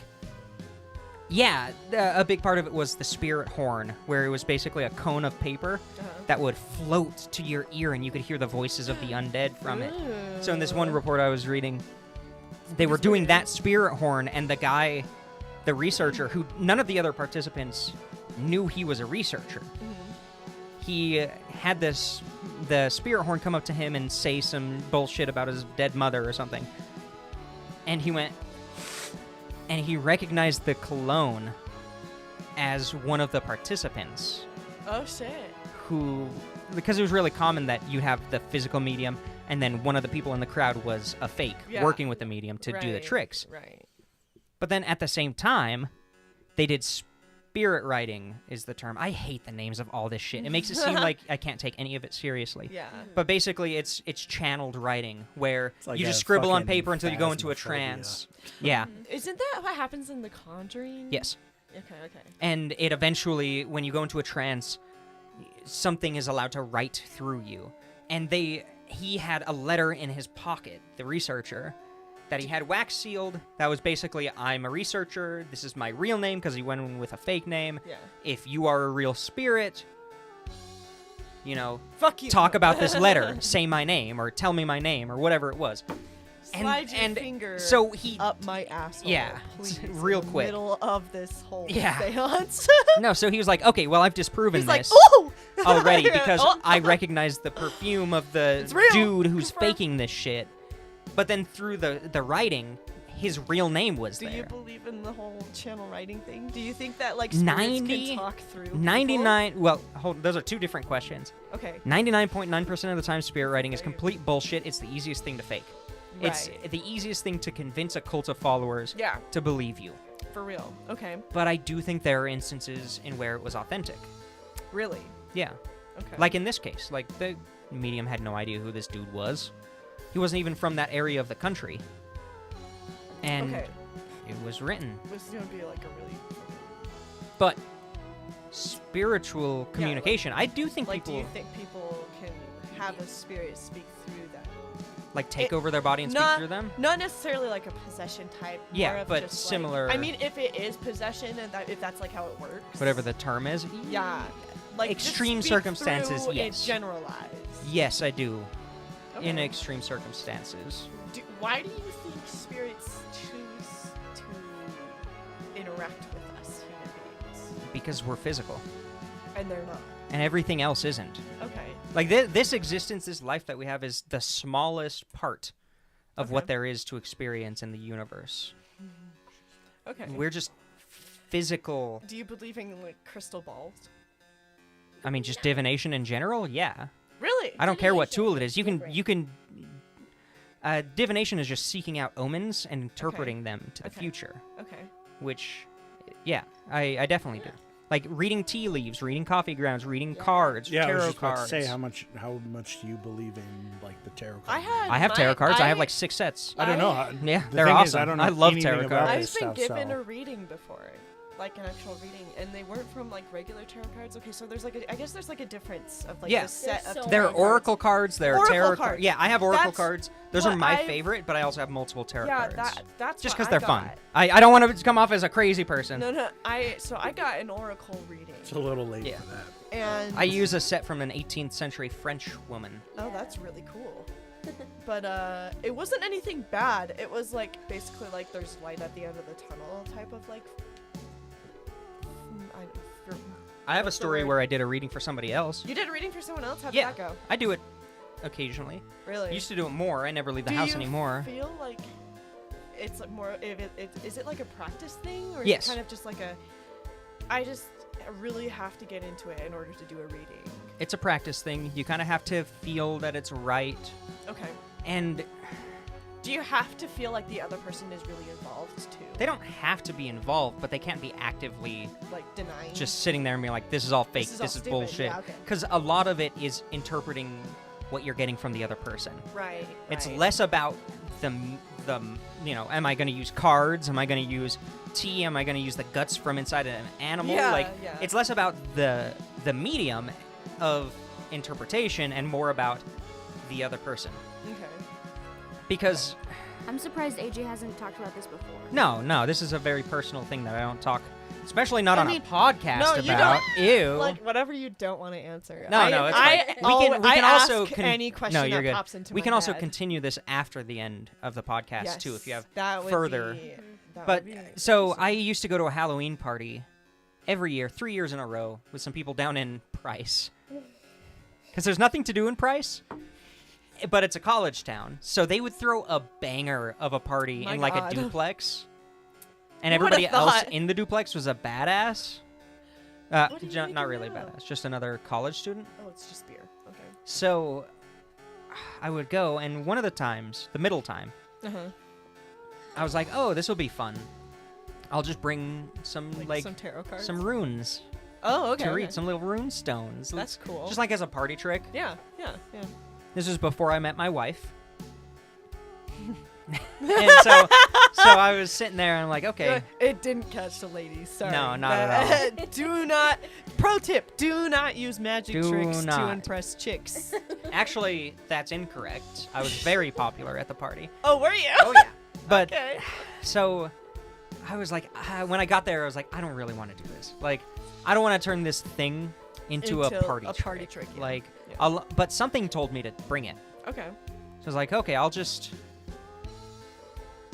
yeah, a big part of it was the spirit horn, where it was basically a cone of paper Uh-huh. that would float to your ear and you could hear the voices of the undead from it. So in this one report I was reading, they were doing that spirit horn, and the guy, the researcher, who none of the other participants knew he was a researcher, he had the spirit horn come up to him and say some bullshit about his dead mother or something. And he went, and he recognized the cologne as one of the participants. Oh shit. Who, because it was really common that you have the physical medium and then one of the people in the crowd was a fake Yeah. working with the medium to do the Right, tricks. Right. But then at the same time, they did spirit writing is the term. I hate the names of all this shit. It makes it seem like I can't take any of it seriously. Yeah. But basically, it's channeled writing where It's like you a just scribble on fucking paper until you go into a phasmophobia. trance. Yeah. Isn't that what happens in The Conjuring? Yes. Okay. And it eventually, when you go into a trance, something is allowed to write through you. And he had a letter in his pocket, the researcher, that he had wax sealed. That was basically, I'm a researcher. This is my real name, because he went in with a fake name. Yeah. If you are a real spirit, Fuck you. talk about this letter, say my name, or tell me my name, or whatever it was. Slide your and finger so he up my asshole. Yeah, please, real in the quick. Middle of this whole Yeah. seance. No, so he was like, okay, well, I've disproven He's like, this oh, already because Oh. I recognize the perfume of the It's real. dude who's Confirmed. faking this shit. But then through the writing, his real name was Do there. you believe in the whole channel writing thing? Do you think that like spirits 90 can talk through? people? 99, well, those are two different questions. Okay. 99.9% of the time, spirit writing is complete bullshit. It's the easiest thing to fake. It's Right. the easiest thing to convince a cult of followers Yeah, to believe you. for real. Okay. But I do think there are instances in where it was authentic. Really? Yeah. Okay. Like in this case, like the medium had no idea who this dude was. He wasn't even from that area of the country. And okay. it was written. It was gonna be like a really But spiritual communication, I do think like. Do people you think people can have a spirit speak through that? like take it- over their body and speak not- through them. Not necessarily like a possession type. Yeah, more of but just, similar- Like, I mean, if it is possession and if that's like how it works. Whatever the term is. Yeah. Like just Extreme speak circumstances, through yes. It generalized. Yes, I do. In Okay. extreme circumstances. Why do you think spirits choose to interact with us human beings? Because we're physical. And they're not. And everything else isn't. Okay. Like this existence, this life that we have is the smallest part of Okay. what there is to experience in the universe. Okay. We're just physical. Do you believe in like crystal balls? I mean, just divination in general. Yeah, Really? I don't care what tool it is. You can. Divination is just seeking out omens and interpreting them to the Okay. future, Okay. which, yeah, I definitely do. Like reading tea leaves, reading coffee grounds, reading cards, Yeah, I was tarot just about to cards. say how much do you believe in like the tarot cards? I have tarot cards. I have like 6 sets. I don't know. Yeah, The they're thing awesome. is, I don't know I love anything tarot about cards. this I've been stuff, given so- a reading before, like an actual reading, and they weren't from like regular tarot cards. Okay, so there's like I guess there's like a difference of like Yeah. the set There's of so There are many oracle cards. There are Oracle tarot cards. cards. Yeah, I have oracle That's cards. Those are what my I've- favorite, but I also have multiple tarot yeah, cards. that's Just what because I they're got. fun. I don't want to come off as a crazy person. No, I got an oracle reading, It's a little late Yeah. for that. and I use a set from an 18th century French woman. oh, that's really cool. But it wasn't anything bad. It was like basically like there's light at the end of the tunnel type of like. I have a What's the story word? where I did a reading for somebody else. You did a reading for someone else. How'd Yeah. that go? I do it occasionally. Really? Used to do it more. I never leave the Do house you anymore. Feel like it's like more. Is it like a practice thing, or Yes. is it kind of just like a? I just really have to get into it in order to do a reading. It's a practice thing. You kind of have to feel that it's right. Okay. And Do you have to feel like the other person is really involved too? They don't have to be involved, but they can't be actively like denying. just sitting there and being like, this is all fake, This is this all is stupid. bullshit. Yeah, okay. Because a lot of it is interpreting what you're getting from the other person. Right. It's right. less about the am I going to use cards? Am I going to use tea? Am I going to use the guts from inside an animal? Yeah, like, yeah. it's less about the medium of interpretation and more about the other person. Okay. Because I'm surprised AJ hasn't talked about this before. no, this is a very personal thing that I don't talk, especially not I on mean, a podcast no, you about. Ew. Like whatever you don't want to answer. No, it's fine. We can also any question no, you're that good. pops into We my can also head. continue this after the end of the podcast Yes, too, if you have that would further. Be, that But would be so I used to go to a Halloween party every year, 3 years in a row, with some people down in Price. Because there's nothing to do in Price, but it's a college town, so they would throw a banger of a party My in like God. a duplex, and Who would've everybody else thought? in the duplex was a badass. What do you Not think really of that? badass, just another college student. Oh, it's just beer. Okay. So I would go, and one of the times, the middle time, Uh huh. I was like, "Oh, this will be fun. I'll just bring some like some tarot cards. some runes Oh, okay. to okay. read, some little rune stones. That's cool. Just like as a party trick. Yeah. Yeah. Yeah. This was before I met my wife. And so I was sitting there and I'm like, okay, It didn't catch the ladies. Sorry. No, not at all. Do not. Pro tip: do not use magic Do tricks to not. impress chicks. actually, that's incorrect. I was very popular at the party. Oh, were you? Oh yeah. But Okay. so I was like, when I got there, I was like, I don't really want to do this. Like, I don't want to turn this thing into a party trick. party trick. Yeah. Like, Yeah. but something told me to bring it. Okay. So I was like, okay, I'll just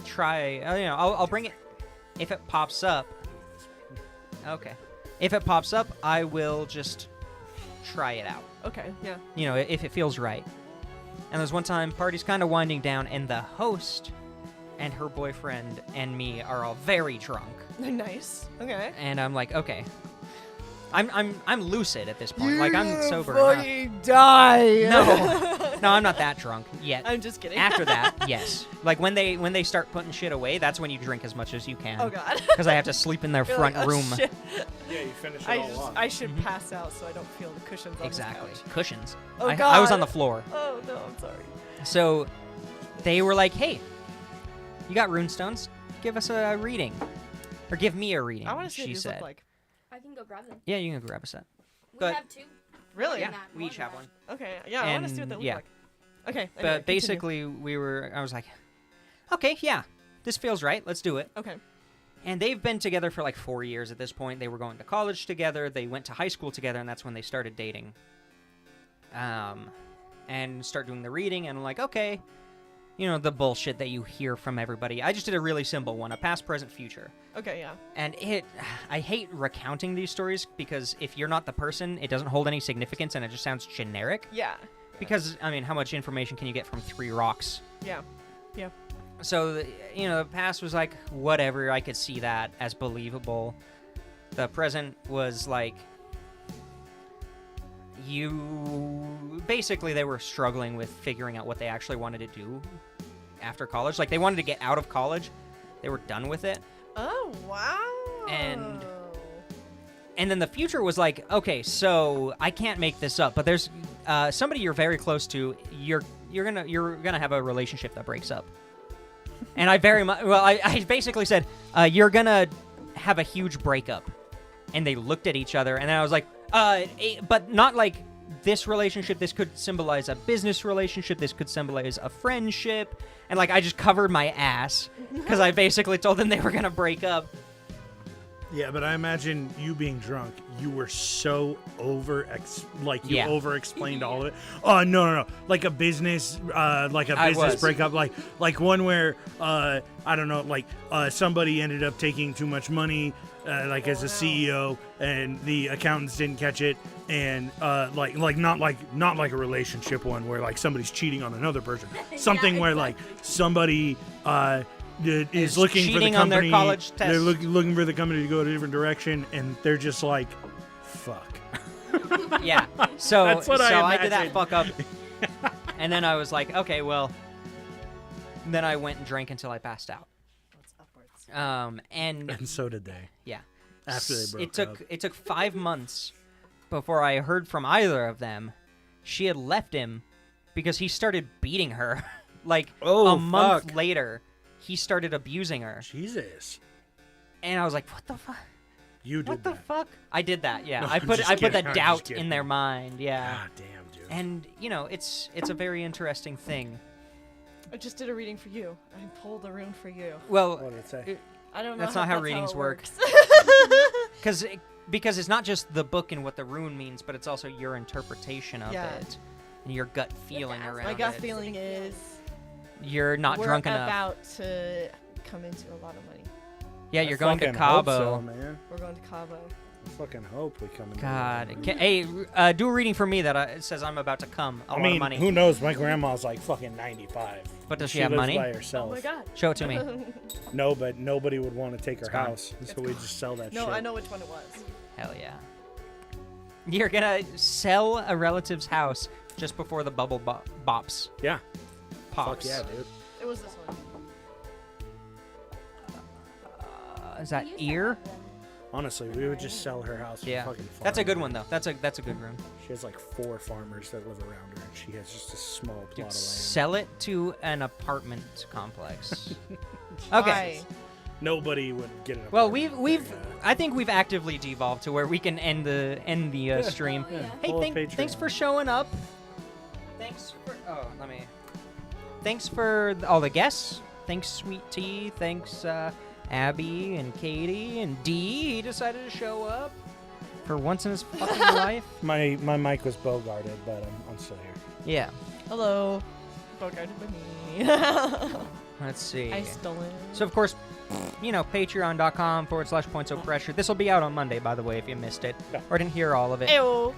try. I'll bring it. If it pops up, okay. If it pops up, I will just try it out. Okay. Yeah. If it feels right. And there's one time, party's kind of winding down, and the host and her boyfriend and me are all very drunk. Nice. Okay. And I'm like, okay. I'm lucid at this point. Like, I'm sober enough. Fucking die. No, I'm not that drunk yet. I'm just kidding. After that, yes. Like when they start putting shit away, that's when you drink as much as you can. Oh God. Because I have to sleep in their You're front like, oh, room. shit. Yeah, you finish it I should pass out so I don't feel the cushions on Exactly. this couch. Cushions. Oh, I was on God. the floor. Oh no, I'm sorry. So they were like, hey, you got runestones? Give us a reading. Or give me a reading, I want to see what she these said. look like. I can go grab them. Yeah, you can grab a set. We But- have two. Really? Yeah, Not we more each than have that. one. Okay. Yeah, I want to see what that looks yeah. like. Okay. Anyway, But continue. basically, I was like, okay, yeah, this feels right. Let's do it. Okay. And they've been together for like 4 years at this point. They were going to college together. They went to high school together, and that's when they started dating. And start doing the reading, and I'm like, okay, the bullshit that you hear from everybody. I just did a really simple one, a past, present, future. Okay. Yeah. And I hate recounting these stories because if you're not the person, it doesn't hold any significance, and it just sounds generic. Yeah. Because, I mean, how much information can you get from 3 rocks? Yeah. Yeah. So, the past was like, whatever, I could see that as believable. The present was like, basically, they were struggling with figuring out what they actually wanted to do after college. Like, they wanted to get out of college. They were done with it. Oh wow. And then the future was like, okay, so I can't make this up, but there's somebody you're very close to. You're gonna have a relationship that breaks up. And I very much, I basically said, you're gonna have a huge breakup. And they looked at each other, and then I was like, but not like this relationship. This could symbolize a business relationship. This could symbolize a friendship. And like, I just covered my ass because I basically told them they were gonna break up. Yeah, but I imagine you being drunk, you were so Yeah. over-explained all of it. Oh no, like a business, I was. breakup, like one where I don't know, like somebody ended up taking too much money, as a CEO, and the accountants didn't catch it, and not like a relationship one where like somebody's cheating on another person, something where like somebody is looking for the cheating on their company. college They're test. looking for the company to go a different direction, and they're just like, "Fuck." Yeah. So, That's what I I did that imagined. fuck up. And then I was like, okay, well, then I went and drank until I passed out. It's upwards. And so did they. Yeah. After they broke up. It took 5 months before I heard from either of them. She had left him because he started beating her. Like a month later, he started abusing her. Jesus. And I was like, "What the fuck? You did What the that. fuck?" I did that. Yeah. No, I I'm put just the kidding. I'm doubt just kidding. in their mind. Yeah. God damn, dude. And it's a very interesting thing. I just did a reading for you. I pulled a rune for you. Well, What did it say? I don't know. That's not how it readings work. works. because it's not just the book and what the rune means, but it's also your interpretation of Yeah. it and your gut feeling around My gut it. feeling is You're not we're drunk enough. about to come into a lot of money. Yeah, you're going to fucking hope Cabo. so, man. We're going to Cabo. I fucking hope we come in. God. Hey, do a reading for me that it says I'm about to come. A I lot mean, of money. who knows? My grandma's like fucking 95. But does she She have lives money? by herself. Oh my god. Show it to me. No, but nobody would want to take her It's gone. house, so we just sell that shit. No, I know which one it was. Hell yeah. You're gonna sell a relative's house just before the bubble bops. Yeah. Pops. Fuck yeah, dude. It was this one. Is that ear? Honestly, we would just sell her house. For Yeah. fucking That's a farm. good one though. That's a good room. She has like 4 farmers that live around her, and she has just a small plot Dude, of land. sell it to an apartment complex. Okay. Why? Nobody would get it. Well, I think we've actively devolved to where we can end the stream. Oh, yeah. Hey, Full of thanks Patreon. for showing up. Thanks for all the guests. Thanks, Sweet Tea. Thanks, Abby and Katie and Dee. He decided to show up for once in his fucking life. My mic was bogarted, but I'm still here. Yeah. Hello. Bogarted by me. Let's see. I stole it. So, of course, patreon.com/points-of-pressure. This will be out on Monday, by the way, if you missed it or didn't hear all of it. Ew.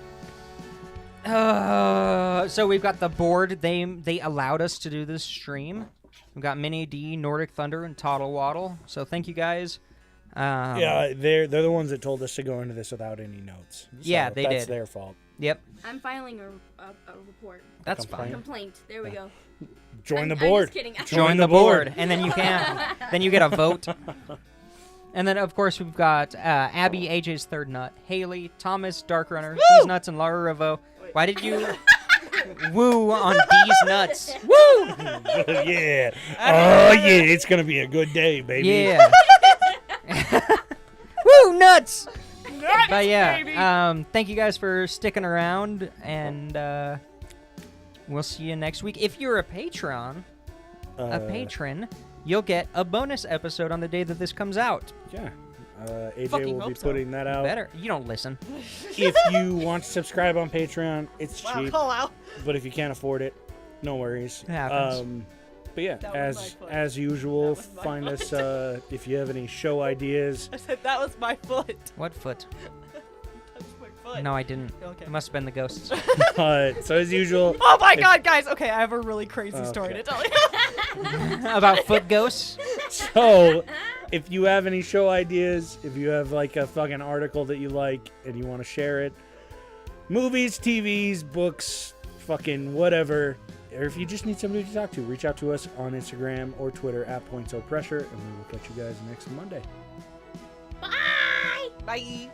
So we've got the board. They allowed us to do this stream. We've got Mini D, Nordic Thunder, and Toddle Waddle. So thank you guys. Yeah, they're the ones that told us to go into this without any notes. So Yeah, they that's did. their fault. Yep, I'm filing a report. that's Complaint. fine. Complaint. There we go. Join the I'm board. just kidding. Join the board, and then you then you get a vote. And then of course we've got Abby, AJ's third nut, Haley, Thomas, Dark Runner, D's nuts, and Lara Revo. Why did you woo on D's nuts? Woo! Yeah. Oh yeah, it's gonna be a good day, baby. Yeah. Woo, nuts! But yeah, thank you guys for sticking around, and we'll see you next week. If you're a patron, you'll get a bonus episode on the day that this comes out. Yeah. AJ Fucking will be hope so. putting that out. Better. You don't listen. If you want to subscribe on Patreon, it's Wow, cheap. call out. But if you can't afford it, no worries. It happens. But yeah, That was my foot. as usual, That was my find us foot. if you have any show ideas. I said that was my foot. What foot? Touched my foot. No, I didn't. Okay. It must have been the ghosts. So as usual, Oh my if- god, guys. Okay, I have a really crazy story Okay. to tell you. About foot ghosts? so if you have any show ideas, if you have like a fucking article that you like and you want to share it, movies, TVs, books, fucking whatever, or if you just need somebody to talk to, reach out to us on Instagram or Twitter @PointsOfPressure, and we will catch you guys next Monday. Bye. Bye.